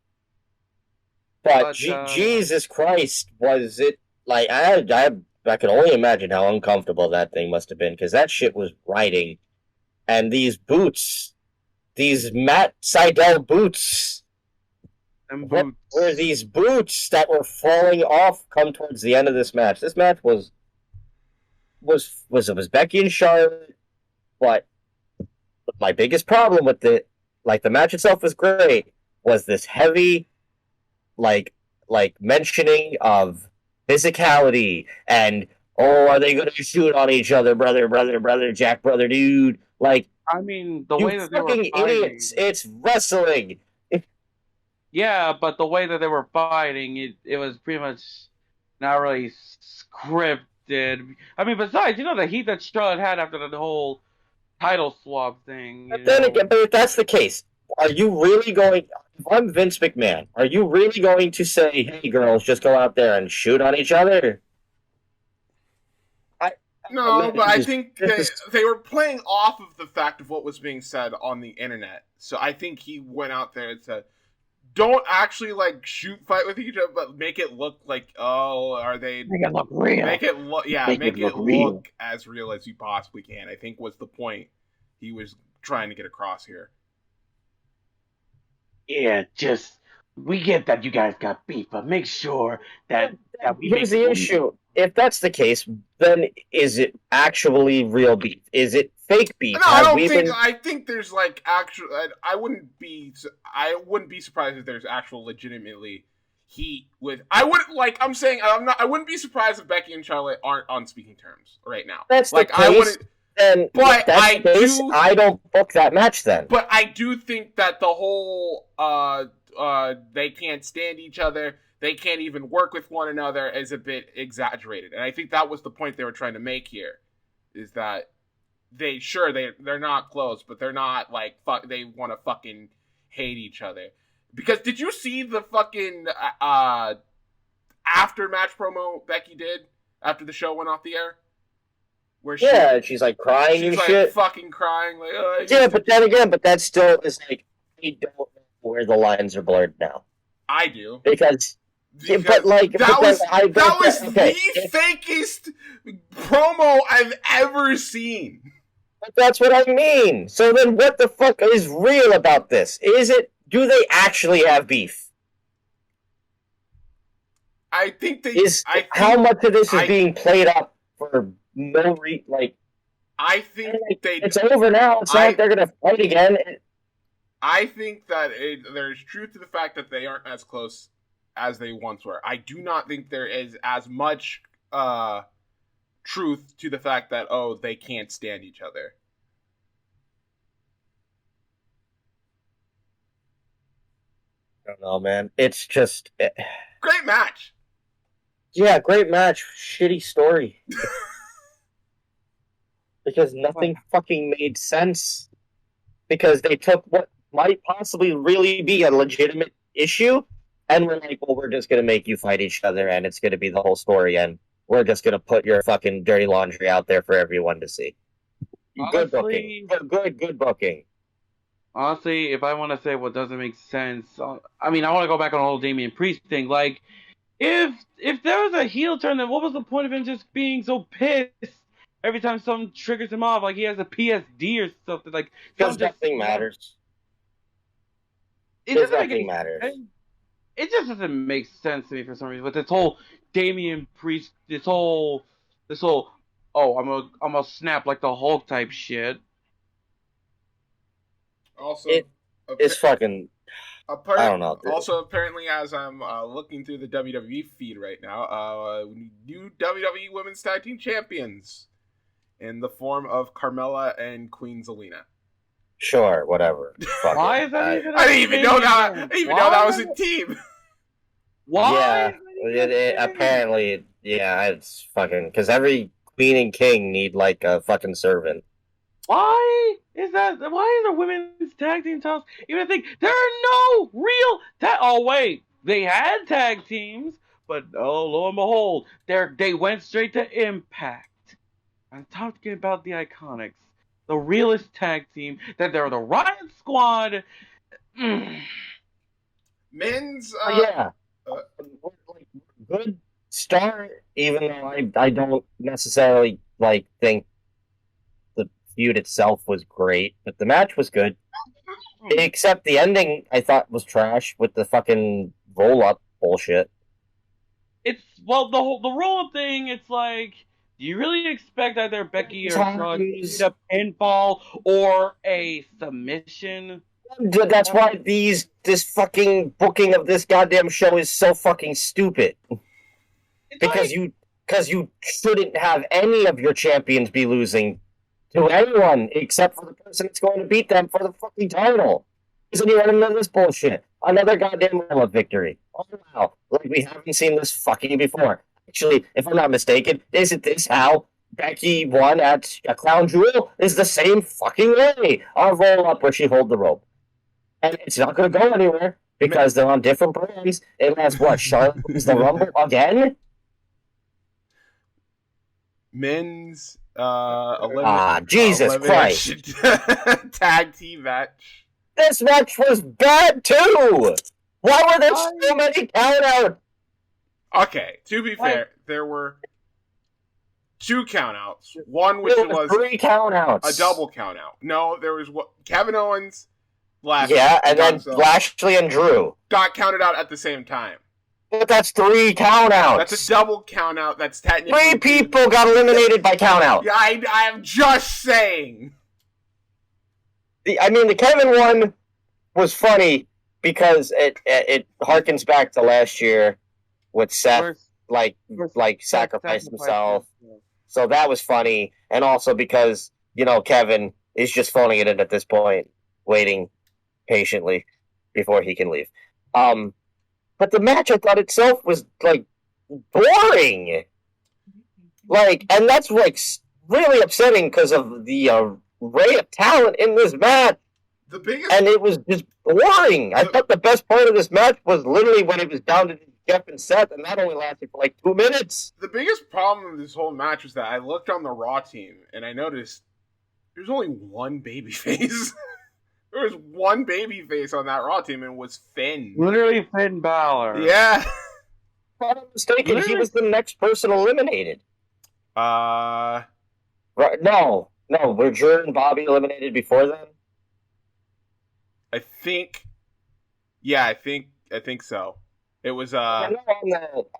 But Jesus Christ, was it like I can only imagine how uncomfortable that thing must have been, because that shit was riding, and these boots, these Matt Sydal boots. What were these boots that were falling off come towards the end of this match? This match was Becky and Charlotte, but my biggest problem with it, like the match itself was great, was this heavy, like mentioning of physicality and, oh, are they gonna shoot on each other, brother, Jack, brother, dude? Like, I mean, the way that they were fucking idiots! It's wrestling. Yeah, but the way that they were fighting, it was pretty much not really scripted. I mean, besides, the heat that Charlotte had after the whole title swap thing. But then again, but if that's the case, are you really going... If I'm Vince McMahon, are you really going to say, hey, girls, just go out there and shoot on each other? No, but I think they were playing off of the fact of what was being said on the internet. So I think he went out there and said, don't actually, like, fight with each other, but make it look like, are they... Make it look real. Make it look, make it look as real as you possibly can, I think was the point he was trying to get across here. Yeah, we get that you guys got beef, but make sure that we Here's the issue. If that's the case, then is it actually real beef? Is it fake beef? No, I don't think. I think there's like actual. I wouldn't be surprised if there's actual legitimately heat with. I wouldn't like. I'm saying I'm not. I wouldn't be surprised if Becky and Charlotte aren't on speaking terms right now. That's like the case. I wouldn't. Then, but I don't book that match then. But I do think that the whole they can't stand each other. They can't even work with one another is a bit exaggerated. And I think that was the point they were trying to make here. Is that they're not close, but they're not like they want to fucking hate each other. Because did you see the fucking after match promo Becky did after the show went off the air? Where she's like crying and like shit. Fucking crying like but then again, that still is like we don't know where the lines are blurred now. I do. Because that was the fakest promo I've ever seen. But that's what I mean. So then what the fuck is real about this? Do they actually have beef? I think how much of this is being played up for no I think it's over now. It's not like they're gonna fight again. I think that there's truth to the fact that they aren't as close as they once were. I do not think there is as much truth to the fact that they can't stand each other. I don't know, man. It's just great match. Yeah, great match. Shitty story. Because nothing fucking made sense. Because they took what might possibly really be a legitimate issue, and we're like, well, we're just going to make you fight each other, and it's going to be the whole story, and we're just going to put your fucking dirty laundry out there for everyone to see. Honestly, good booking. Honestly, if I want to say what doesn't make sense, I want to go back on the whole Damian Priest thing. Like, if there was a heel turn, then what was the point of him just being so pissed every time something triggers him off? Like he has a PSD or something. Like, because nothing matters. It just doesn't make sense to me for some reason. But this whole Damian Priest, this whole, I'm a snap like the Hulk type shit. Also, it's fucking. I don't know. Also, apparently, as I'm looking through the WWE feed right now, new WWE Women's Tag Team Champions in the form of Carmella and Queen Zelina. Sure, whatever. Why is that even? I didn't even know that. I didn't even know that was a team. Why? Yeah, apparently, it's fucking because every queen and king need like a fucking servant. Why is that? Why are the women's tag team titles even a thing? There are no real oh wait, they had tag teams, but lo and behold, they went straight to Impact. I'm talking about the Iconics. The realest tag team, that they're the Riot Squad. Men's, good start. Even though I don't necessarily think the feud itself was great, but the match was good. Except the ending, I thought was trash with the fucking roll up bullshit. The roll up thing. It's like. Do you really expect either Becky or Charlotte a pinfall or a submission? That's why this fucking booking of this goddamn show is so fucking stupid. Because you shouldn't have any of your champions be losing to anyone except for the person that's going to beat them for the fucking title. Isn't he running into this bullshit? Another goddamn roll up victory. Oh wow, like we haven't seen this fucking before. Actually, if I'm not mistaken, isn't this how Becky won at a Crown Jewel? Is the same fucking way. A roll up where she hold the rope. And it's not going to go anywhere because they're on different brands. And that's what? Charlotte wins the Rumble again? men's Jesus Christ. tag team match. This match was bad too. Why were there so many countouts? Okay, to be fair, there were 2 countouts. One which was 3 countouts. A double countout. No, there was Kevin Owens, Lashley. Yeah, and then Lashley and Drew got counted out at the same time. But that's 3 countouts. That's a double countout. That's technically 3 people got eliminated by countout. Yeah, I am just saying. The Kevin one was funny because it harkens back to last year with Seth, like sacrificed himself. So that was funny, and also because Kevin is just phoning it in at this point, waiting patiently before he can leave. But the match, I thought itself was boring. And that's really upsetting because of the array of talent in this match. And it was just boring. I thought the best part of this match was literally when it was down to Jeff and Seth, and that only lasted for 2 minutes. The biggest problem with this whole match was that I looked on the Raw team and I noticed there's only one babyface. There was one babyface on that Raw team, and it was Finn. Literally Finn Balor. Yeah. If I'm not mistaken, he was the next person eliminated. Right, no. Were Jordan and Bobby eliminated before then? I think so. It was I'm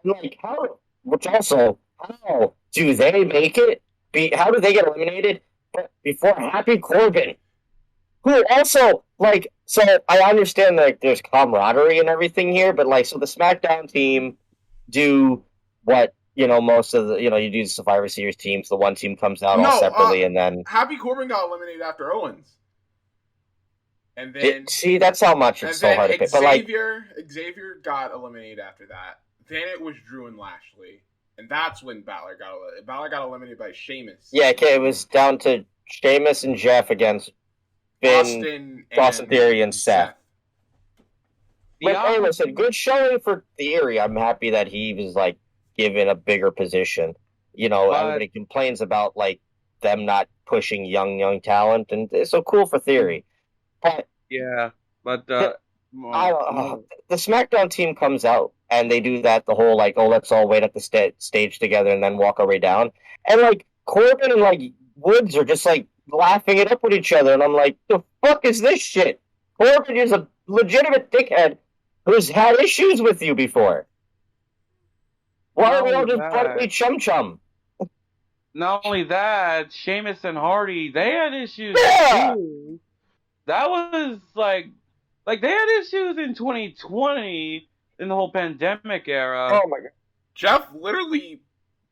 like, how? Which also, how do they make it? How do they get eliminated before Happy Corbin? Who also, so I understand that there's camaraderie and everything here, but so the SmackDown team do what most of the you do the Survivor Series teams. The one team comes out all separately, and then Happy Corbin got eliminated after Owens. And then that's how much it's so hard to pick. Xavier got eliminated after that. Then it was Drew and Lashley, and that's when Balor got eliminated by Sheamus. Yeah, okay, it was down to Sheamus and Jeff against Finn, Austin Theory, and Seth. But hey, listen, good showing for Theory. I'm happy that he was given a bigger position. Everybody complains about them not pushing young talent, and it's so cool for Theory. But the SmackDown team comes out and they do that the whole let's all wait at the stage together and then walk our way down, and Corbin and Woods are just laughing it up with each other, and I'm like, the fuck is this shit? Corbin is a legitimate dickhead who's had issues with you before. Why are we all just partly chum? Not only that, Sheamus and Hardy, they had issues too. That was they had issues in 2020 in the whole pandemic era. Oh my god. Jeff literally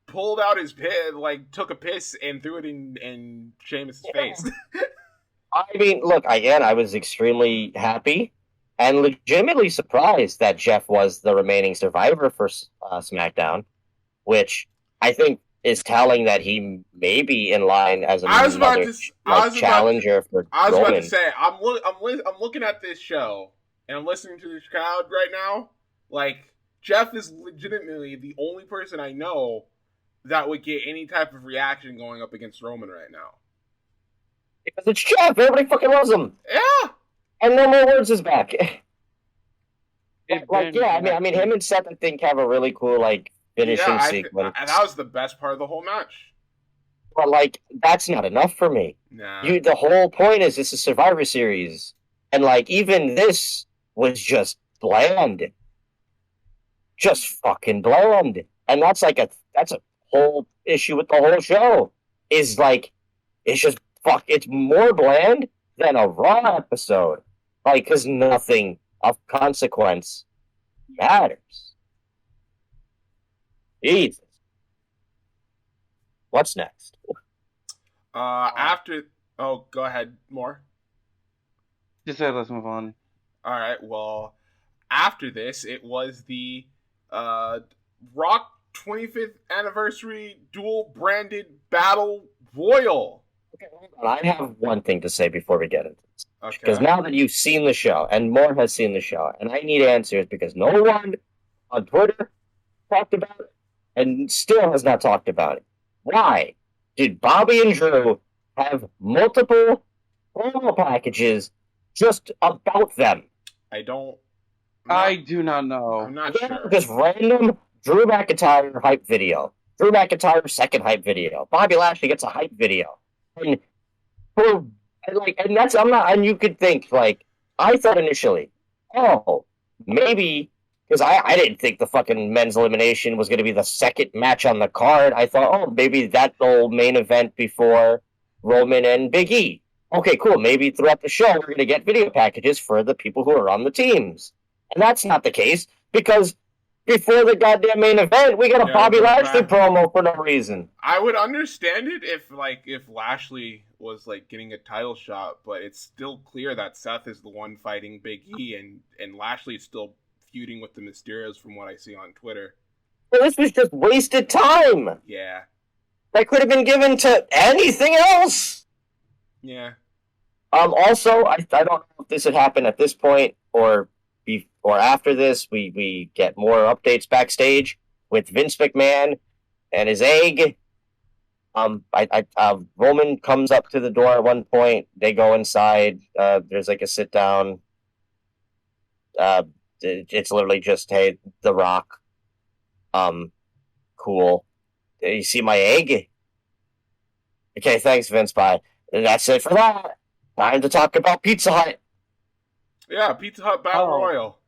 pulled out his piss, took a piss and threw it in Sheamus' face. I mean, look, again, I was extremely happy and legitimately surprised that Jeff was the remaining survivor for SmackDown, which I think is telling that he may be in line as another challenger for Roman. I was about to say, I'm looking at this show and I'm listening to this crowd right now. Jeff is legitimately the only person I know that would get any type of reaction going up against Roman right now. Because it's Jeff. Everybody fucking loves him. Yeah. And No More Words is back. I mean, him and Seth, I think, have a really cool, finishing sequence. And that was the best part of the whole match. But, that's not enough for me. Nah. The whole point is this is Survivor Series. And, even this was just bland. Just fucking bland. And that's that's a whole issue with the whole show. Is it's just it's more bland than a Raw episode. Because nothing of consequence matters. Jesus. What's next? Oh, go ahead, more. Just say let's move on. All right. Well, after this, it was the Rock 25th anniversary dual branded battle royal. Okay, hold on. I have one thing to say before we get into this. Okay. Because now that you've seen the show, and more has seen the show, and I need answers because no one on Twitter talked about it, and still has not talked about it. Why did Bobby and Drew have multiple promo packages just about them? I do not know. I'm not sure. Just random Drew McIntyre hype video. Drew McIntyre second hype video. Bobby Lashley gets a hype video. And that's, I'm not, and you could think, like, I thought initially, oh, maybe, because I didn't think the fucking men's elimination was going to be the second match on the card. I thought, oh, maybe that old main event before Roman and Big E. Okay, cool. Maybe throughout the show, we're going to get video packages for the people who are on the teams. And that's not the case, because before the goddamn main event, we got a Bobby Lashley promo for no reason. I would understand it if Lashley was, like, getting a title shot, but it's still clear that Seth is the one fighting Big E, and Lashley is still feuding with the Mysterios from what I see on Twitter. Well, this was just wasted time. Yeah. That could have been given to anything else. Yeah. Also, I don't know if this had happened at this point or after this. We get more updates backstage with Vince McMahon and his egg. Roman comes up to the door at one point. They go inside. There's like a sit down. It's literally just, hey, The Rock. Cool. You see my egg? Okay, thanks, Vince. Bye. And that's it for that. Time to talk about Pizza Hut. Yeah, Pizza Hut Battle Royal.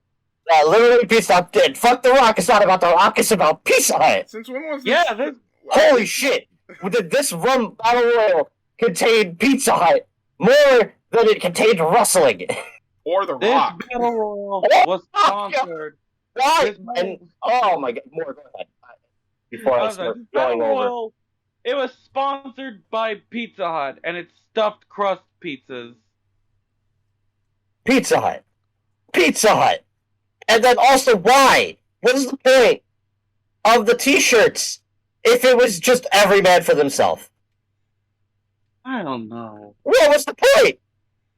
Literally Pizza Hut did. Fuck The Rock. It's not about The Rock. It's about Pizza Hut. Since when was this? Yeah. Holy shit. This Battle Royal contained Pizza Hut more than it contained wrestling. Or The Rock. This Battle Royal was sponsored. Why? Oh my god. More, go ahead. Before I start going over. It was sponsored by Pizza Hut, and it's stuffed crust pizzas. Pizza Hut. Pizza Hut. And then also, why? What is the point of the t-shirts if it was just every man for themselves? I don't know. Well, what's the point?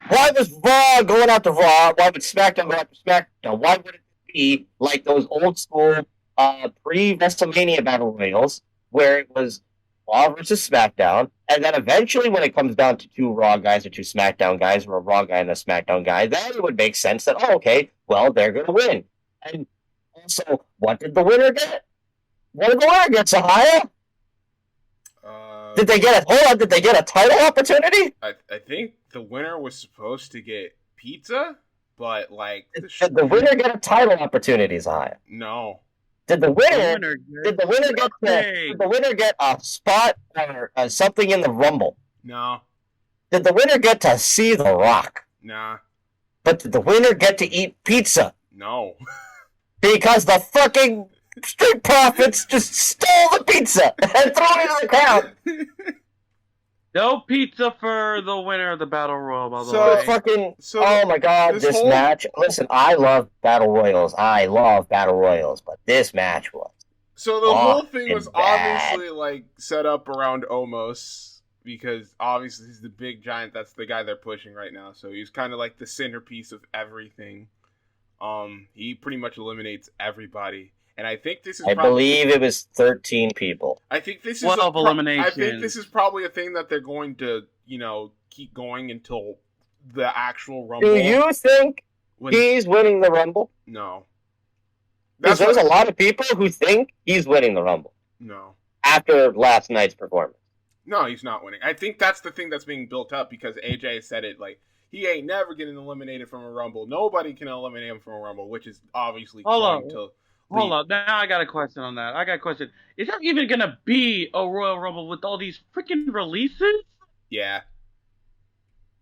Why was Raw going out to Raw? Why would SmackDown go out to SmackDown? Why would it be like those old school pre-WrestleMania Battle Royals where it was Raw versus SmackDown, and then eventually when it comes down to two Raw guys or two SmackDown guys, or a Raw guy and a SmackDown guy, then it would make sense that, oh, okay, well, they're going to win. And also, what did the winner get? What did the winner get, Sahaya? Did they get a title opportunity? I think the winner was supposed to get pizza, but, like... Did the winner get a title opportunity, Sahaya? No. Did the winner get a spot or something in the Rumble? No. Did the winner get to see The Rock? Nah. But did the winner get to eat pizza? No. Because the fucking Street Profits just stole the pizza and threw it into the crowd. No pizza for the winner of the Battle Royal, by the way. Oh my god, this match. Listen, I love Battle Royals. But this match was. So the whole thing was obviously, like, set up around Omos, because obviously he's the big giant. That's the guy they're pushing right now. So he's kind of like the centerpiece of everything. He pretty much eliminates everybody. And I think this is I believe it was 13 people. I think this is 12 eliminations. I think this is probably a thing that they're going to, keep going until the actual Rumble. Do you think he's winning the Rumble? No. Because there's a lot of people who think he's winning the Rumble. No. After last night's performance. No, he's not winning. I think that's the thing that's being built up, because AJ said it, like, he ain't never getting eliminated from a Rumble. Nobody can eliminate him from a Rumble, which is obviously going to... Hold on. Now I got a question on that. Is there even going to be a Royal Rumble with all these freaking releases? Yeah.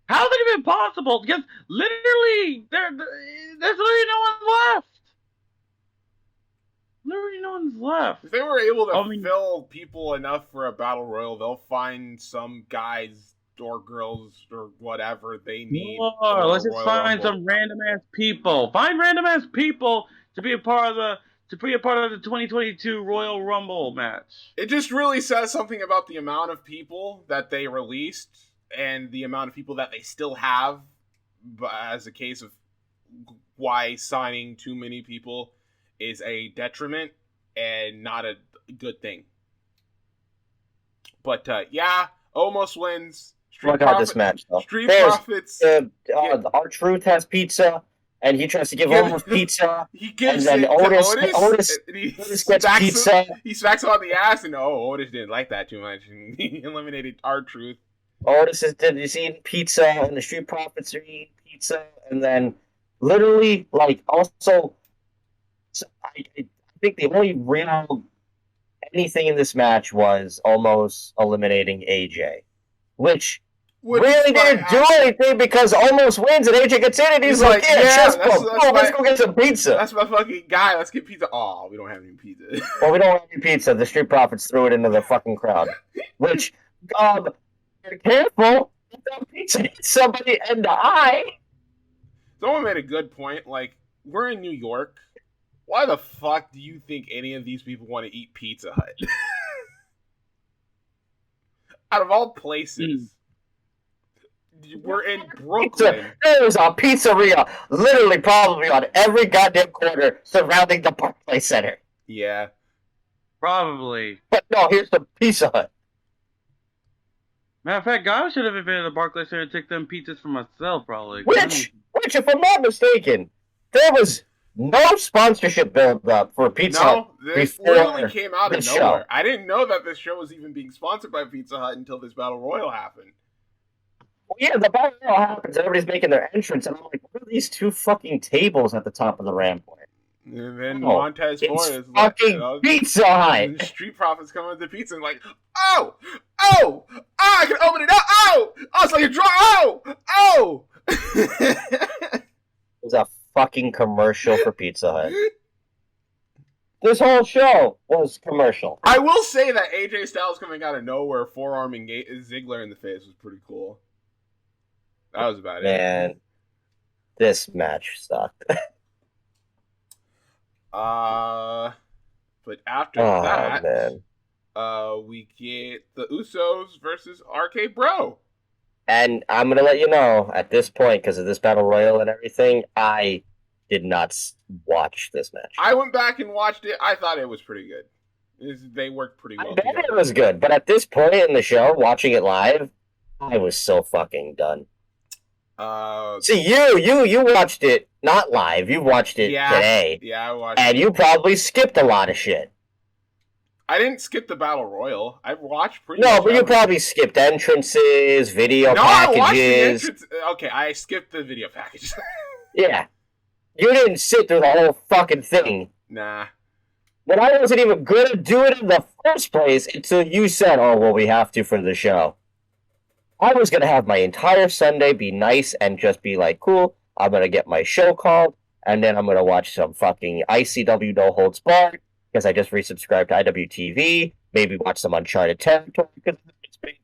How is it even possible? Because literally, there's literally no one's left. If they were able to fill people enough for a Battle Royal, they'll find some guys or girls or whatever they need. Or let's just find some random-ass people. Find random-ass people to be a part of the 2022 Royal Rumble match. It just really says something about the amount of people that they released and the amount of people that they still have, as a case of why signing too many people is a detriment and not a good thing. But yeah, almost wins. Look at this match, though. Street Profits. R-Truth has pizza, and he tries to give Omos pizza. He gives and then it Otis gets pizza. He smacks him on the ass, and Otis didn't like that too much. And he eliminated R-Truth. Otis is eating pizza, and the Street Profits are eating pizza, and then literally, also, I think the only real anything in this match was almost eliminating AJ, which really didn't do anything because Almost wins and AJ gets in and he's like, let's go get some pizza. That's my fucking guy. Let's get pizza. Oh, we don't have any pizza. Well, we don't have any pizza. The Street Profits threw it into the fucking crowd. Which, be careful. That pizza hits somebody in the eye. Someone made a good point. Like, we're in New York. Why the fuck do you think any of these people want to eat Pizza Hut? Out of all places. We're in Brooklyn. There's a pizzeria literally probably on every goddamn corner surrounding the Barclays Center. Yeah. Probably. But no, here's the Pizza Hut. Matter of fact, I should have been at the Barclays Center to take them pizzas for myself, probably. Which, if I'm not mistaken, there was no sponsorship build up for Pizza Hut. No, this literally came out of nowhere. I didn't know that this show was even being sponsored by Pizza Hut until this Battle Royal happened. Well, yeah, the Battle Royal happens and everybody's making their entrance, and I'm like, what are these two fucking tables at the top of the ramp? And then Montez Ford is like, Pizza Hut! And the Street Profits come with the pizza and like, oh, I can open it up, it's like a draw, It was a fucking commercial for Pizza Hut. This whole show was commercial. I will say that AJ Styles coming out of nowhere, forearming Ziggler in the face was pretty cool. That was about it. Man, this match sucked. But after that, we get the Usos versus RK Bro. And I'm going to let you know, at this point, because of this Battle Royal and everything, I did not watch this match. I went back and watched it. I thought it was pretty good. They worked pretty well together. I bet it was good, but at this point in the show, watching it live, I was so fucking done. See, you watched it not live. You watched it today. Yeah, I watched and you probably skipped a lot of shit. I didn't skip the Battle Royal. I watched pretty much. No, but you probably skipped entrances, video packages. I watched the entrance. Okay, I skipped the video package. Yeah. You didn't sit through the whole fucking thing. Nah. But I wasn't even going to do it in the first place until you said, oh, well, we have to for the show. I was going to have my entire Sunday be nice and just be like, cool, I'm going to get my show called, and then I'm going to watch some fucking ICW No Holds Barred, because I just resubscribed to IWTV, maybe watch some Uncharted Territory, because it's big.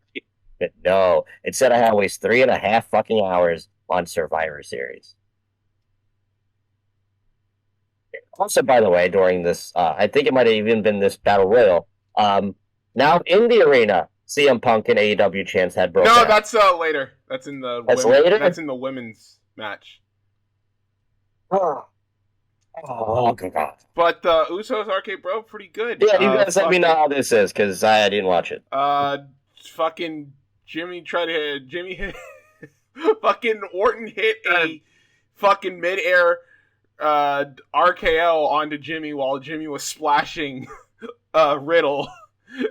But no, instead I had to waste 3.5 fucking hours on Survivor Series. Also, by the way, during this, I think it might have even been this Battle Royal, now in the arena, CM Punk and AEW champs had broken. No, that's later. That's in the. Later. That's in the women's match. Oh god. But Usos RK Bro, pretty good. Yeah, you guys let me know how this is because I didn't watch it. Fucking Jimmy tried to hit Jimmy. Fucking Orton hit a fucking midair RKO onto Jimmy while Jimmy was splashing Riddle.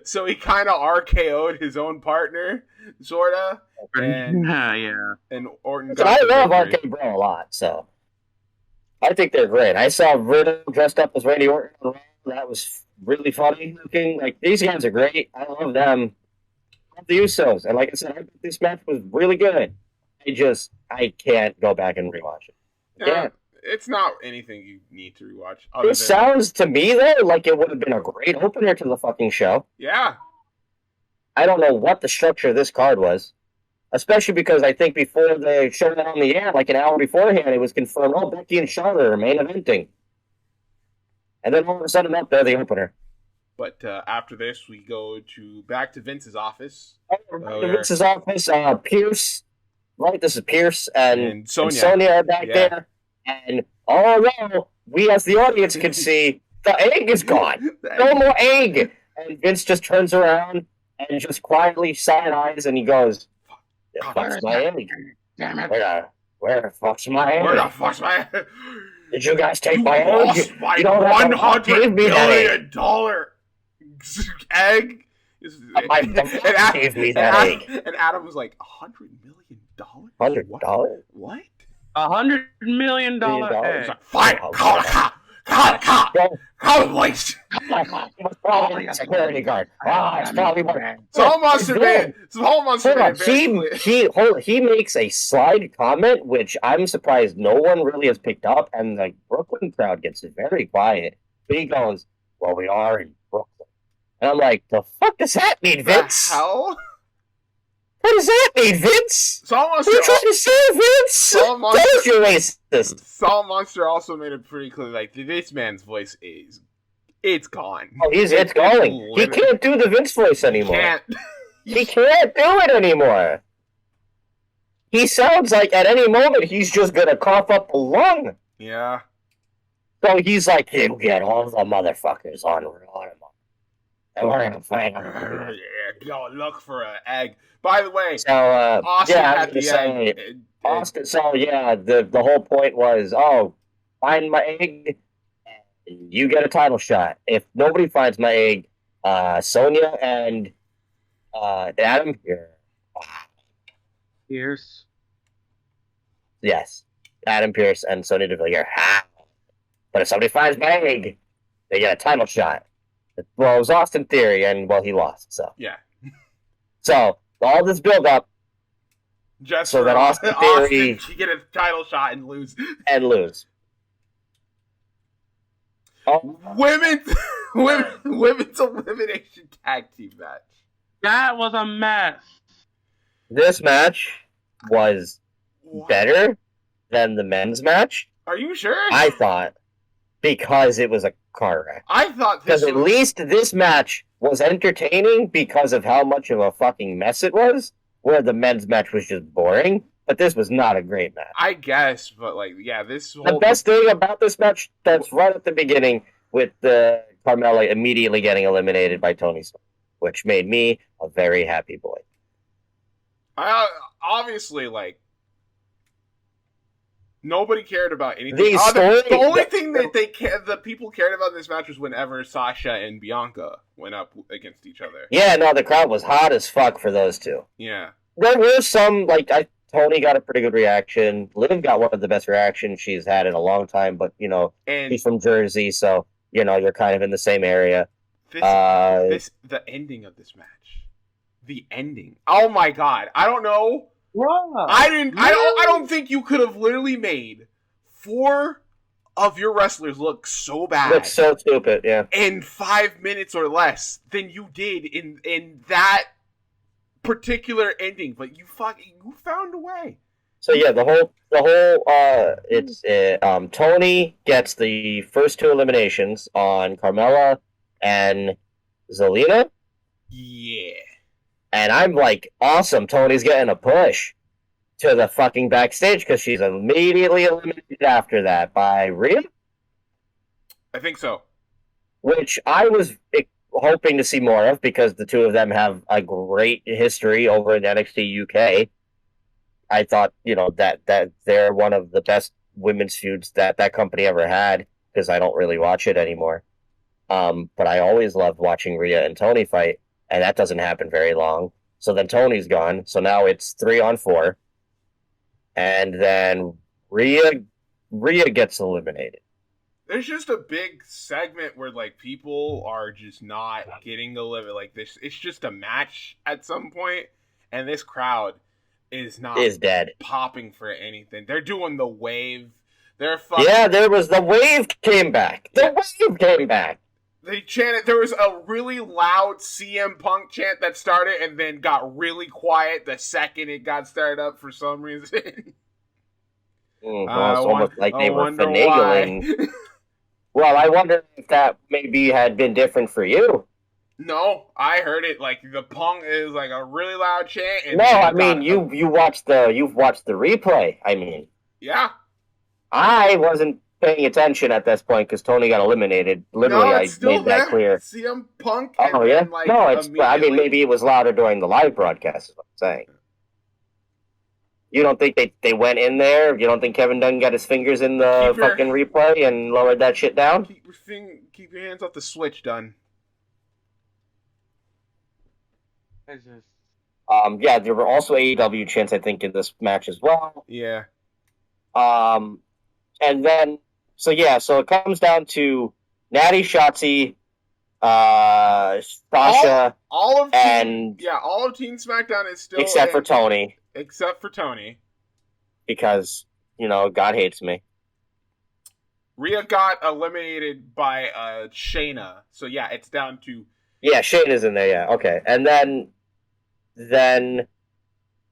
So he kind of RKO'd his own partner, sorta. And, yeah. And Orton. I love RK Bro a lot, so I think they're great. I saw Riddle dressed up as Randy Orton. That was really funny looking. Like, these guys are great. I love them. I love the Usos, and like I said, I think this match was really good. I can't go back and rewatch it. Yeah. It's not anything you need to rewatch. It sounds to me, though, like it would have been a great opener to the fucking show. Yeah. I don't know what the structure of this card was. Especially because I think before they showed it on the air, like an hour beforehand, it was confirmed, oh, Becky and Charlotte are main eventing. And then all of a sudden, they're the opener. But after this, we go back to Vince's office. Vince's office, Pierce. Right, this is Pierce and Sonya are back there. And although we as the audience can see, the egg is gone. No more egg. And Vince just turns around and just quietly side eyes, and he goes, "Fuck's my egg? Damn it. Where the fuck's my egg? Where the fuck's my? Did you guys take You my egg? lost my You don't have to $100 give me that egg. million egg. My dad gave me that egg. And Adam was like, $100 million? $100? What? $100 million He's egg. like, fine, call the cop. Call the police. Probably a security guard. It's probably more. Someone must have been. He makes a slide comment, which I'm surprised no one really has picked up, and the Brooklyn crowd gets very quiet. But he goes, "Well, we are in Brooklyn," and I'm like, "The fuck does that mean, Vince? The hell? What does that mean, Vince? Someone What are you trying to say, Vince? Don't you racist?" Saul Monster also made it pretty clear, like, this man's voice it's gone. Oh, it's going. He can't do the Vince voice anymore. He can't do it anymore. He sounds like at any moment he's just gonna cough up a lung. Yeah. So he's like, "He'll get all the motherfuckers on Raw, and we're gonna fight them." Yeah, go look for an egg. By the way, So Austin yeah, had the egg. Austin. So yeah, the whole point was, find my egg, and you get a title shot. If nobody finds my egg, Sonya and Adam here. Pierce. Yes, Adam Pearce and Sonya Deville here. But if somebody finds my egg, they get a title shot. Well, it was Austin Theory, and he lost. So Yeah. So all this build up, Just so for that Austin Theory Austin, get a title shot and lose. Oh. Women's elimination tag team match. That was a mess. This match was What? better than the men's match, Are you sure? I thought, because it was a car wreck. I thought this Because at least this match was entertaining because of how much of a fucking mess it was, where the men's match was just boring. But this was not a great match. I guess, but this The whole best thing about this match, that's right at the beginning, with the Carmella immediately getting eliminated by Tony Storm, which made me a very happy boy. Obviously, nobody cared about anything. The only thing that the people cared about in this match was whenever Sasha and Bianca went up against each other. Yeah, no, the crowd was hot as fuck for those two. Yeah. There were some, Tony got a pretty good reaction. Liv got one of the best reactions she's had in a long time, but, And she's from Jersey, so, you're kind of in the same area. the ending of this match. The ending. Oh my god. I don't know. Wow. I don't think you could have literally made 4 of your wrestlers look so bad. Looks so stupid, yeah. In 5 minutes or less than you did in that particular ending, but you found a way. So yeah, Tony gets the first 2 eliminations on Carmella and Zelina. Yeah. And I'm like, awesome, Tony's getting a push to the fucking backstage because she's immediately eliminated after that by Rhea. I think so. Which I was hoping to see more of because the two of them have a great history over in NXT UK. I thought, that they're one of the best women's feuds that company ever had because I don't really watch it anymore. But I always loved watching Rhea and Tony fight, and that doesn't happen very long. So then Tony's gone, so now it's 3-on-4. And then Rhea gets eliminated. There's just a big segment where people are just not getting eliminated. This, it's just a match at some point, and this crowd is dead, popping for anything. They're doing the wave. They're fucking. Yeah, there was the wave came back. Wave came back. They chanted. There was a really loud CM Punk chant that started and then got really quiet the second it got started up for some reason. It's almost like they were finagling. Well, I wonder if that maybe had been different for you. No, I heard it the Punk is a really loud chant. And no, I mean you've watched the replay. I mean, yeah, I wasn't paying attention at this point because Tony got eliminated. Literally, No, I it's still made that there. clear. CM Punk. Oh, and yeah? then, like, No, it's. I mean, immediately- maybe it was louder during the live broadcast, is what I'm saying. You don't think they went in there? You don't think Kevin Dunn got his fingers in the Keep your- fucking replay and lowered that shit down? Keep your hands off the switch, Done. It's just... Yeah, there were also AEW chants, I think, in this match as well. Yeah. And then, so it comes down to Natty, Shotzi, Sasha, All of and all of Team SmackDown is still except for Tony, because God hates me. Rhea got eliminated by Shayna, so yeah, it's down to Shane is in there. Yeah, okay, and then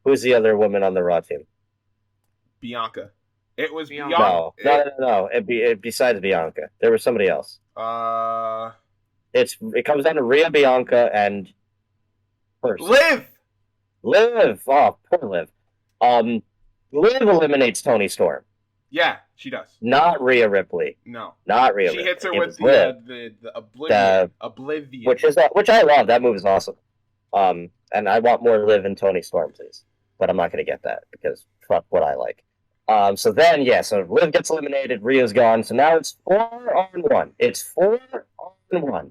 who's the other woman on the Raw team? Bianca. It was Bianca. Bianca. No. Besides Bianca, there was somebody else. It comes down to Rhea, Bianca, and Liv. Oh, poor Liv. Liv eliminates Tony Storm. Yeah, she does. Not Rhea Ripley. No, Not Rhea. she Ripley. hits her It with was Liv, the Oblivion. which I love. That move is awesome. And I want more Liv and Tony Storm, please. But I'm not going to get that because fuck what I like. So Liv gets eliminated. Rhea's gone. So now it's 4-on-1. It's 4-on-1.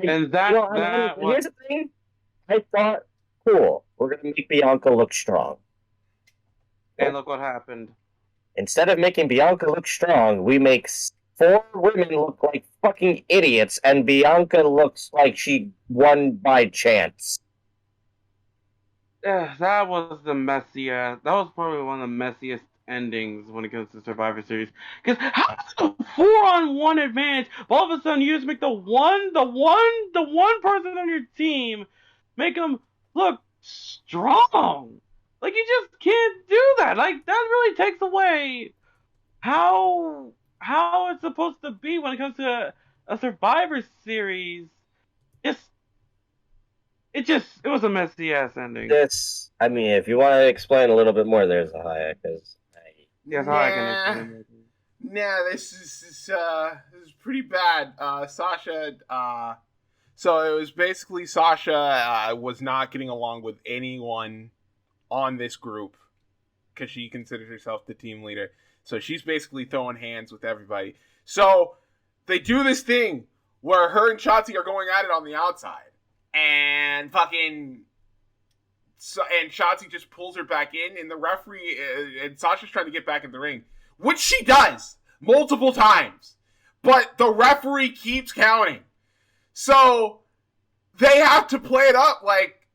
And Here's the thing. I thought, cool. We're going to make Bianca look strong. And look what happened. Instead of making Bianca look strong, we make 4 women look like fucking idiots, and Bianca looks like she won by chance. Yeah, that was the messiest. That was probably one of the messiest endings when it comes to Survivor Series. Because how is it a 4-on-1 advantage? All of a sudden, you just make the one person on your team make them look strong. Like, you just can't do that. Like, that really takes away how it's supposed to be when it comes to a Survivor Series. It was a messy ass ending. If you want to explain a little bit more, there's a Hayek. Yes, I can explain it. Nah, this is pretty bad. Sasha. So it was basically Sasha was not getting along with anyone on this group because she considered herself the team leader. So she's basically throwing hands with everybody. So they do this thing where her and Shotzi are going at it on the outside. And Shotzi just pulls her back in, and the referee and Sasha's trying to get back in the ring, which she does multiple times, but the referee keeps counting. So they have to play it up like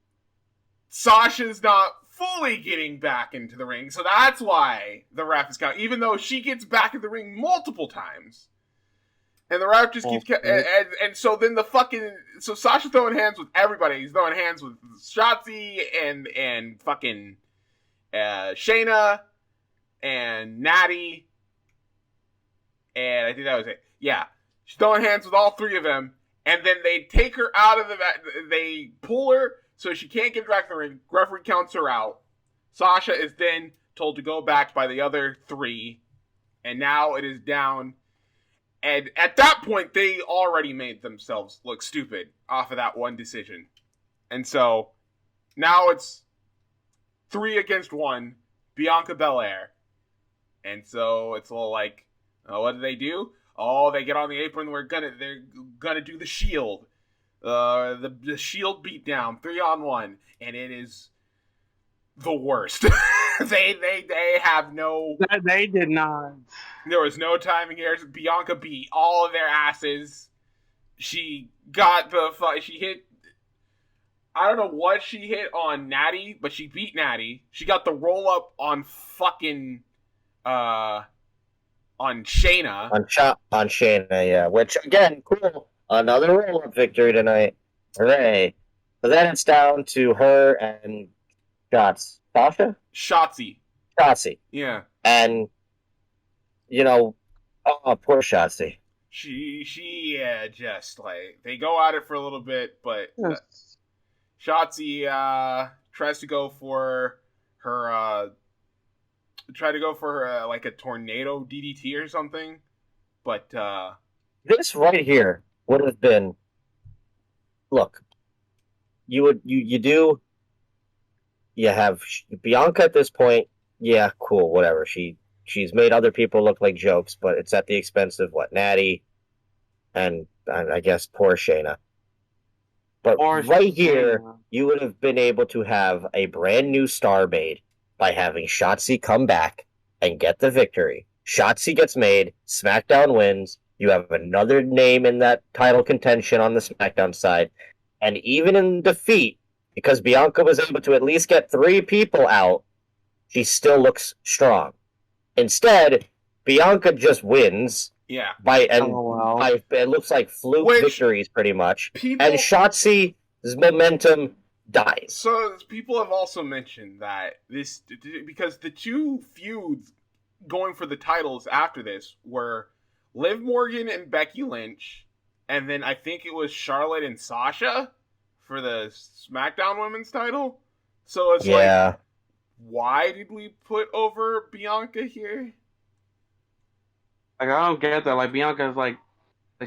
Sasha's not fully getting back into the ring, so that's why the ref is counting, even though she gets back in the ring multiple times. And the ref just keeps... And so then So Sasha's throwing hands with everybody. He's throwing hands with Shotzi and fucking Shayna and Natty. And I think that was it. Yeah. She's throwing hands with all 3 of them. And then they take her out of they pull her so she can't get back in the ring. Referee counts her out. Sasha is then told to go back by the other 3. And now it is down... And at that point, they already made themselves look stupid off of that one decision. And so, now it's 3 against 1, Bianca Belair. And so, it's a little like, what do they do? Oh, they get on the apron, they're gonna do the Shield. The Shield beatdown, 3-on-1. And it is the worst. They have no... They did not. There was no timing here. Bianca beat all of their asses. She got she hit... I don't know what she hit on Natty, but she beat Natty. She got the roll-up on fucking... on Shayna. On Shayna, yeah. Which, again, cool. Another roll-up victory tonight. Hooray. But then it's down to her and... Sasha? Shotzi. Yeah. And, poor Shotzi. She just, like, they go at it for a little bit, but Shotzi, tries to go for her, like, a tornado DDT or something. But this right here would have been. Look, you have Bianca at this point. Yeah, cool, whatever. She's made other people look like jokes, but it's at the expense of Natty, and I guess poor Shayna. But right here, you would have been able to have a brand new star made by having Shotzi come back and get the victory. Shotzi gets made, SmackDown wins, you have another name in that title contention on the SmackDown side, and even in defeat, because Bianca was able to at least get 3 people out, she still looks strong. Instead, Bianca just wins. Yeah. It looks like fluke victories pretty much. And Shotzi's momentum dies. So people have also mentioned that because the 2 feuds going for the titles after this were Liv Morgan and Becky Lynch, and then I think it was Charlotte and Sasha for the SmackDown Women's title. So it's like, why did we put over Bianca here? Like, I don't get that. Like, Bianca's like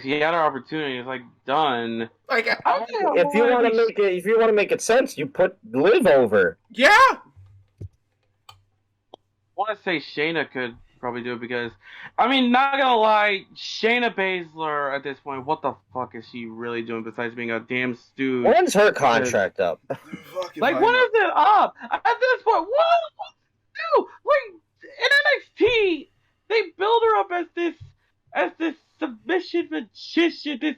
she had her opportunity. It's like done. Like, if you want to make it sense, you put Liv over. Yeah. I want to say Shayna could probably do it because, I mean, not gonna lie, Shayna Baszler at this point, what the fuck is she really doing besides being a damn stooge? When's her contract up? Like, when is it up? At this point, what do? Like, in NXT, they build her up as this submission magician,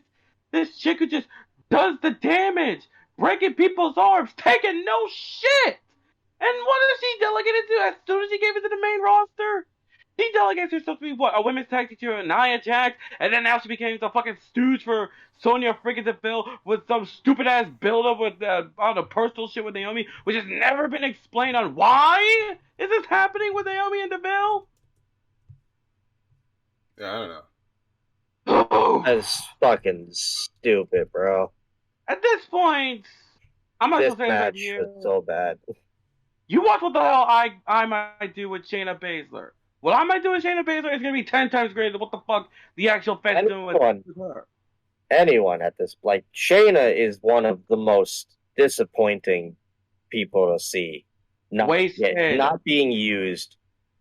this chick who just does the damage, breaking people's arms, taking no shit. And what does she delegate it to as soon as she gave it to the main roster? She delegates herself to be, a women's tag team to Nia Jax, and then now she became the fucking stooge for Sonya freaking Deville with some stupid-ass build-up with all the personal shit with Naomi, which has never been explained on why is this happening with Naomi and Deville? Yeah, I don't know. That's fucking stupid, bro. At this point, I'm not this gonna say that you. This match was so bad. You watch what the hell I might do with Shayna Baszler. What I might do with Shayna Baszler is gonna be 10 times greater than what the fuck the actual Fed's doing with her. Anyone at this, like, Shayna is one of the most disappointing people to see. Not being used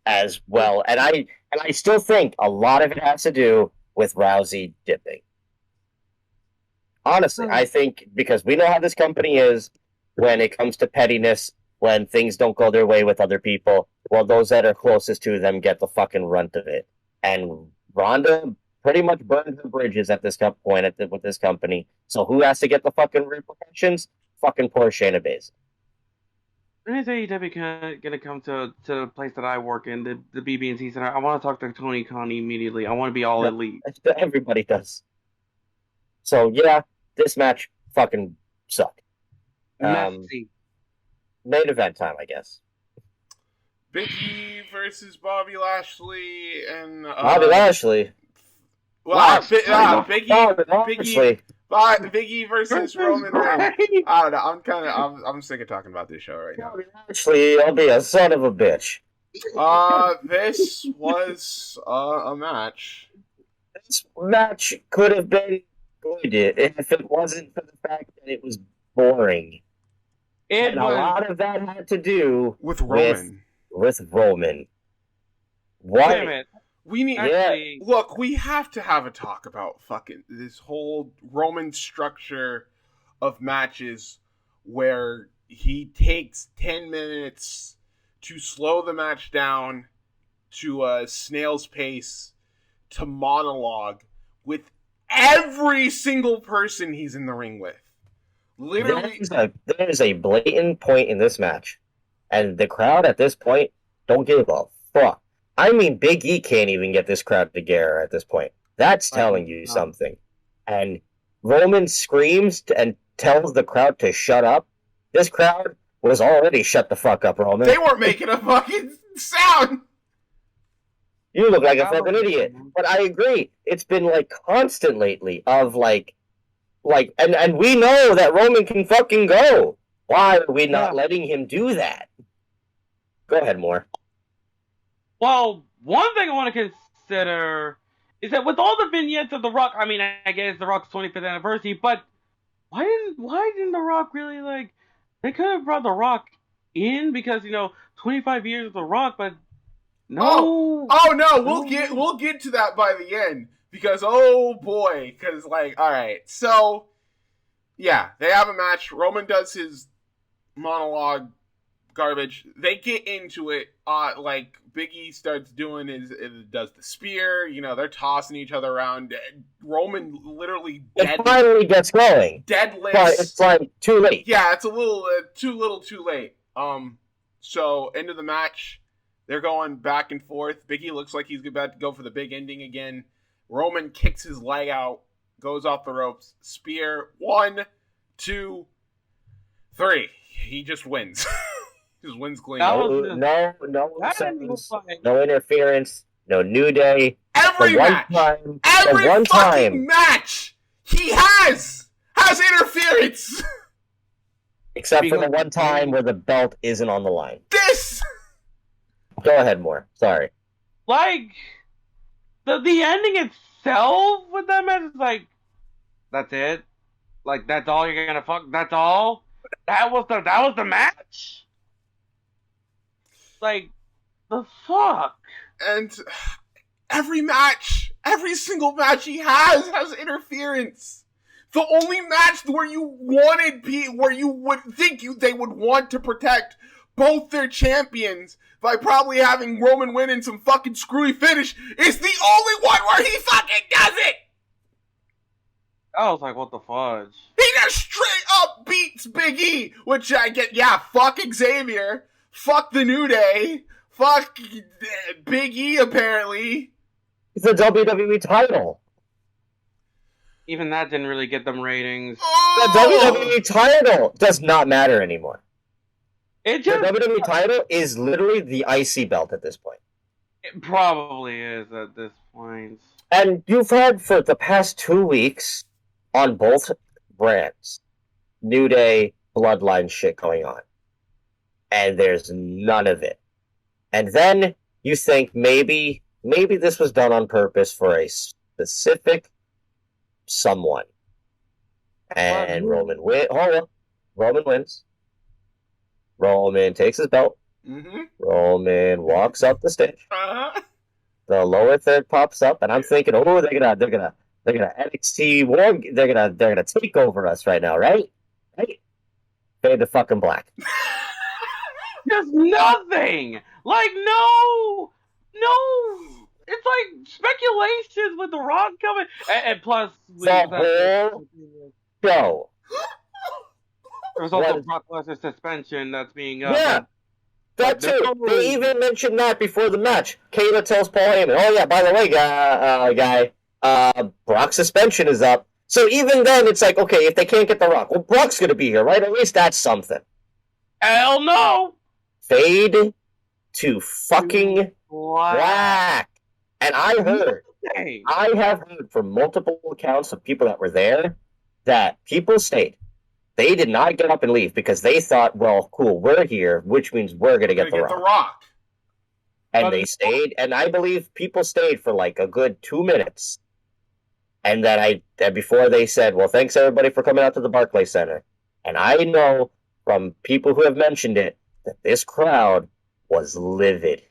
as well. And I still think a lot of it has to do with Rousey dipping. Honestly, I think because we know how this company is when it comes to pettiness, when things don't go their way with other people, well, those that are closest to them get the fucking runt of it. And Ronda pretty much burned her bridges at this point with this company. So who has to get the fucking repercussions? Fucking poor Shayna Baszler. When is AEW gonna come to the place that I work in, the BB&T Center? I want to talk to Tony Khan immediately. I want to be all elite. Everybody does. So yeah, this match fucking sucked. Messy. Main event time, I guess. Big E versus Bobby Lashley and Bobby Lashley. Well, Big E versus Roman Reigns. I don't know. I'm sick of talking about this show right now. Actually, I'll be a son of a bitch. This was a match. This match could have been good if it wasn't for the fact that it was boring. A lot of that had to do with Roman. With Roman. Why? Wait a minute. We need. Look, we have to have a talk about fucking this whole Roman structure of matches where he takes 10 minutes to slow the match down to a snail's pace to monologue with every single person he's in the ring with. Literally, there is a blatant point in this match, and the crowd at this point don't give a fuck. I mean, Big E can't even get this crowd together at this point. That's telling you something. And Roman screams and tells the crowd to shut up. This crowd was already shut the fuck up, Roman. They weren't making a fucking sound. You look like a fucking idiot. But I agree. It's been like constant lately of like, and we know that Roman can fucking go. Why are we not letting him do that? Go ahead, Moore. Well, one thing I want to consider is that with all the vignettes of The Rock, I mean, I guess The Rock's 25th anniversary, but why didn't The Rock really, like, they could have brought The Rock in because, 25 years of The Rock, but no. Oh no, we'll get to that by the end because oh boy, because like, all right, so yeah, they have a match. Roman does his monologue garbage. They get into it. Like Big E starts doing does the spear. They're tossing each other around. Roman literally it finally gets going. Deadlifts. But it's like too late. Yeah, it's a little too late. So end of the match. They're going back and forth. Big E looks like he's about to go for the big ending again. Roman kicks his leg out, goes off the ropes. Spear. 1, 2, 3. He just wins. He just wins clean. No interference. No New Day. Every fucking match he has interference. Except for the one time where the belt isn't on the line. This. Go ahead, more. Sorry. Like, the ending itself with that match is like, that's it? Like, that's all you're gonna fuck? That's all? That was the match? Like, the fuck? And every single match he has interference. The only match where you would think they would want to protect both their champions by probably having Roman win in some fucking screwy finish is the only one where he fucking does it! I was like, what the fudge? He just straight up beats Big E, which I get, yeah, fuck Xavier, fuck the New Day, fuck Big E apparently. It's a WWE title. Even that didn't really get them ratings. The WWE title does not matter anymore. The WWE title is literally the IC belt at this point. It probably is at this point. And you've had for the past 2 weeks on both brands, New Day, Bloodline shit going on. And there's none of it. And then you think maybe this was done on purpose for a specific someone. And Roman wins. Roman wins. Roman takes his belt. Mm-hmm. Roman walks up the stage. Uh-huh. The lower third pops up, and I'm thinking, oh, they're gonna NXT war. They're gonna take over us right now, right? Right? Fade to fucking black. There's nothing. Like no. It's like speculations with The Rock coming, and plus the whole show. There's also Brock Lesnar's suspension that's being yeah, that too. They even mentioned that before the match. Kayla tells Paul Heyman, "Oh yeah, by the way, guy, Brock's suspension is up." So even then, it's like, okay, if they can't get The Rock, well, Brock's gonna be here, right? At least that's something. Hell no. Fade to fucking black. And I have heard from multiple accounts of people that were there that people stayed. They did not get up and leave because they thought, well, cool, we're here, which means we're going to get The Rock. And they stayed, and I believe people stayed for like a good 2 minutes. And then before they said, well, thanks everybody for coming out to the Barclays Center. And I know from people who have mentioned it that this crowd was livid.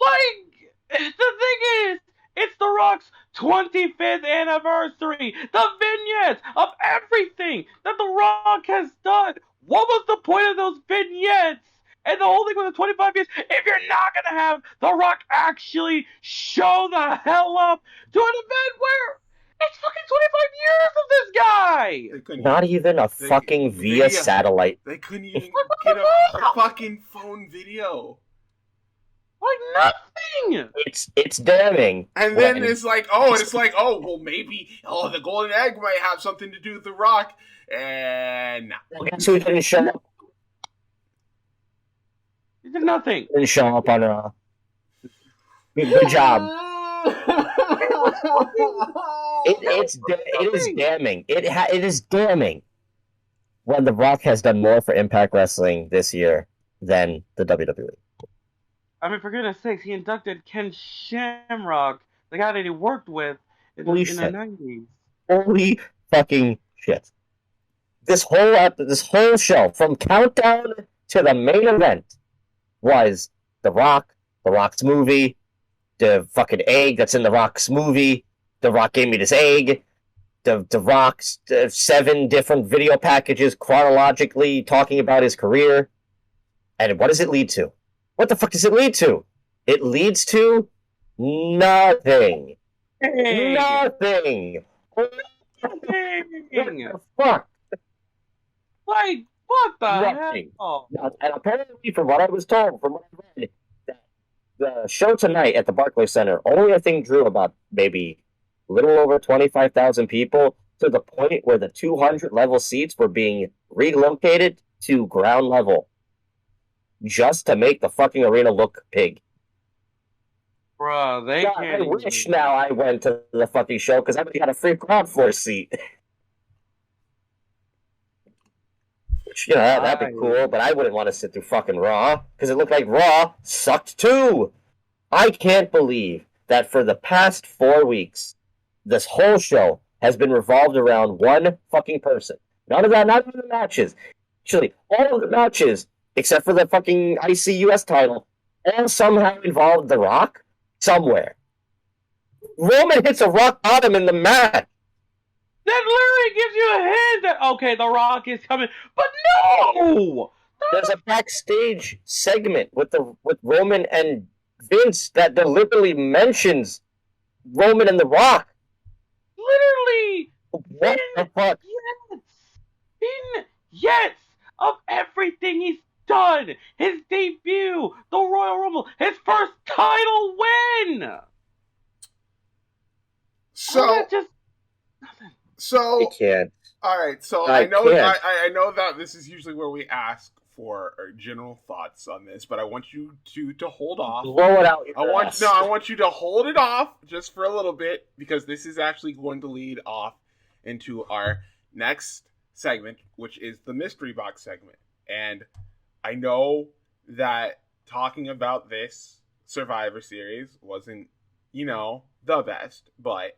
Like, the thing is, it's The Rock's 25th anniversary. The vignettes of everything that The Rock has done. What was the point of those vignettes? And the whole thing with the 25 years, if you're not going to have The Rock actually show the hell up to an event where it's fucking 25 years of this guy! Not even a fucking via satellite. They couldn't even get a fucking phone video. Like nothing. It's damning. And then it's like, well, maybe, the golden egg might have something to do with The Rock. And no. Guess who didn't show up? He did nothing. Didn't show up on a good job. It is damning. It is damning when The Rock has done more for Impact Wrestling this year than the WWE. I mean, for goodness sakes, he inducted Ken Shamrock the guy that he worked with in the 90s. Holy fucking shit! This whole show, from countdown to the main event, was The Rock, The Rock's movie, the fucking egg that's in The Rock's movie. The Rock gave me this egg. The Rock's 7 different video packages chronologically talking about his career. And what does it lead to? What the fuck does it lead to? It leads to nothing. Hey. Nothing. What the fuck? Like, what the Nothing. hell? And apparently, from what I was told, from what I read, that the show tonight at the Barclays Center only, I think, drew about maybe a little over 25,000 people, to the point where the 200 level seats were being relocated to ground level just to make the fucking arena look big. Bruh, they God, can't. I wish now I went to the fucking show because I would have got a free crowd floor seat. Which, that'd be cool, but I wouldn't want to sit through fucking Raw because it looked like Raw sucked too. I can't believe that for the past 4 weeks, this whole show has been revolved around one fucking person. None of that, not even the matches. Actually, all of the matches, except for the fucking ICUS title, all somehow involved The Rock somewhere. Roman hits a rock bottom in the match. That literally gives you a hint that, okay, The Rock is coming. But no! There's a backstage segment with Roman and Vince that deliberately mentions Roman and The Rock. Literally! What the fuck? Yes! Of everything he's done! His debut! The Royal Rumble! His first title win! So I can't. All right, so I I know can't. I know that this is usually where we ask for our general thoughts on this, but I want you to hold off. Blow it out your ass. I want you to hold it off just for a little bit, because this is actually going to lead off into our next segment, which is the mystery box segment. And I know that talking about this Survivor Series wasn't, the best, but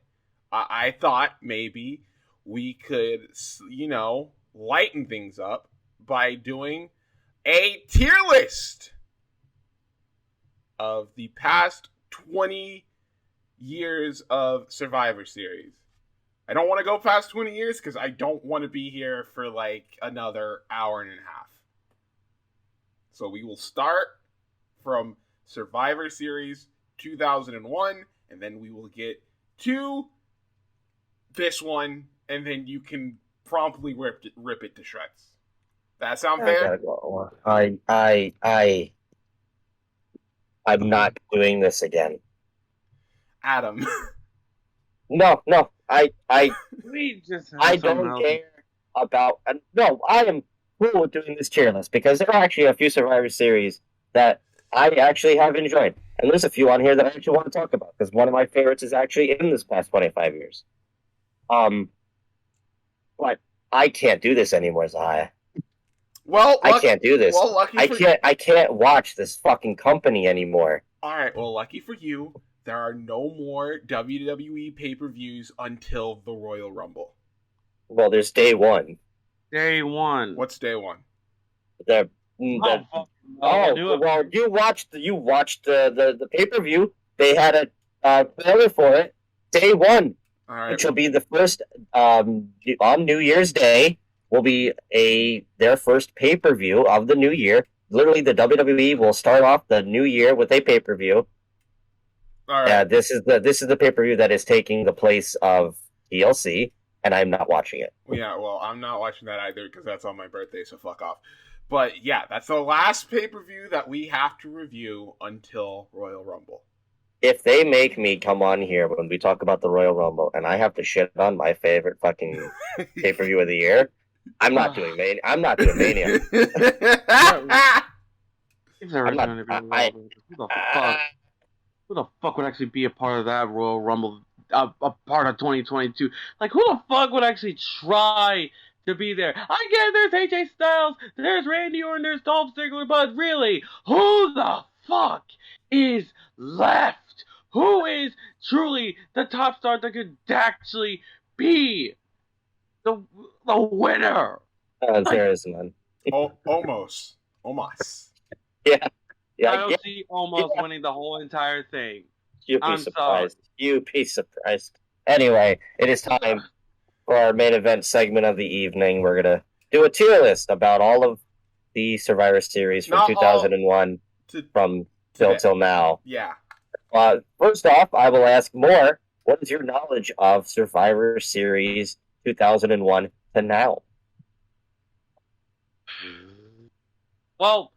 I thought maybe we could, lighten things up by doing a tier list of the past 20 years of Survivor Series. I don't want to go past 20 years because I don't want to be here for like another hour and a half. So we will start from Survivor Series 2001, and then we will get to this one, and then you can promptly rip it to shreds. That sound fair? I'm not doing this again. Adam. No, I We just don't care about. No, I am cool with doing this tier list because there are actually a few Survivor Series that I actually have enjoyed, and there's a few on here that I actually want to talk about because one of my favorites is actually in this past 25 years. But I can't do this anymore, Zaya. Well, I can't do this. Well, I can't watch this fucking company anymore. All right. Well, lucky for you, there are no more WWE pay-per-views until the Royal Rumble. Well, there's day one. Day one. What's day one? Well, you watched the pay-per-view. They had a trailer for it. Day one, all right, which will be the first on New Year's Day. Will be their first pay-per-view of the new year. Literally, the WWE will start off the new year with a pay-per-view. All right. This is the pay-per-view that is taking the place of TLC, and I'm not watching it. Yeah, well, I'm not watching that either because that's on my birthday, so fuck off. But yeah, that's the last pay-per-view that we have to review until Royal Rumble. If they make me come on here when we talk about the Royal Rumble and I have to shit on my favorite fucking pay-per-view of the year, I'm not doing Mania. I'm not doing Mania. Who the fuck would actually be a part of that Royal Rumble? A part of 2022? Like, who the fuck would actually try to be there? I get there's AJ Styles, there's Randy Orton, there's Dolph Ziggler, but really, who the fuck is left? who is truly the top star that could actually be the winner? There is none. Almost. Yeah. I don't see almost winning the whole entire thing. You'd be surprised. You'd be surprised. Anyway, it is time for our main event segment of the evening. We're going to do a tier list about all of the Survivor Series from 2001 from till now. Yeah. First off, I will ask more. What is your knowledge of Survivor Series 2001 to now? Well,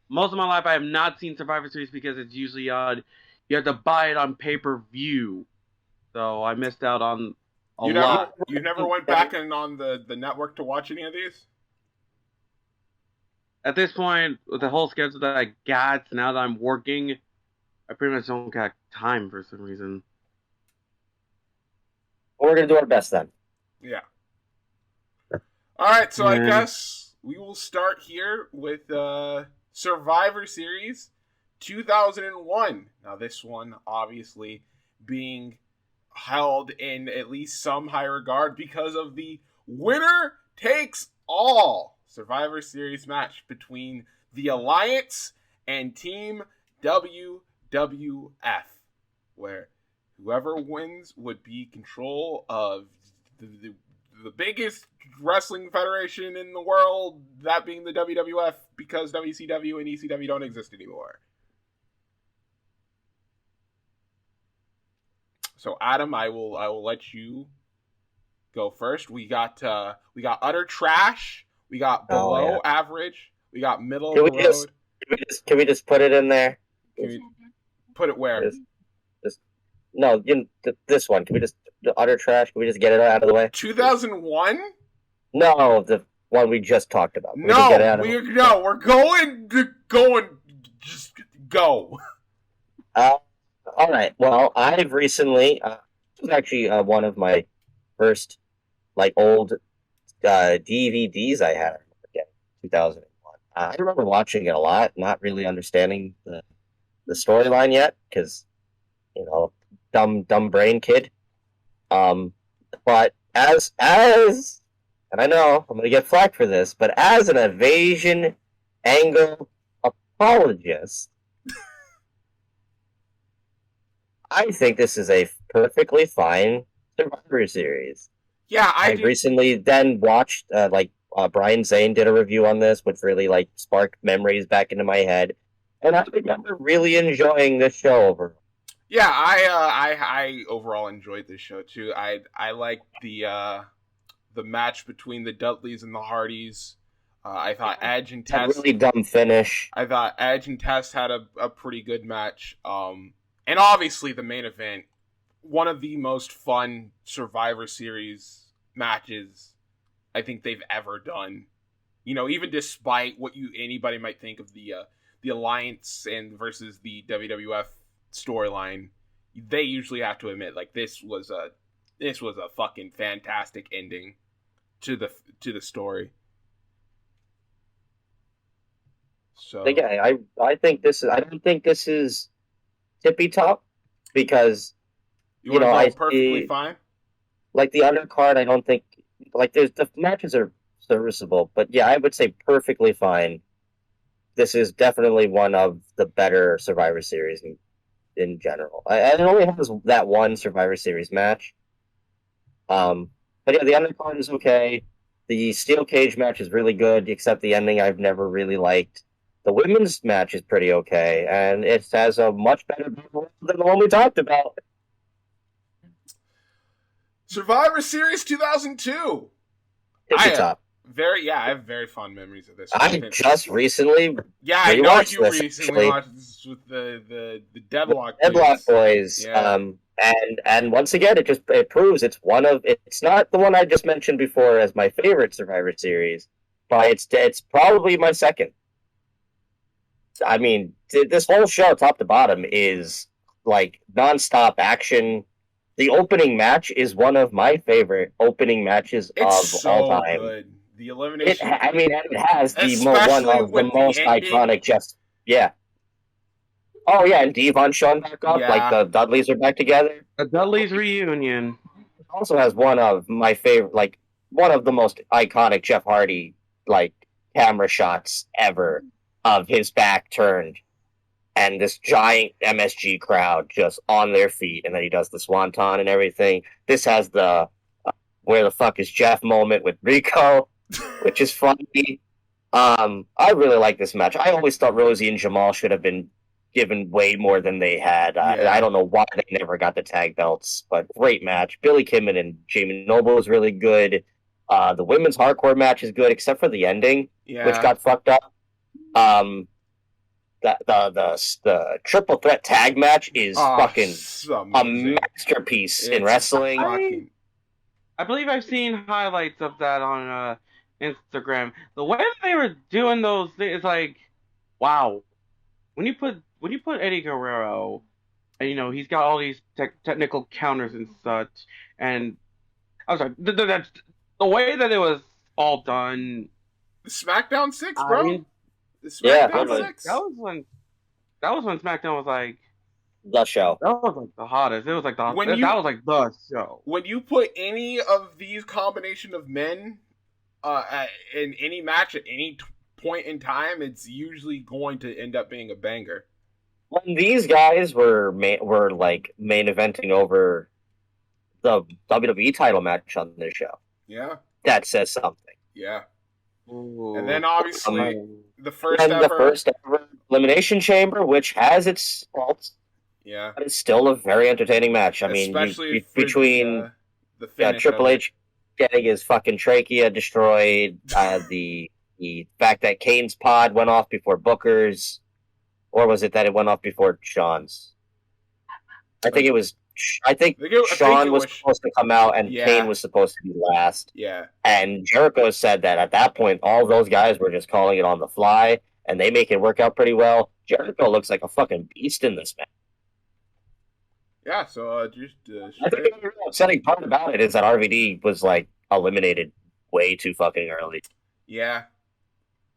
most of my life I have not seen Survivor Series because it's usually on. You have to buy it on pay-per-view, so I missed out on a lot. You never went back and on the network to watch any of these? At this point, with the whole schedule that I got, now that I'm working, I pretty much don't got time for some reason. Well, we're going to do our best then. Yeah. All right, so I guess we will start here with Survivor Series 2001. Now, this one obviously being held in at least some high regard because of the winner takes all Survivor Series match between the Alliance and Team WWF, where whoever wins would be control of the biggest wrestling federation in the world, that being the WWF, because WCW and ECW don't exist anymore. So, Adam, I will let you go first. We got utter trash. We got below average. We got middle of the road. Can we just put it in there? Can we put it where? This one. Can we just the utter trash? Can we just get it out of the way? 2001? No, the one we just talked about. We're going. Just go. All right. Well, I've recently. This was actually one of my first, old DVDs I had. Again, 2001. I remember watching it a lot, not really understanding the storyline yet, because, dumb brain kid. But as and I know I'm gonna get flack for this, but as an evasion angle apologist, I think this is a perfectly fine Survivor Series. Yeah, I recently then watched Brian Zane did a review on this, which really sparked memories back into my head, and I remember really enjoying this show overall. Yeah, I overall enjoyed this show too. I liked the match between the Dudleys and the Hardys. I thought Edge and Test really dumb finish. I thought Edge and Test had a pretty good match. And obviously the main event, one of the most fun Survivor Series matches I think they've ever done. Even despite what anybody might think of the Alliance and versus the WWF storyline, they usually have to admit this was a fucking fantastic ending to the story. So I think this is. I don't think this is tippy top, because I perfectly fine. The undercard, I don't think there's the matches are serviceable, but yeah, I would say perfectly fine. This is definitely one of the better Survivor Series in general. It only has that one Survivor Series match. But yeah, the undercard is okay. The steel cage match is really good, except the ending I've never really liked. The women's match is pretty okay, and it has a much better build than the one we talked about. Survivor Series 2002. I have very fond memories of this. I just recently. Yeah, I know you recently watched this with the Deadlock Boys. Yeah. And once again, it proves it's not the one I just mentioned before as my favorite Survivor Series, but it's probably my second. I mean, this whole show, top to bottom, is nonstop action. The opening match is one of my favorite opening matches of all time. Good. The elimination. It has one of the most iconic. Oh yeah, and Devon showing back up, Yeah. like the Dudleys are back together. The Dudley's reunion. It also has one of my favorite, like one of the most iconic Jeff Hardy like camera shots ever of his back turned and this giant MSG crowd just on their feet, and then he does the swanton and everything. This has the where the fuck is Jeff moment with Rico, which is funny. I really like this match. I always thought Rosie and Jamal should have been given way more than they had. Yeah. I don't know why they never got the tag belts, but great match. Billy Kidman and Jamie Noble was really good. The women's hardcore match is good, except for the ending, which got fucked up. The triple threat tag match is fucking a masterpiece in wrestling. I believe I've seen highlights of that on Instagram. The way that they were doing those things, like, wow. When you put Eddie Guerrero, and he's got all these technical counters and such, and I was like, that's the way that it was all done. The SmackDown 6, bro. The SmackDown 6. That was when SmackDown was like the show. That was like the hottest. It was like that was like the show. When you put any of these combination of men in any match at any point in time, it's usually going to end up being a banger. When these guys were like main eventing over the WWE title match on this show, that says something. Yeah. Ooh. And then obviously the first ever Elimination Chamber, which has its faults. Yeah. But it's still a very entertaining match. I mean, between Triple H getting his fucking trachea destroyed, the fact that Kane's pod went off before Booker's, or was it that it went off before Shawn's? I think Shawn was supposed to come out and Kane was supposed to be last. Yeah. And Jericho said that at that point, all those guys were just calling it on the fly, and they make it work out pretty well. Jericho looks like a fucking beast in this match. Yeah, so I think the real upsetting part about it is that RVD was like eliminated way too fucking early. Yeah.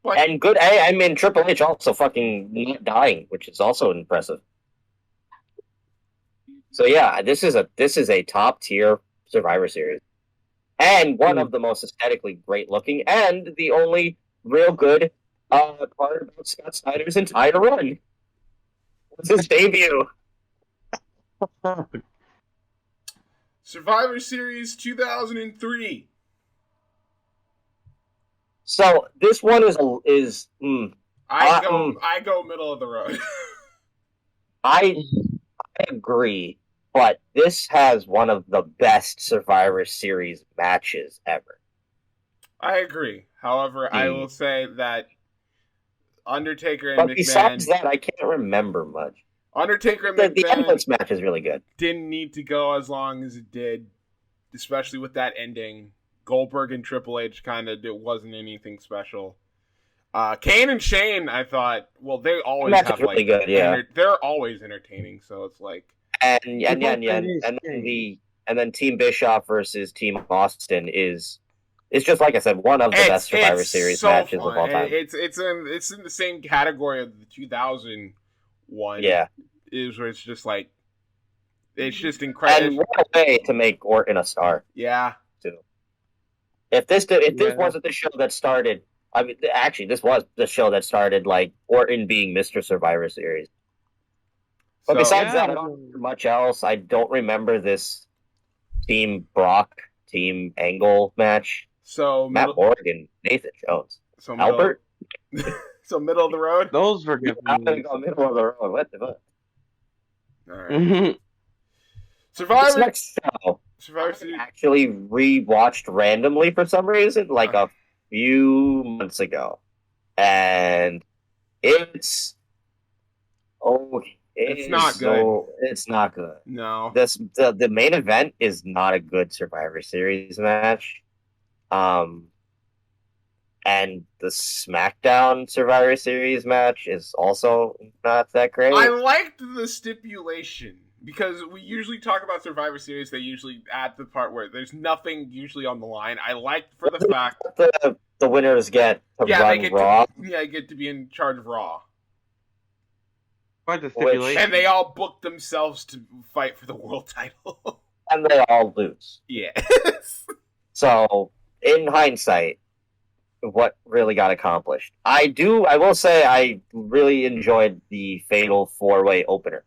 But, and good, I mean, Triple H also fucking not dying, which is also impressive. So yeah, this is a top tier Survivor Series, and one of the most aesthetically great looking, and the only real good part about Scott Snyder's entire run was his debut. Survivor Series 2003. So this one is I go middle of the road. I agree, but this has one of the best Survivor Series matches ever. I agree. However, I will say that Undertaker and McMahon. Besides that, I can't remember much. Undertaker and McMahon. The entrance match is really good. Didn't need to go as long as it did, especially with that ending. Goldberg and Triple H it wasn't anything special. Kane and Shane, I thought, well, they always have really good, yeah. They're always entertaining, so it's like. And then Team Bischoff versus Team Austin is just like I said, one of the best Survivor Series matches of all time. It's in the same category of the 2001. Yeah, is where it's just like it's just incredible. And what a way to make Orton a star. Yeah. Too. If this wasn't the show that started, I mean, actually, this was the show that started like Orton being Mr. Survivor Series. But besides that, I don't remember much else. I don't remember this Team Brock, Team Angle match. So Matt Morgan, Nathan Jones, Albert. So middle of the road. Those were good. I'm gonna go middle of the road. What the fuck? All right. Survivor. Next show, Survivor Series. Actually rewatched randomly for some reason, like a few months ago, and it's okay. It's not good. It's not good. No. The main event is not a good Survivor Series match. And the SmackDown Survivor Series match is also not that great. I liked the stipulation because we usually talk about Survivor Series. They usually add the part where there's nothing usually on the line. I liked for the fact the winners get to run Raw. Get to be in charge of Raw. Quite the stipulation. And they all booked themselves to fight for the world title. And they all lose. Yeah. So, in hindsight, what really got accomplished? I will say I really enjoyed the Fatal 4-Way opener.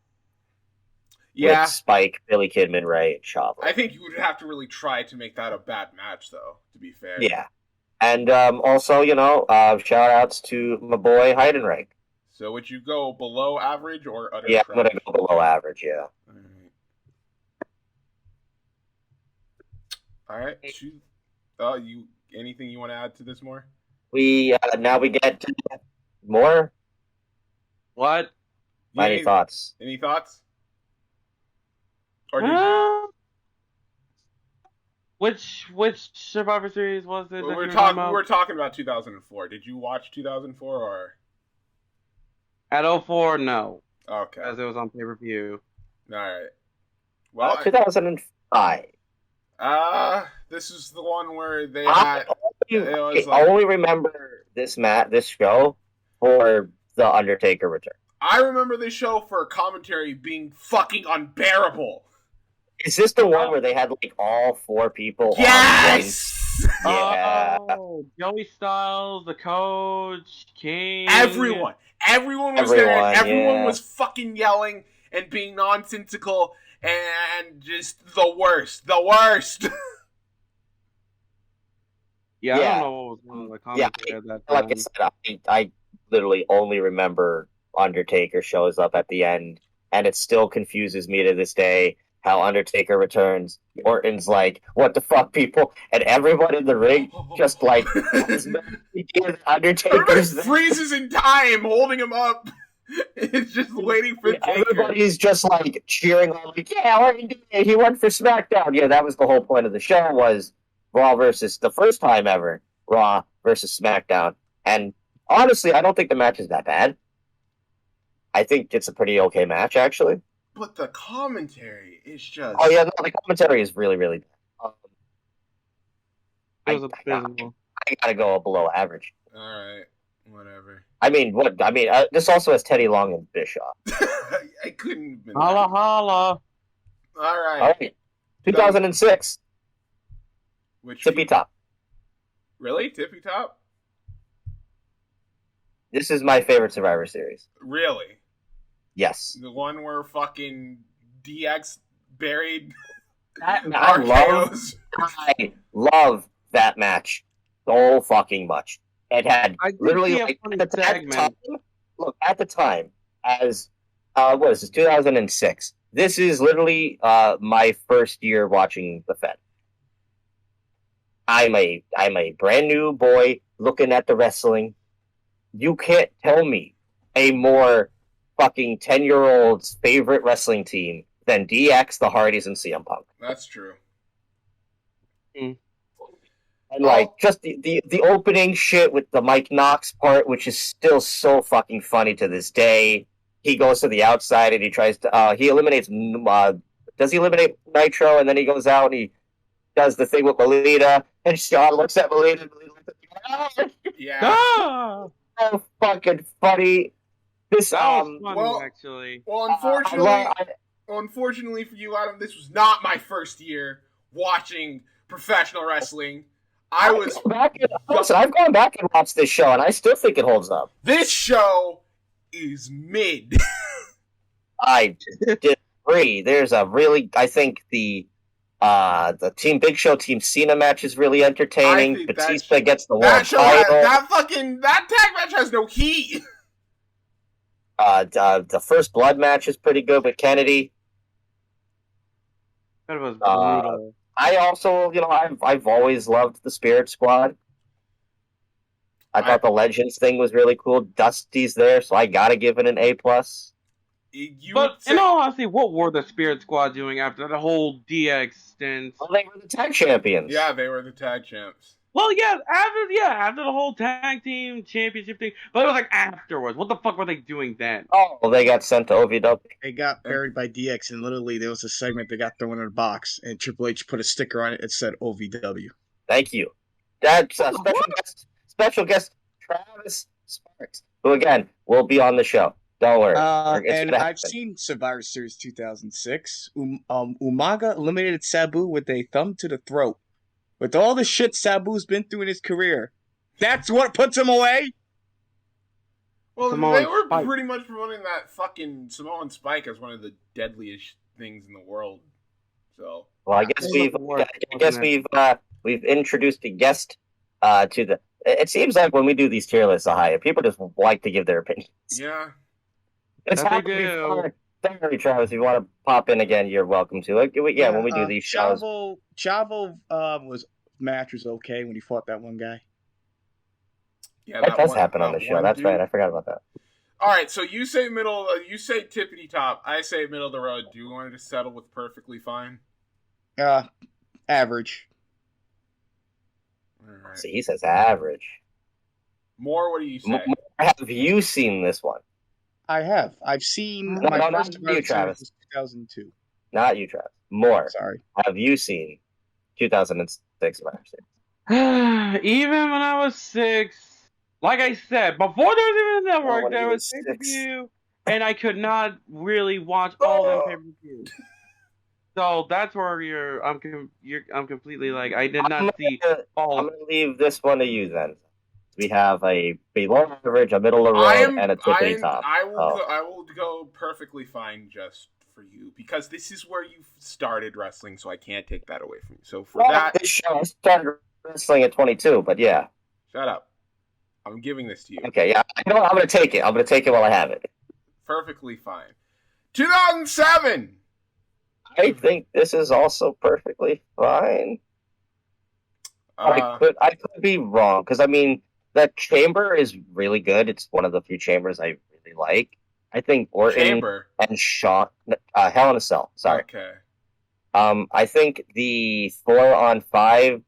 Yeah. With Spike, Billy Kidman, Ray, and Chavo. I think you would have to really try to make that a bad match, though, to be fair. Yeah. And also, shout-outs to my boy Heidenreich. So would you go below average or utter Yeah, trash? I'm going to go below average, yeah. All right. Anything you want to add to this more? Now we get to more. What? Any thoughts? Any thoughts? Or which Survivor Series was it? we're talking about 2004. Did you watch 2004 or? At 04, no. Okay. Because it was on pay-per-view. All right. Well, 2005. This is the one where they I only remember this show for the Undertaker return. I remember this show for commentary being fucking unbearable. Is this the one where they had like all four people? Yes. Yeah. Oh, Joey Styles, the coach, King. Everyone was there. And everyone yeah. was fucking yelling and being nonsensical and just the worst. Yeah, I don't know what was going on with the commentary at that time. Like I said, I literally only remember Undertaker shows up at the end, and it still confuses me to this day how Undertaker returns. Orton's like, what the fuck, people? And everyone in the ring just like, Undertaker's there. Freezes in time, holding him up. It's just waiting for Taker. Everybody's just like cheering on, like, yeah, Orton did it. He went for SmackDown. Yeah, that was the whole point of the show, was Raw versus, the first time ever, Raw versus SmackDown. And honestly, I don't think the match is that bad. I think it's a pretty okay match, actually. But the commentary is just... Oh, yeah, no, the commentary is really, really bad. It was abysmal. I gotta go below average. Alright, whatever. This also has Teddy Long and Bischoff. I couldn't... Holla, holla. Alright. 2006. Which Tippy Top. Really? Tippy Top? This is my favorite Survivor Series. Really? Yes. The one where fucking DX buried I love that match so fucking much. It had literally like, at the time, as what is this, 2006. This is literally my first year watching the Fed. I'm a brand new boy looking at the wrestling. You can't tell me a more fucking 10-year-old's favorite wrestling team than DX, the Hardys, and CM Punk. That's true. And like just the opening shit with the Mike Knox part, which is still so fucking funny to this day. He goes to the outside and he tries to he eliminates does he eliminate Nitro, and then he goes out and he does the thing with Melita, and Shawn looks at Melita and Melita looks at yeah. So fucking funny. This funny, actually. Well, unfortunately for you, Adam, this was not my first year watching professional wrestling. I've gone back and watched this show, and I still think it holds up. This show is mid. I disagree. There's I think the Team Big Show, Team Cena match is really entertaining. Batista gets the world title. That tag match has no heat. The First Blood match is pretty good with Kennedy. That was brutal. I also, I've always loved the Spirit Squad. I thought the Legends thing was really cool. Dusty's there, so I gotta give it an A+. But in all honesty, what were the Spirit Squad doing after the whole DX stint? Well, they were the tag champions. Yeah, they were the tag champs. Well, after the whole tag team championship thing, but it was like afterwards. What the fuck were they doing then? Oh, they got sent to OVW. They got buried by DX, and literally there was a segment that got thrown in a box, and Triple H put a sticker on it that said OVW. Thank you. That's special guest Travis Sparks, who again will be on the show. Don't worry. And I've seen Survivor Series 2006. Umaga eliminated Sabu with a thumb to the throat. With all the shit Sabu's been through in his career, that's what puts him away? Well, Samoan they were Spike. pretty much promoting that fucking Samoan Spike as one of the deadliest things in the world. So, well, I guess we've introduced a guest to the. It seems like when we do these tier lists, people just like to give their opinions. yeah. It's That they happy to be do. fun. Sorry, Travis. If you want to pop in again, you're welcome to. When we do these shows. Chavo match was okay when he fought that one guy. Yeah, That does happen on the show. That's right. I forgot about that. All right, so you say middle, you say tippity top. I say middle of the road. Do you want to settle with perfectly fine? Average. All right. See, he says average. More, what do you say? Have you seen this one? I have. I've seen No, my not first you, Travis. was 2002. Not you, Travis. More. Sorry. Have you seen 2006 Survivor Even when I was 6, like I said, before there was even a network, when there he was was pay-per-view, and I could not really watch all them pay-per-views. So that's where I'm completely like, I did not see all. I'm going to leave this one to you then. We have a below average, a middle of the road, and a tippity top. I will go perfectly fine just for you because this is where you started wrestling, so I can't take that away from you. So for that, this show, I started wrestling at 22, but yeah. Shut up. I'm giving this to you. Okay, yeah. I'm going to take it. I'm going to take it while I have it. Perfectly fine. 2007. I think this is also perfectly fine. I could be wrong because that chamber is really good. It's one of the few chambers I really like. I think Orton and Shawn, Hell in a Cell. Sorry. Okay. I think the 4-on-5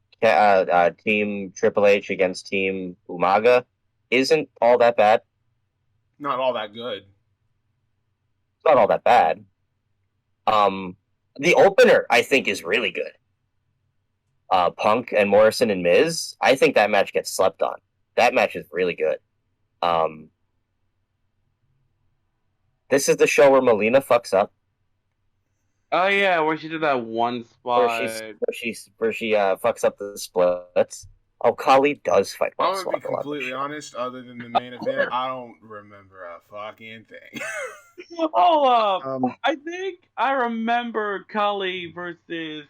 team Triple H against Team Umaga isn't all that bad. Not all that good. It's not all that bad. The opener I think is really good. Punk and Morrison and Miz. I think that match gets slept on. That match is really good. This is the show where Melina fucks up. Oh yeah, where she did that one spot. Where she fucks up the splits. Oh, Kali does fight. I'm gonna be completely honest. Other than the main event, I don't remember a fucking thing. I think I remember Kali versus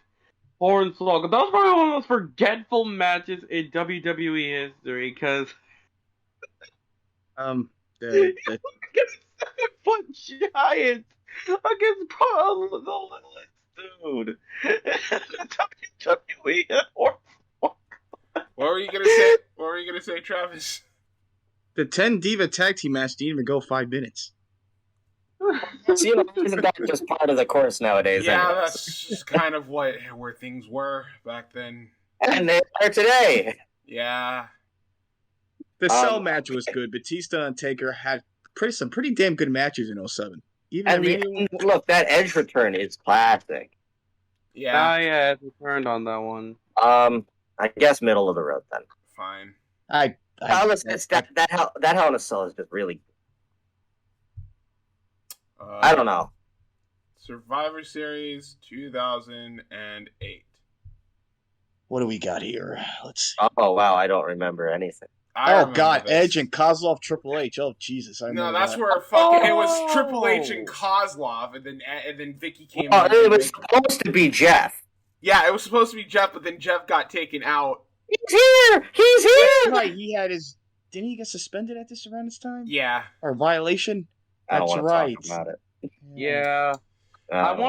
Hornswoggle. That was probably one of the most forgetful matches in WWE history because the 7-foot giant against the littlest dude. WWE and Hornswoggle. What were you gonna say? What were you gonna say, Travis? The 10 Diva tag team match didn't even go 5 minutes. Isn't that just part of the course nowadays? Yeah, anyways? that's just kind of where things were back then. And they are today. Yeah. The Cell match was good. Batista and Taker had some pretty damn good matches in 07. Look, that Edge return is classic. Yeah. Yeah, it returned on that one. I guess middle of the road then. Fine. That Hell in a Cell is just really. I don't know. Survivor Series 2008. What do we got here? Let's see. Oh wow, I don't remember anything. God, this. Edge and Kozlov, Triple H. Oh Jesus! No, that's where it was Triple H and Kozlov, and then Vicky came. It was supposed to be Jeff. Yeah, it was supposed to be Jeff, but then Jeff got taken out. He's here. He's here. Right, he had his. Didn't he get suspended at this around this time? Yeah. Or violation? That's right. Talk about it. Yeah. I've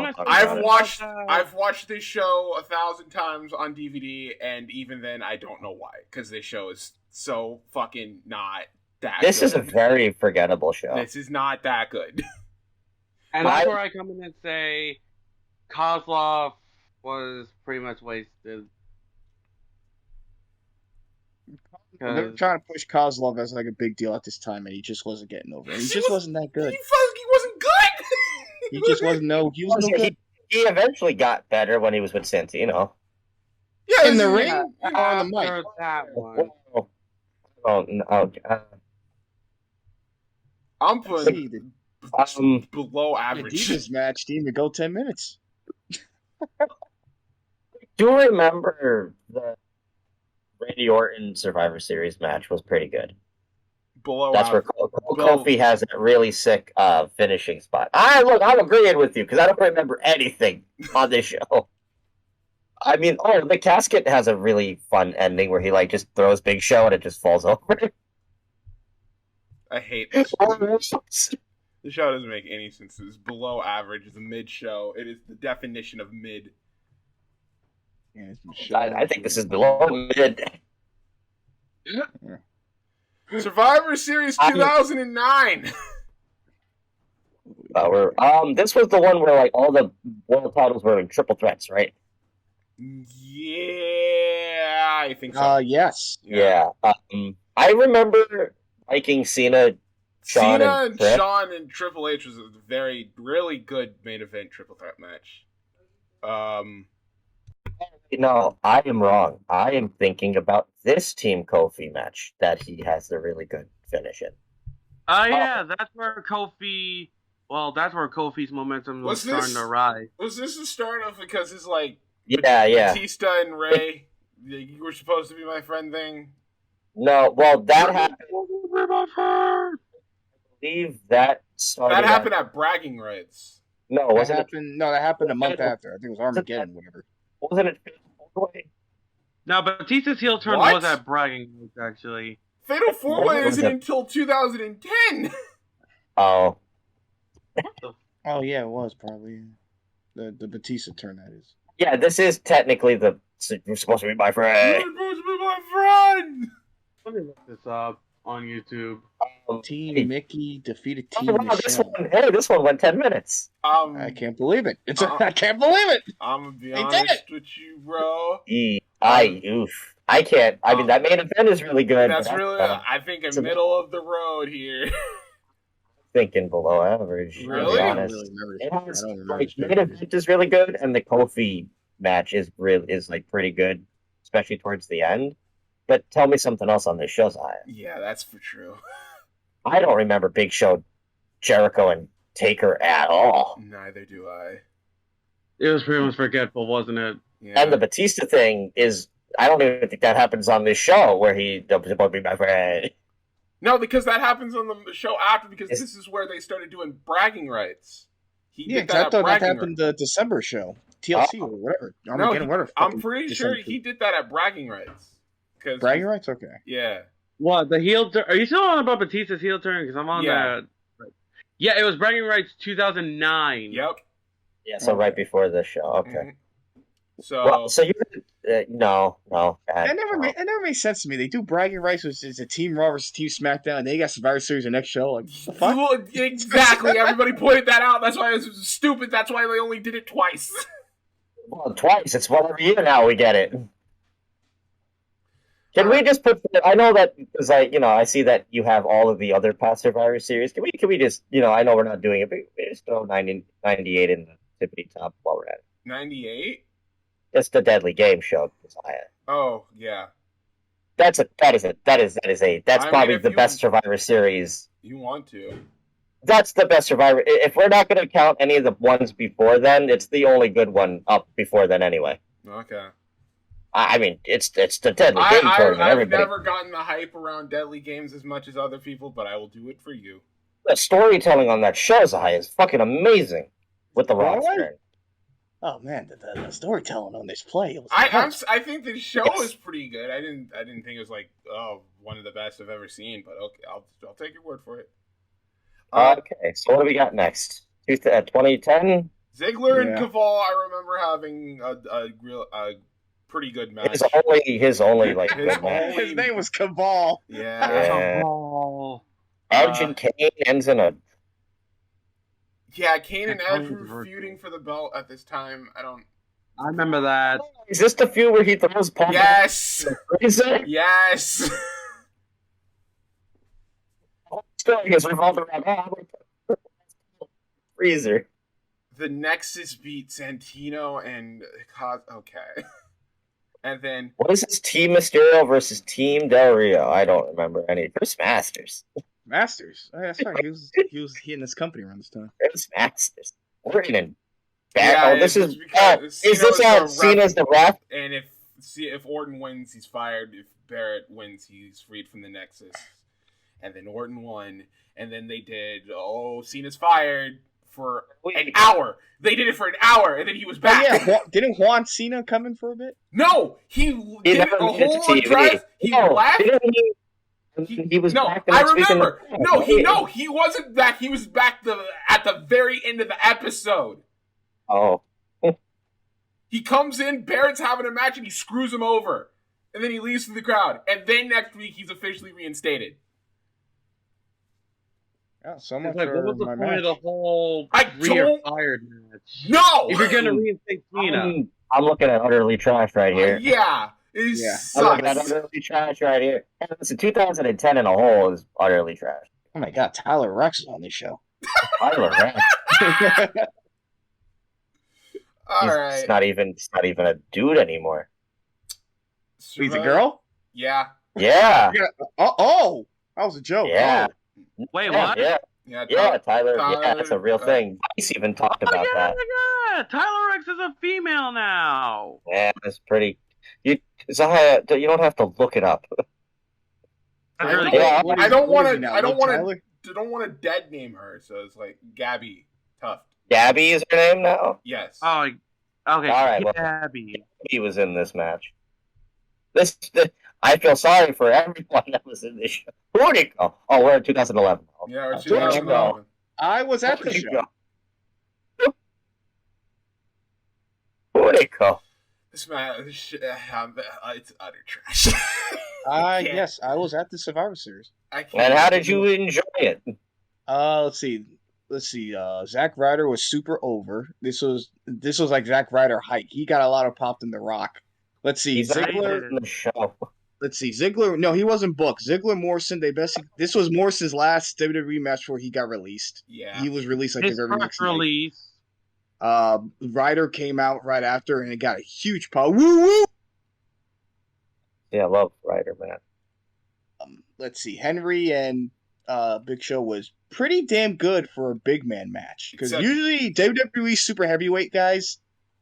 watched this show 1,000 times on DVD, and even then, I don't know why. Because this show is so fucking not that. This good. is a very forgettable show. This is not that good. And that's where I come in and say, Kozlov was pretty much wasted. They're trying to push Kozlov as like a big deal at this time, and he just wasn't getting over it. He just wasn't that good. He wasn't good. He just wasn't no. He was no good. He eventually got better when he was with Santino. Yeah, in the ring or on the mic. That one. Oh no! I'm putting below The average. Divas match didn't even go 10 minutes. Do you remember the Randy Orton Survivor Series match was pretty good? Below That's where average. Kofi has a really sick finishing spot. I'm agreeing with you because I don't remember anything on this show. I mean, the casket has a really fun ending where he like just throws Big Show and it just falls over. I hate this. The show doesn't make any sense. It's below average. It's a mid show. It is the definition of mid. Yeah, I think this is below mid. Survivor Series 2009. This was the one where like all the world titles were in triple threats, right? Yeah, I think so. Yes. Yeah. I remember liking Cena, Shawn, and Shawn and Triple H was a really good main event triple threat match. No, I am wrong. I am thinking about this Team Kofi match that he has the really good finish in. Yeah, that's where Kofi. Well, that's where Kofi's momentum was starting to rise. Was this the start of because it's like Batista and Ray? You were supposed to be my friend thing. No, well that happened. I believe that started. That happened at Bragging Rights. No, that happened a month after. I think it was Armageddon, whatever. Wasn't it Fatal 4-Way? No, Batista's heel turn was at Bragging Rights, actually. Fatal 4-Way isn't until 2010. Oh. Oh yeah, it was probably the Batista turn. That is. Yeah, this is technically you're supposed to be my friend. You're supposed to be my friend. Let me look this up on YouTube. Team Mickey defeated Team Michelle. This one went 10 minutes. I can't believe it. I can't believe it. I'm gonna be honest with you, bro. I can't. I mean, that main event is really good. That's really, I think, a middle of the road here. Thinking below average. Really? To be honest. Main event is really good, and the Kofi match is pretty good, especially towards the end. But tell me something else on this show, Zaya. Yeah, that's for true. I don't remember Big Show, Jericho, and Taker at all. Neither do I. It was pretty much forgetful, wasn't it? Yeah. And the Batista thing is, I don't even think that happens on this show where he supposed to be my friend. No, because that happens on the show after, because this is where they started doing bragging rights. I thought that happened the December show. TLC or whatever. I'm pretty sure he did that at bragging rights. Bragging rights? Okay. Yeah. What, the heel turn? Are you still on about Batista's heel turn? Because I'm on that. Yeah, it was bragging rights 2009. Yep. Yeah, so right before the show. Okay. Mm-hmm. So you no. That never made sense to me. They do bragging rights, which is a Team Raw versus Team SmackDown, and they got Survivor Series the next show. Like, what the fuck? Well, exactly. Everybody pointed that out. That's why it was stupid. That's why they only did it twice. Well, twice. It's one every year now. We get it. Can we just put? I know that because I see that you have all of the other past Survivor Series. Can we just I know we're not doing it, but we just throw 98 in the tippity top while we're at it. 98. It's the Deadly Game show. Oh yeah. That's probably the best Survivor Series. You want to? That's the best Survivor. If we're not going to count any of the ones before then, it's the only good one up before then anyway. Okay. I mean, it's the Deadly Game tournament. I've never gotten the hype around Deadly Games as much as other people, but I will do it for you. The storytelling on that show is fucking amazing with the roster. Oh man, the storytelling on this play. I think the show is pretty good. I didn't think it was like one of the best I've ever seen, but okay, I'll take your word for it. Okay, so what do we got next? 2010. Ziggler and Caval. I remember having a pretty good match. His only good match. His name was Caval. Yeah. Caval. Edge and Kane ends in a. Yeah, Kane and Edge were feuding for the belt at this time. I remember that. Is this the feud where he throws Paul? Yes. Yes. Story is revolved around Freezer. The Nexus beat Santino and okay. And then what is this? Team Mysterio versus Team Del Rio? I don't remember any. Chris Masters. Masters. Oh, yeah, that's right. He was in this company around this time. It's Masters. Orton and Yeah, this it's is because is this Cena at was the ref, Cena's the ref? and if Orton wins, he's fired. If Barrett wins, he's freed from the Nexus. And then Orton won, and then they did. Oh, Cena's fired for an hour. They did it for an hour, and then he was back. Oh, yeah, didn't Juan Cena come in for a bit? No, he did never a made it to whole TV. address. He left. Didn't he was No, back the I next week in the- remember. He wasn't back. He was back at the very end of the episode. Oh. He comes in, Barrett's having a match, and he screws him over. And then he leaves to the crowd. And then next week, he's officially reinstated. Yeah, so much It's like, for what was the my point of match. the whole I three or don't- fired match? No! If you're gonna reinstate Cena, I'm looking at utterly trash right here. Yeah. It Yeah. I'm looking at sucks. utterly trash right here. And listen, 2010 in a whole is utterly trash. Oh my god, Tyler Rex is on this show. Tyler Rand. All right. He's not even a dude anymore. He's a girl? Yeah. Yeah. Oh, that was a joke. Yeah. wait, Yeah, what? yeah, Yeah, yeah, Tyler. Tyler, Yeah, that's a real thing. Vice even talked about that. Yeah, Tyler Rex is a female now. Yeah, that's pretty. Zaya, you don't have to look it up. That's really Yeah, good. I don't What is want he to. now, I don't Luke want Tyler? to. Don't want to dead name her. So it's like Gabby Tuft. Gabby is her name now. Yes. Oh, okay. All right, well- Gabby. He was in this match. I feel sorry for everyone that was in this show. Where'd it go? Oh, we're in 2011. Yeah, we're Where'd it 2011. go? I was at the Where'd it show. go? Where'd it go? This man, it's utter trash. can't. Yes, I was at the Survivor Series. I can't. And how did you enjoy it? Let's see. Zack Ryder was super over. This was like Zack Ryder height. He got a lot of pop in The Rock. Let's see. He's not Ziggler. even in the show. Let's see. Ziggler. No, he wasn't booked. Ziggler Morrison. This was Morrison's last WWE match before he got released. Yeah. He was released like His the very first next night. release. Ryder came out right after and it got a huge pop. Woo woo. Yeah, I love Ryder, man. Let's see. Henry and Big Show was pretty damn good for a big man match because Except- usually WWE super heavyweight guys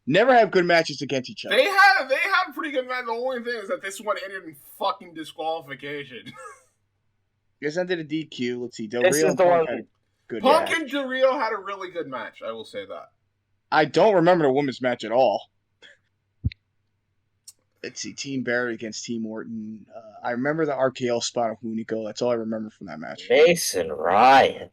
never have good matches against each other. They have pretty good match. The only thing is that this one ended in fucking disqualification. This ended a DQ. Let's see. Del This Rio is and the Punk one- had a good Punk match. and Del Rio had a really good match. I will say that. I don't remember the women's match at all. Let's see. Team Barrett against Team Orton. I remember the RKO spot of Hunico. That's all I remember from that match. Mason Ryan.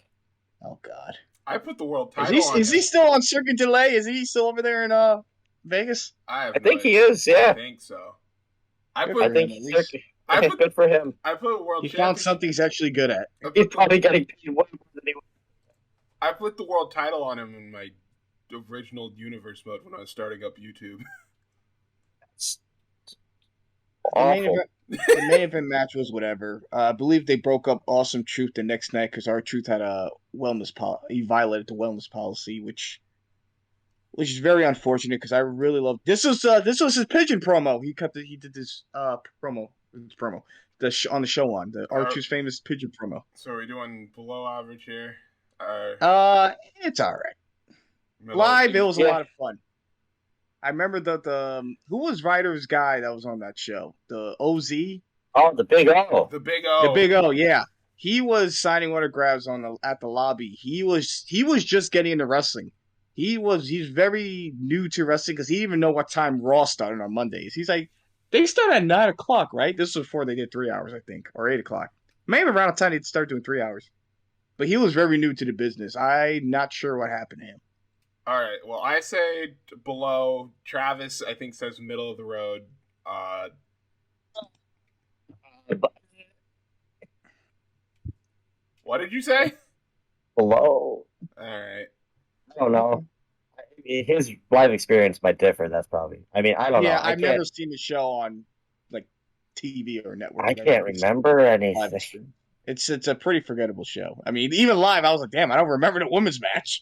Oh God. I put the world title on Is he him. still on Circuit Delay? Is he still over there in Vegas? I think he is, yeah. I think so. I Good put. I think him, at he's least. I put. good for him. I put world. He found champion- something he's actually good at. I He's put the- probably getting paid way more than he was. I put the world title on him in my original universe mode when I was starting up YouTube. Awful. The main event match was whatever. I believe they broke up Awesome Truth the next night because R-Truth had a wellness policy. He violated the wellness policy, which is very unfortunate because I really love this was his pigeon promo. He did this promo on the show on the R-Truth's famous pigeon promo. So are we doing below average here? It's all right. Middle? Live, it was a Yeah. lot of fun. I remember the who was Ryder's guy that was on that show? The OZ. Oh, the Big O. The Big O. The Big O, yeah. He was signing autographs at the lobby. He was just getting into wrestling. He's very new to wrestling because he didn't even know what time Raw started on Mondays. He's like, they start at 9:00, right? This was before they did 3 hours, I think, or 8:00. Maybe around the time they'd start doing 3 hours. But he was very new to the business. I'm not sure what happened to him. All right. Well, I say below. Travis, I think, says middle of the road. What did you say? Below. All right. I don't know. His live experience might differ. That's probably. I mean, I don't know. Yeah, I I've can't, never seen the show on like TV or network. I I've can't never seen remember live anything. stream. It's a pretty forgettable show. I mean, even live, I was like, damn, I don't remember the women's match.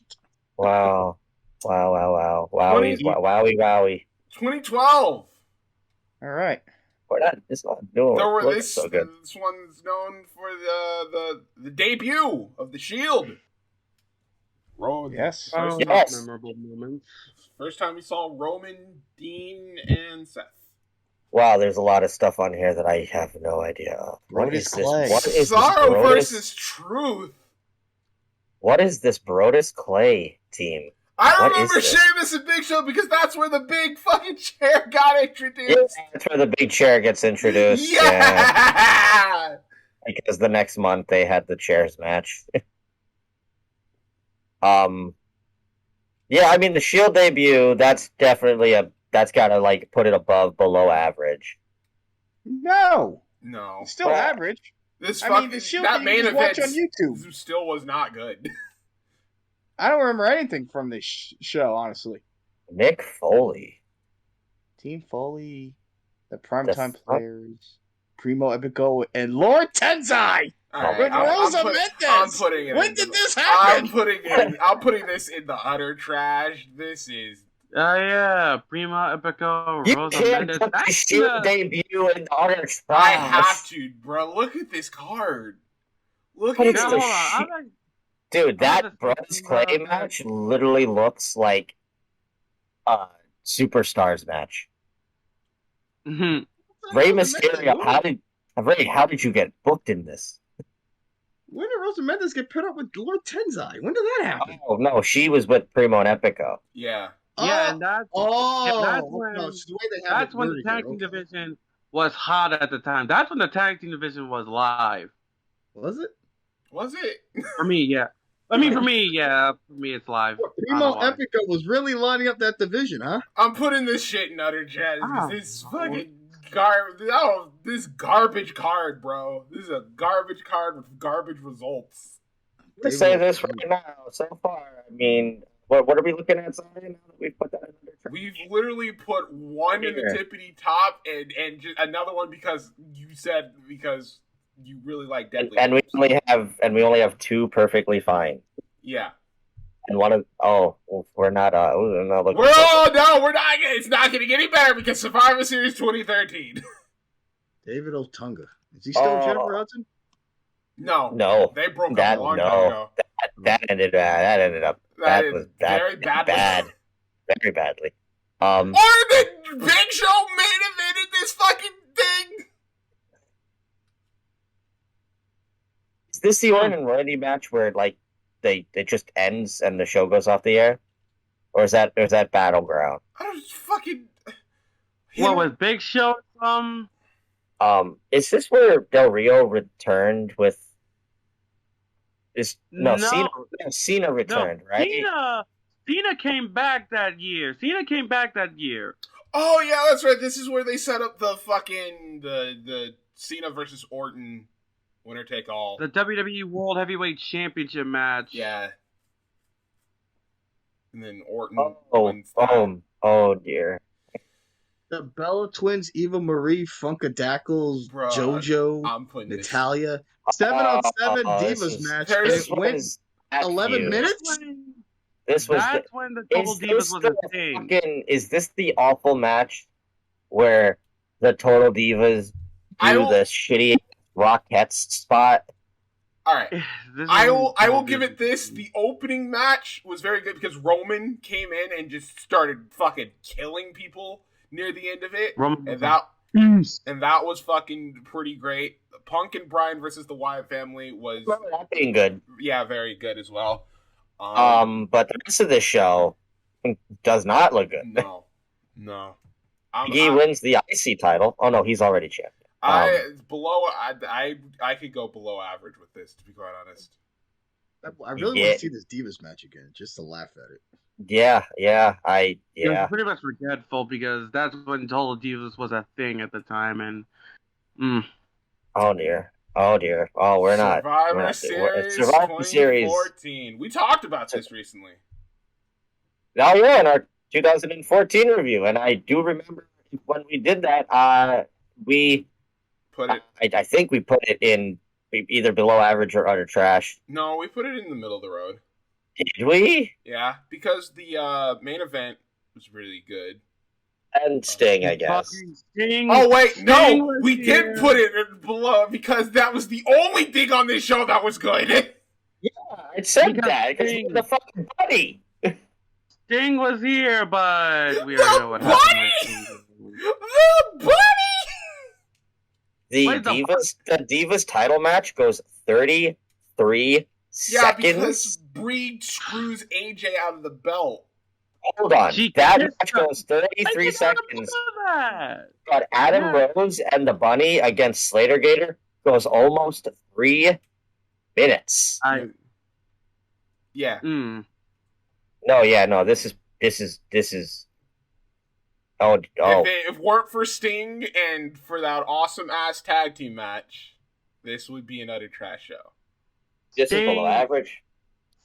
Wow. Wow. Wowie. 20 Wowie. 2012. All right. It's not doing This one's known for the debut of the Shield. Yes. Memorable moments. First time we saw Roman, Dean, and Seth. Wow, there's a lot of stuff on here that I have no idea of. What is this? What is Sorrow versus Truth. What is this Brodus Clay team? I remember Sheamus and Big Show because that's where the big fucking chair got introduced. Yeah, that's where the big chair gets introduced. Yeah! Because the next month they had the chairs match. Yeah, I mean the Shield debut. That's definitely that's gotta like put it below average. No, still Well, average. The Shield that main event watch on YouTube still was not good. I don't remember anything from this show, honestly. Mick Foley, Team Foley, the primetime players, Primo Epico, and Lord Tensai. Right, Rosa Mendes. I'm putting it. When did this happen? I'm putting this in the utter trash. This is. Yeah, Prima Epico, you Rosa can't Mendes. put the Shield debut in the utter trash. I have to, bro. Look at this card. Look at It's this. Dude, that Brodus Clay match literally looks like a Superstars match. Mm-hmm. Rey Mysterio, how did you get booked in this? When did Rosa Mendes get put up with Lord Tensai? When did that happen? Oh no, she was with Primo and Epico. Yeah. Yeah, and that's that's when the tag team division was hot at the time. That's when the tag team division was live. Was it? Was it? For me, yeah. For me, it's live. Primo Epico was really lining up that division, huh? I'm putting this shit in utter chat. This fucking this garbage card, bro. This is a garbage card with garbage results. To say this right now, so far, I mean, what are we looking at, Zion, now that we've put that in under trash? We've literally put one in the tippity top and just another one because you really like Deadly. And we only have two perfectly fine. Yeah. And one of we're not looking. We're not. It's not going to get any better because Survivor Series 2013. David Otunga, is he still Jennifer Hudson? No, they broke up a long time ago. That ended up very badly. Or the Big Show main event in this fucking thing. Is this the Orton and Randy match where like it just ends and the show goes off the air, or is that Battleground? I don't fucking. What was Big Show? Is this where Del Rio returned with? Cena returned, right? Cena came back that year. Oh yeah, that's right. This is where they set up the fucking the Cena versus Orton winner take all. The WWE World Heavyweight Championship match. Yeah. And then Orton wins that. Oh dear. The Bella Twins, Eva Marie, Funkadactyls, JoJo, Natalia. 7-on-7 Divas match. And it went 11 minutes? That's when the Total Divas was a thing. Is this the awful match where the Total Divas do the shitty Rockettes spot? All right, I will give it this. The opening match was very good because Roman came in and just started fucking killing people near the end of it, and that was fucking pretty great. Punk and Bryan versus the Wyatt family was being good. Yeah, very good as well. But the rest of the show does not look good. No. He wins the IC title. Oh no, he's already champion. I could go below average with this, to be quite honest. I really want to see this Divas match again, just to laugh at it. Yeah. It was pretty much forgetful because that's when Total Divas was a thing at the time, and Oh dear. Oh, we're not. Survivor Series 2014. We talked about this recently. Oh yeah, in our 2014 review, and I do remember when we did that. We put it. I think we put it in either below average or utter trash. No, we put it in the middle of the road. Did we? Yeah, because the main event was really good. And Sting, I guess. Fucking Sting. Oh wait, Sting no, was we here. did put it in below because that was the only thing on this show that was good. I said Because that because Sting- he's the fucking buddy. Sting was here, but we The already know what buddy! happened. with Sting. The buddy. The Wait, the Divas title match goes 33 Yeah, because seconds. Brie screws AJ out of the belt. Hold on, She that kissed match her. goes 33 I did not seconds. know that. But Adam Yeah. Rose and the Bunny against Slater Gator goes almost 3 minutes. Yeah. Mm. No, this is. Oh, If it weren't for Sting and for that awesome ass tag team match, this would be another trash show. this is below Sting- average.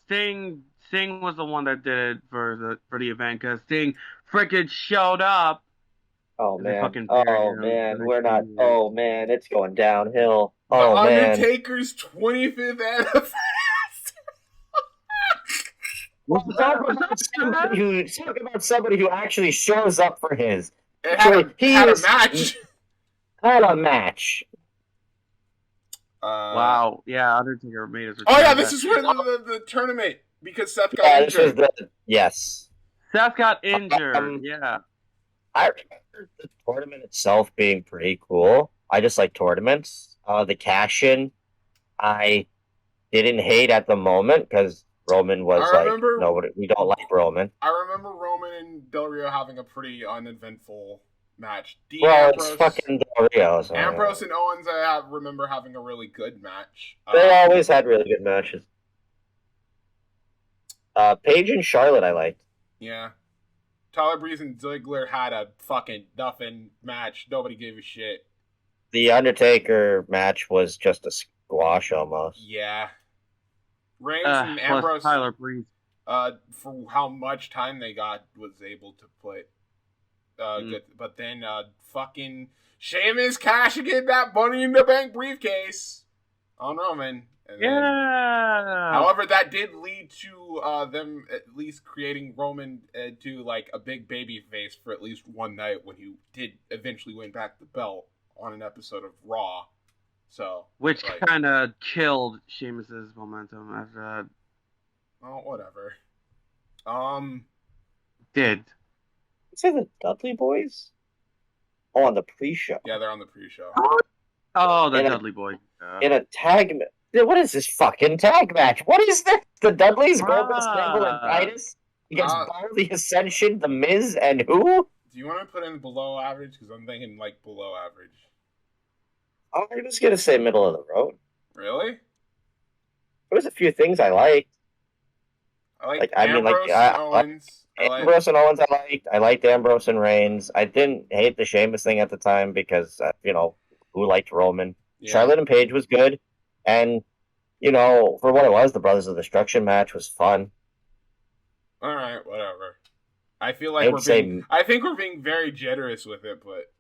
Sting was the one that did it for the event because Sting freaking showed up. Oh They man, fucking oh buried him. man, we're not. Oh man, it's going downhill. The Oh man. Undertaker's 25th anniversary. Talk about somebody who actually shows up for his. It had a He match. Had a match. Wow, yeah, Undertaker made his return. Oh yeah, this is where the tournament because Seth got Yeah, this was injured. yes. Seth got injured. Yeah. I remember the tournament itself being pretty cool. I just like tournaments. The cash-in, I didn't hate at the moment because Roman was I like, remember- no, we don't like Roman. I remember Roman and Del Rio having a pretty uneventful match. Dean Well, Ambrose, it's fucking Del Rio. So Ambrose and Owens, remember having a really good match. They always had really good matches. Paige and Charlotte, I liked. Yeah. Tyler Breeze and Ziggler had a fucking nothing match. Nobody gave a shit. The Undertaker match was just a squash almost. Yeah. Reigns and Plus Ambrose, Tyler Breeze. for how much time they got, was able to put. Good. But then, fucking Sheamus cashing in that Money in the Bank briefcase on Roman. And then- Yeah. however, that did lead to them at least creating Roman to like a big baby face for at least one night when he did eventually win back the belt on an episode of Raw. So, Which like, kind of killed Sheamus's momentum after that. oh, whatever. Did. Is it the Dudley Boys? Oh, on the pre-show. Yeah, they're on the pre-show. Oh, the In a- Dudley Boy. In a tag what is this fucking tag match? What is this? The Dudleys, Goldberg, Stable, and Titus against Bar, the Ascension, The Miz, and who? Do you want to put in below average? Because I'm thinking like below average. Oh, I was gonna say middle of the road. Really? There was a few things I liked. I like Like, I mean, like, Ambrose I- and Owens. I like, Ambrose and Owens, I liked. I liked Ambrose and Reigns. I didn't hate the Sheamus thing at the time because, who liked Roman? yeah. Charlotte and Paige was good, and for what it was, the Brothers of Destruction match was fun. All right, whatever. I feel I like would say I think we're being very generous with it, but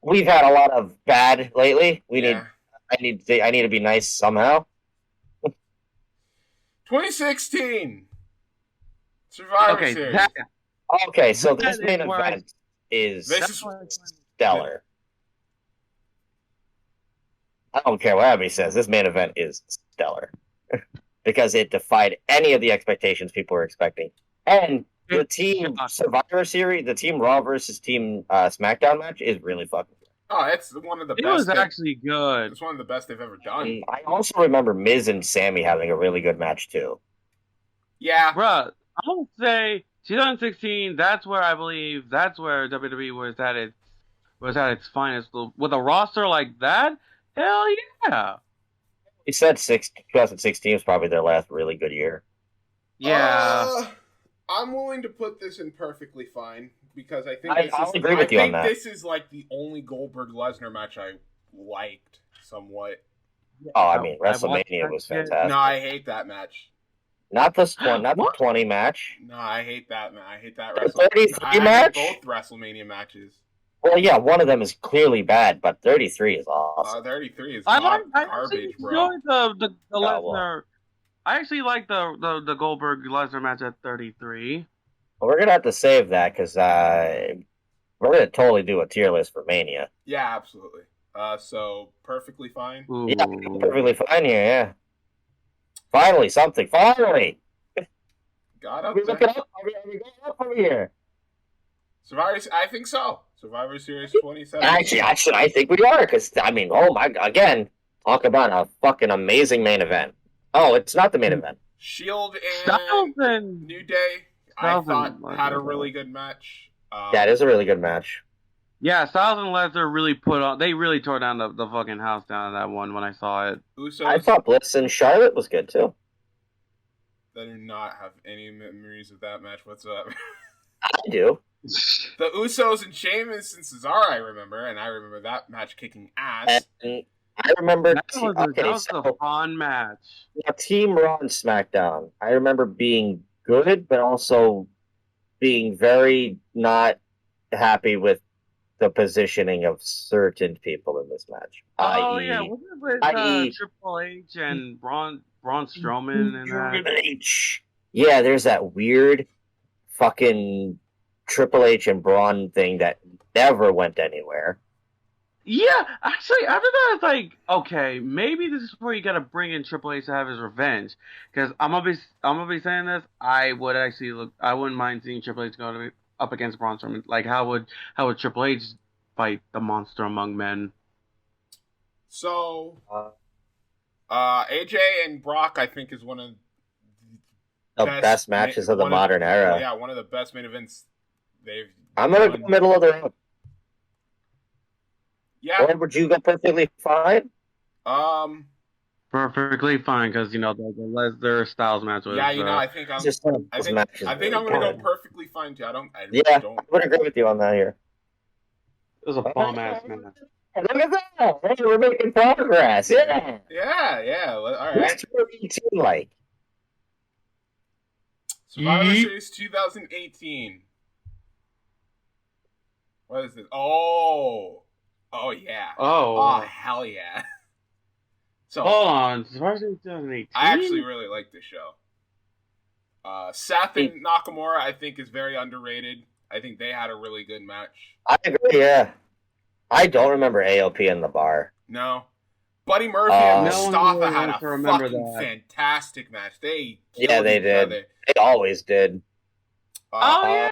we've had a lot of bad lately. yeah. I need to be nice somehow. 2016 Survivor Okay, Series. that, Okay, so That this is main where I- event is This that's is- why- stellar. I don't care what anybody says. This main event is stellar because it defied any of the expectations people were expecting. And the team Survivor Series, the team Raw versus team SmackDown match is really fucking good. Oh, it's one of the it best. was actually good. It's one of the best they've ever done. I also remember Miz and Sammy having a really good match too. Yeah. Bruh, I would say 2016, that's where I believe WWE was at its finest. With a roster like that, hell yeah. He said 2016 was probably their last really good year. Yeah. I'm willing to put this in perfectly fine because I think I'll agree with you on that. This is like the only Goldberg Lesnar match I liked somewhat. Oh, I mean, I watched WrestleMania that was shit. fantastic. No, I hate that match. Not the 20 match. No, I hate that man. I hate that The WrestleMania. 33 I hate match? both WrestleMania matches. Well, yeah, one of them is clearly bad, but 33 is awesome. 33 is I garbage, actually bro. enjoyed the well. Lesnar. I actually like the Goldberg Lesnar match at 33. Well, we're gonna have to save that because We're gonna totally do a tier list for Mania. Yeah, absolutely. So perfectly fine. Ooh. Yeah, perfectly fine here. Yeah. Finally, something. Finally. Got up We there. look it up. We got up over here. Survivor. I think so. Survivor Series 27. Actually, I think we are because I mean, oh my! Again, talk about a fucking amazing main event. Oh, it's not the main event. Shield Styles and and New Day. I thought had a really good match. That is a really good match. yeah, Styles and Lesnar really put on. They really tore down the fucking house down in that one when I saw it. Usos. I thought Bliss and Charlotte was good too. I do not have any memories of that match whatsoever. I do. The Usos and Sheamus and Cesaro, I remember, and I remember that match kicking ass. And I remember. That was a fun match. Team Raw and SmackDown. I remember being good, but also being very not happy with the positioning of certain people in this match. Oh yeah, wasn't it with Triple H and Braun Strowman and Triple H. Yeah, there's that weird fucking Triple H and Braun thing that never went anywhere. Yeah, actually, after that, it's like, okay, maybe this is where you gotta bring in Triple H to have his revenge. Because I'm gonna be saying this. I wouldn't mind seeing Triple H go up against Braun Strowman. Like, how would Triple H fight the monster among men? So, AJ and Brock, I think, is one of the best matches of the modern era. Yeah, one of the best main events they've. I'm gonna go middle of the road. Yeah. Or would you go perfectly fine? Perfectly fine, because the Lesnar Styles match was. Yeah, I think I'm. I think I'm gonna go perfectly fine too. I would agree with you on that here. It was a bomb ass match. Look at that! Hey, we're making progress. Yeah. Yeah. All right. That's what you seem like. Survivor Series 2018. What is this? Oh yeah. Oh hell yeah. So hold on, Survivor Series 2018. I actually really like this show. Seth and Nakamura, I think, is very underrated. I think they had a really good match. I agree. Yeah. I don't remember AOP in the bar. No. Buddy Murphy and Mustafa had a fucking fantastic match. They did. They always did. Hey,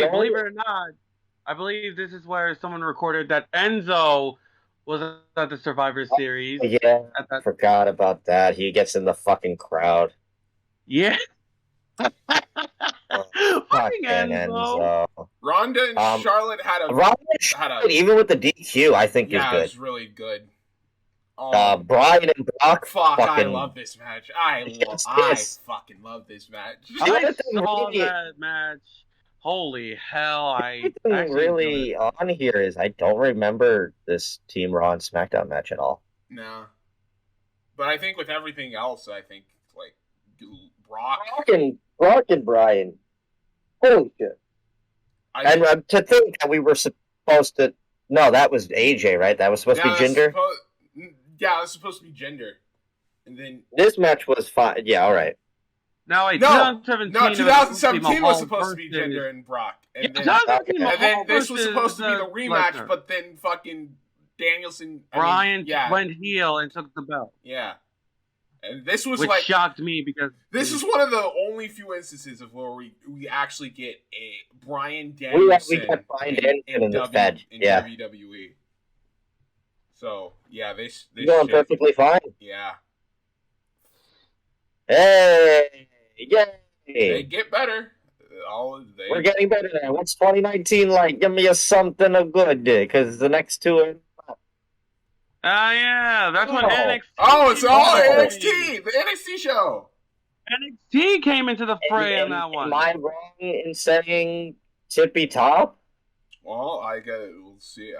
believe it or not, I believe this is where someone recorded that Enzo was at the Survivor Series. Yeah, I forgot about that. He gets in the fucking crowd. Yeah. Fucking Enzo. Ronda and Charlotte had a even with the DQ, I think is good. Yeah, it's really good. Brian and Brock. I love this match. I fucking love this match. I saw that match. Holy hell! Everything really on here is I don't remember this Team Raw and SmackDown match at all. No, but I think with everything else, I think like Brock and Brian. Holy shit! And to think that we were supposed to. No, that was AJ, right? That was supposed to be Jinder. Yeah, it was supposed to be Jinder, and then this match was fine. Yeah, all right. No, wait, 2017. 2017 was supposed to be Jinder and Brock, and then this was supposed to be the rematch, Lesnar. But then fucking Danielson, Bryan went heel and took the belt. Yeah, and this was which shocked me because this is one of the only few instances of where we actually get a Bryan Danielson. We got Bryan Danielson in the Fed. Yeah. WWE. So yeah, they going perfectly fine. Yeah. Hey, yay! They get better. We're getting better now. What's 2019 like? Give me a something of good, because the next two are. Yeah, that's when NXT. Oh, it's all NXT, the NXT show. NXT came into the fray on that one. Am I wrong in saying Tippy Top? Well, we'll see.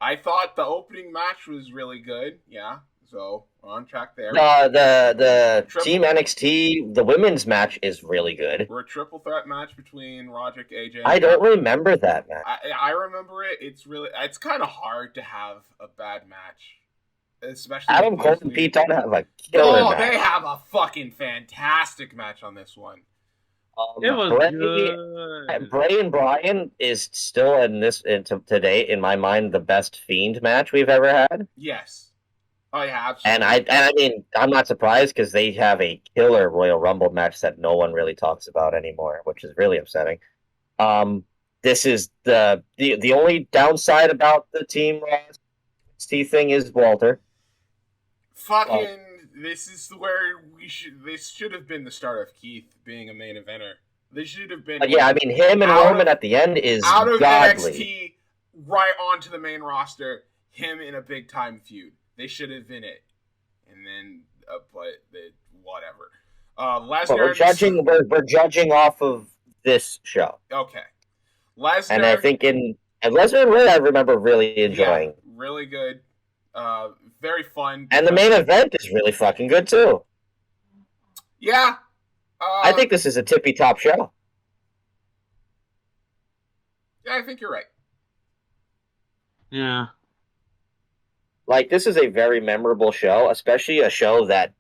I thought the opening match was really good. Yeah. So we're on track there. The Team NXT, the women's match is really good. We're a triple threat match between Roderick, AJ. And I don't remember that match. I remember it. It's kind of hard to have a bad match, especially Adam Cole and Pete don't have a killer match. They have a fucking fantastic match on this one. It was good. Bray and Bryan is still today, in my mind, the best Fiend match we've ever had. Yes. Oh yeah, absolutely. And I mean, I'm not surprised because they have a killer Royal Rumble match that no one really talks about anymore, which is really upsetting. This is the only downside about the Team NXT thing is Walter. Fucking, this is where this should have been the start of Keith being a main eventer. This should have been. Yeah, I mean, him and Roman at the end is out of godly. NXT right onto the main roster. Him in a big time feud. They should have been it, and then whatever. Lesnar. We're judging off of this show. Okay, Lesnar. And I think and Lesnar and Ray, I remember really enjoying. Yeah, really good. Very fun. And the main event is really fucking good too. Yeah. I think this is a tippy top show. Yeah, I think you're right. Yeah. Like, this is a very memorable show, especially a show that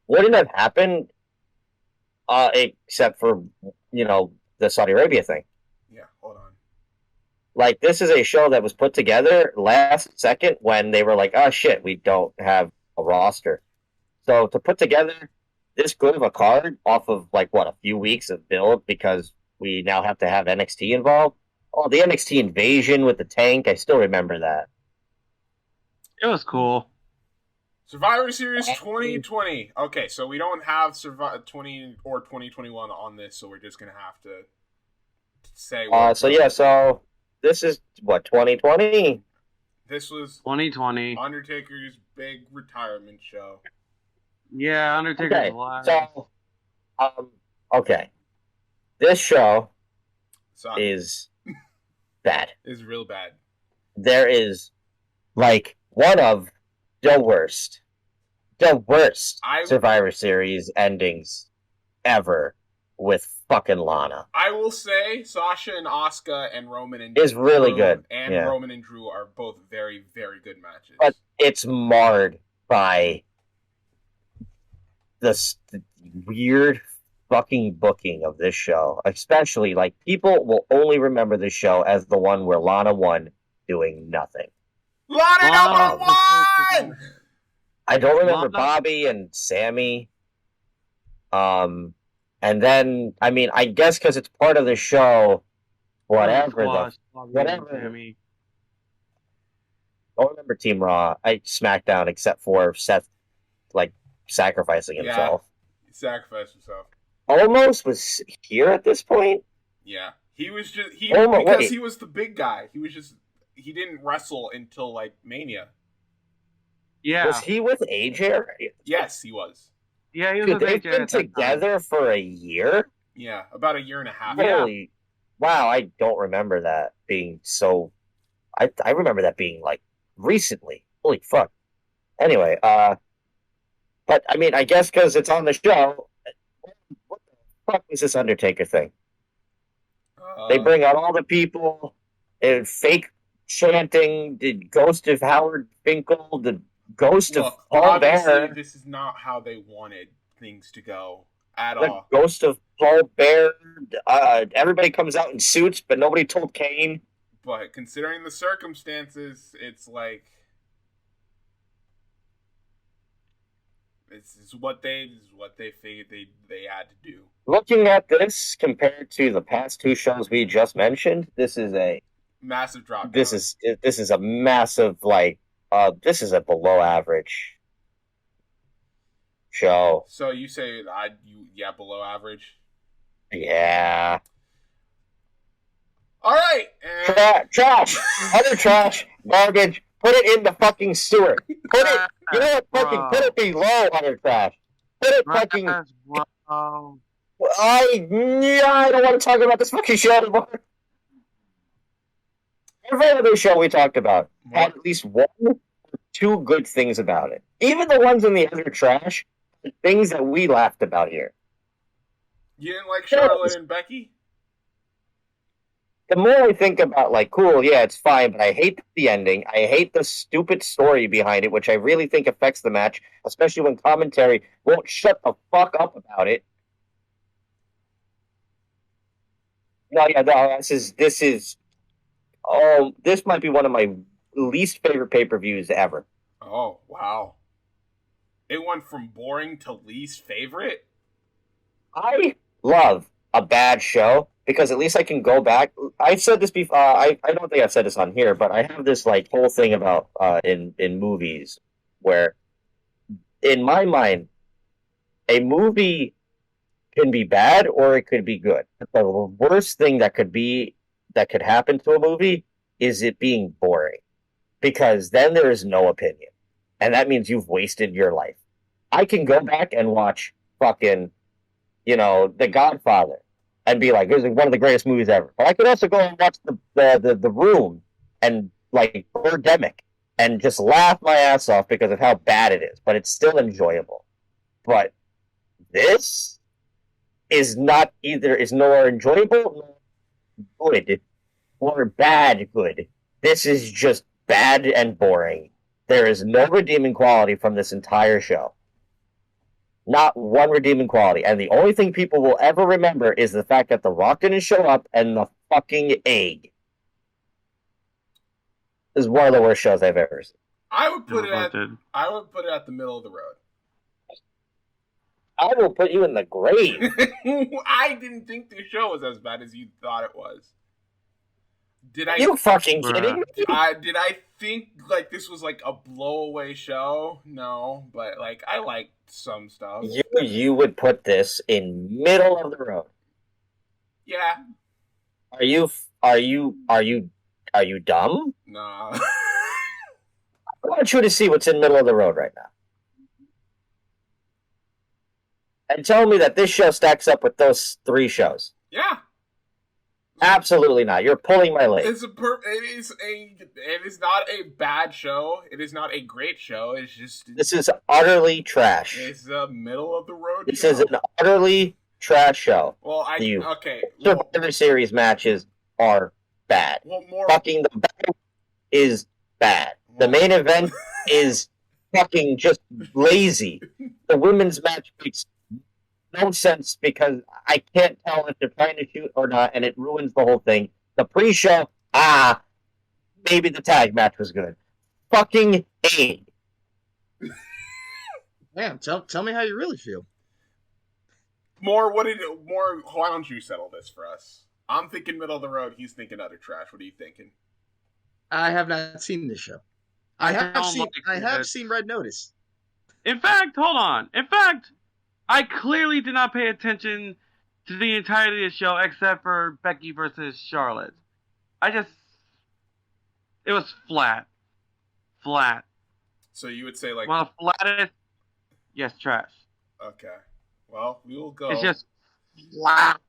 wouldn't have happened except for, the Saudi Arabia thing. Yeah, hold on. Like, this is a show that was put together last second when they were like, oh shit, we don't have a roster. So to put together this good of a card off of, a few weeks of build because we now have to have NXT involved. Oh, the NXT invasion with the tank, I still remember that. It was cool. Survivor Series 2020. Okay, so we don't have 20 or 2021 on this, so we're just going to have to say... So this is, 2020? This was 2020. Undertaker's big retirement show. Yeah, Undertaker's live. So, okay. This show is bad. It's real bad. There is, one of the worst Survivor Series endings ever with fucking Lana. I will say Sasha and Asuka and Roman and is really good. And Roman and Drew are both very, very good matches. But it's marred by the weird fucking booking of this show. Especially, people will only remember this show as the one where Lana won doing nothing. Lana number one! I don't remember Bobby and Sammy. And then, I guess because it's part of the show, whatever. I don't remember Team Raw. SmackDown, except for Seth, sacrificing himself. He sacrificed himself. Almost was here at this point. Yeah, he was just because he was the big guy. He didn't wrestle until Mania. Yeah, was he with AJ already? Yes, he was. Yeah, he was with they've AJ been together for a year. Yeah, about a year and a half. Holy, wow! I don't remember that being so. I remember that being recently. Holy fuck. Anyway, but I guess because it's on the show. What the fuck is this Undertaker thing? They bring out all the people, and fake chanting, the ghost of Howard Finkel, the ghost of Paul Bear. This is not how they wanted things to go at the all. Ghost of Paul Bear. Everybody comes out in suits, but nobody told Kane. But considering the circumstances, it's this is what they figured they had to do. Looking at this compared to the past two shows we just mentioned, this is a massive drop. This is a massive this is a below average show. So you say below average? Yeah. All right. Trash. Other trash. Garbage. Put it in the fucking sewer. Put it. You know what? Fucking put it below other trash. Put it fucking. I don't want to talk about this fucking show anymore. Every other show we talked about had at least one or two good things about it. Even the ones in the other trash, the things that we laughed about here. You didn't like Charlotte and Becky? The more I think about, cool, yeah, it's fine, but I hate the ending. I hate the stupid story behind it, which I really think affects the match, especially when commentary won't shut the fuck up about it. No, yeah, no, this might be one of my least favorite pay-per-views ever. Oh, wow. It went from boring to least favorite? I love a bad show because at least I can go back. I've said this before. I don't think I've said this on here, but I have this like whole thing about in movies where, in my mind, a movie can be bad or it could be good. The worst thing that could happen to a movie is it being boring, because then there is no opinion, and that means you've wasted your life. I can go back and watch fucking, The Godfather, and be like, "This is one of the greatest movies ever." But I could also go and watch the Room and like Birdemic and just laugh my ass off because of how bad it is. But it's still enjoyable. But this is nor enjoyable nor good or bad good. This is just bad and boring. There is no redeeming quality from this entire show. Not one redeeming quality. And the only thing people will ever remember is the fact that The Rock didn't show up and the fucking egg. This is one of the worst shows I've ever seen. I would put it at the middle of the road. I will put you in the grave. I didn't think the show was as bad as you thought it was. Are you fucking kidding me? Did I think like this was like a blowaway show? No, but like I liked some stuff. You would put this in middle of the road. Yeah. Are you dumb? Nah. I want you to see what's in middle of the road right now. And tell me that this show stacks up with those 3 shows. Yeah. Absolutely not. You're pulling my leg. It is not a bad show. It is not a great show. It's just This is utterly trash. It's a middle of the road. This show. is an utterly trash show. Well, okay. Survivor Series matches are bad. Fucking the battle is bad. The main event is fucking just lazy. The women's match makes no sense because I can't tell if they're trying to shoot or not, and it ruins the whole thing. The pre-show, maybe the tag match was good. Fucking A. Man, tell me how you really feel. Why don't you settle this for us? I'm thinking middle of the road. He's thinking utter trash. What are you thinking? I have not seen this show. I have seen Red Notice. In fact, hold on. I clearly did not pay attention to the entirety of the show except for Becky versus Charlotte. It was flat. So you would say like one of the flattest. Yes, trash. Okay. Well, we will go. It's just flat.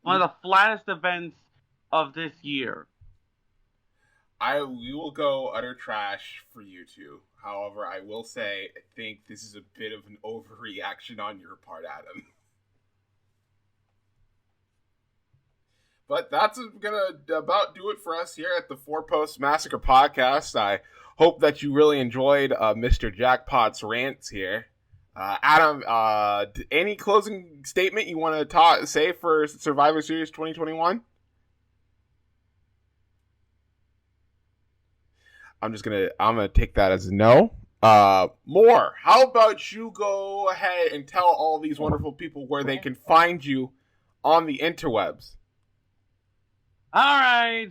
One of the flattest events of this year. We will go utter trash for you two. However, I will say I think this is a bit of an overreaction on your part, Adam. But that's gonna about do it for us here at the Four Post Massacre Podcast. I hope that you really enjoyed Mr. Jackpot's rants here. Adam, any closing statement you want to say for Survivor Series 2021? I'm gonna take that as a no. More. How about you go ahead and tell all these wonderful people where they can find you on the interwebs? All right.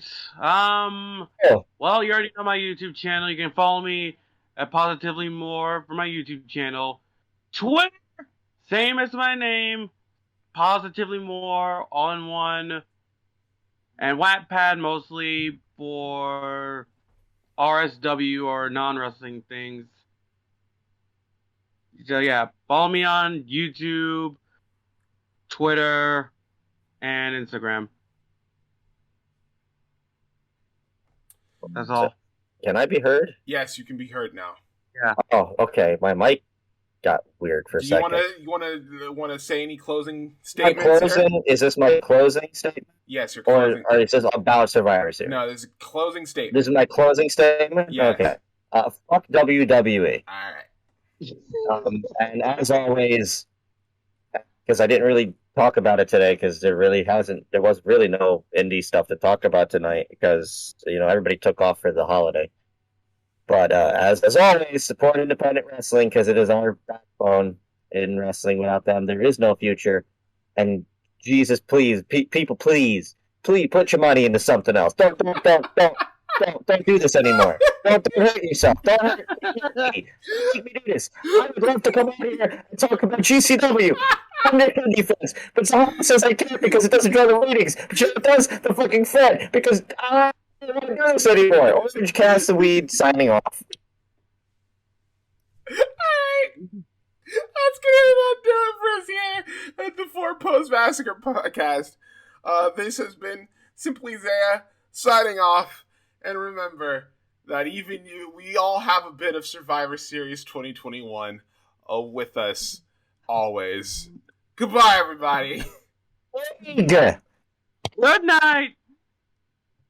Well, you already know my YouTube channel. You can follow me at Positively More for my YouTube channel. Twitter, same as my name, Positively More, all in one. And Wattpad mostly for RSW or non-wrestling things. So yeah, follow me on YouTube, Twitter, and Instagram. That's all. Can I be heard? Yes, you can be heard now. Yeah. Oh, okay. My mic got weird for a second. You want to say any closing statements? Is this my closing statement? Yes, your closing. Or is this about Survivor Series? No, this is a closing statement. This is my closing statement? Yes. Okay. Fuck WWE. All right. And as always, because I didn't really talk about it today because there was really no indie stuff to talk about tonight because everybody took off for the holiday. But as always, support independent wrestling because it is our backbone in wrestling. Without them, there is no future. And Jesus, please, people, please put your money into something else. Don't do this anymore. Don't hurt yourself. Don't hurt me. Make me do this. I would love to come out here and talk about GCW. I'm their defense, but someone says I can't because it doesn't draw the ratings. But it does the fucking Fed because I don't want to do this anymore. Orange Cast the Weed signing off. Alright. That's gonna do it for us here at the Four Post Massacre Podcast. This has been Simply Zaya signing off. And remember that we all have a bit of Survivor Series 2021 with us always. Goodbye, everybody. Good Good night.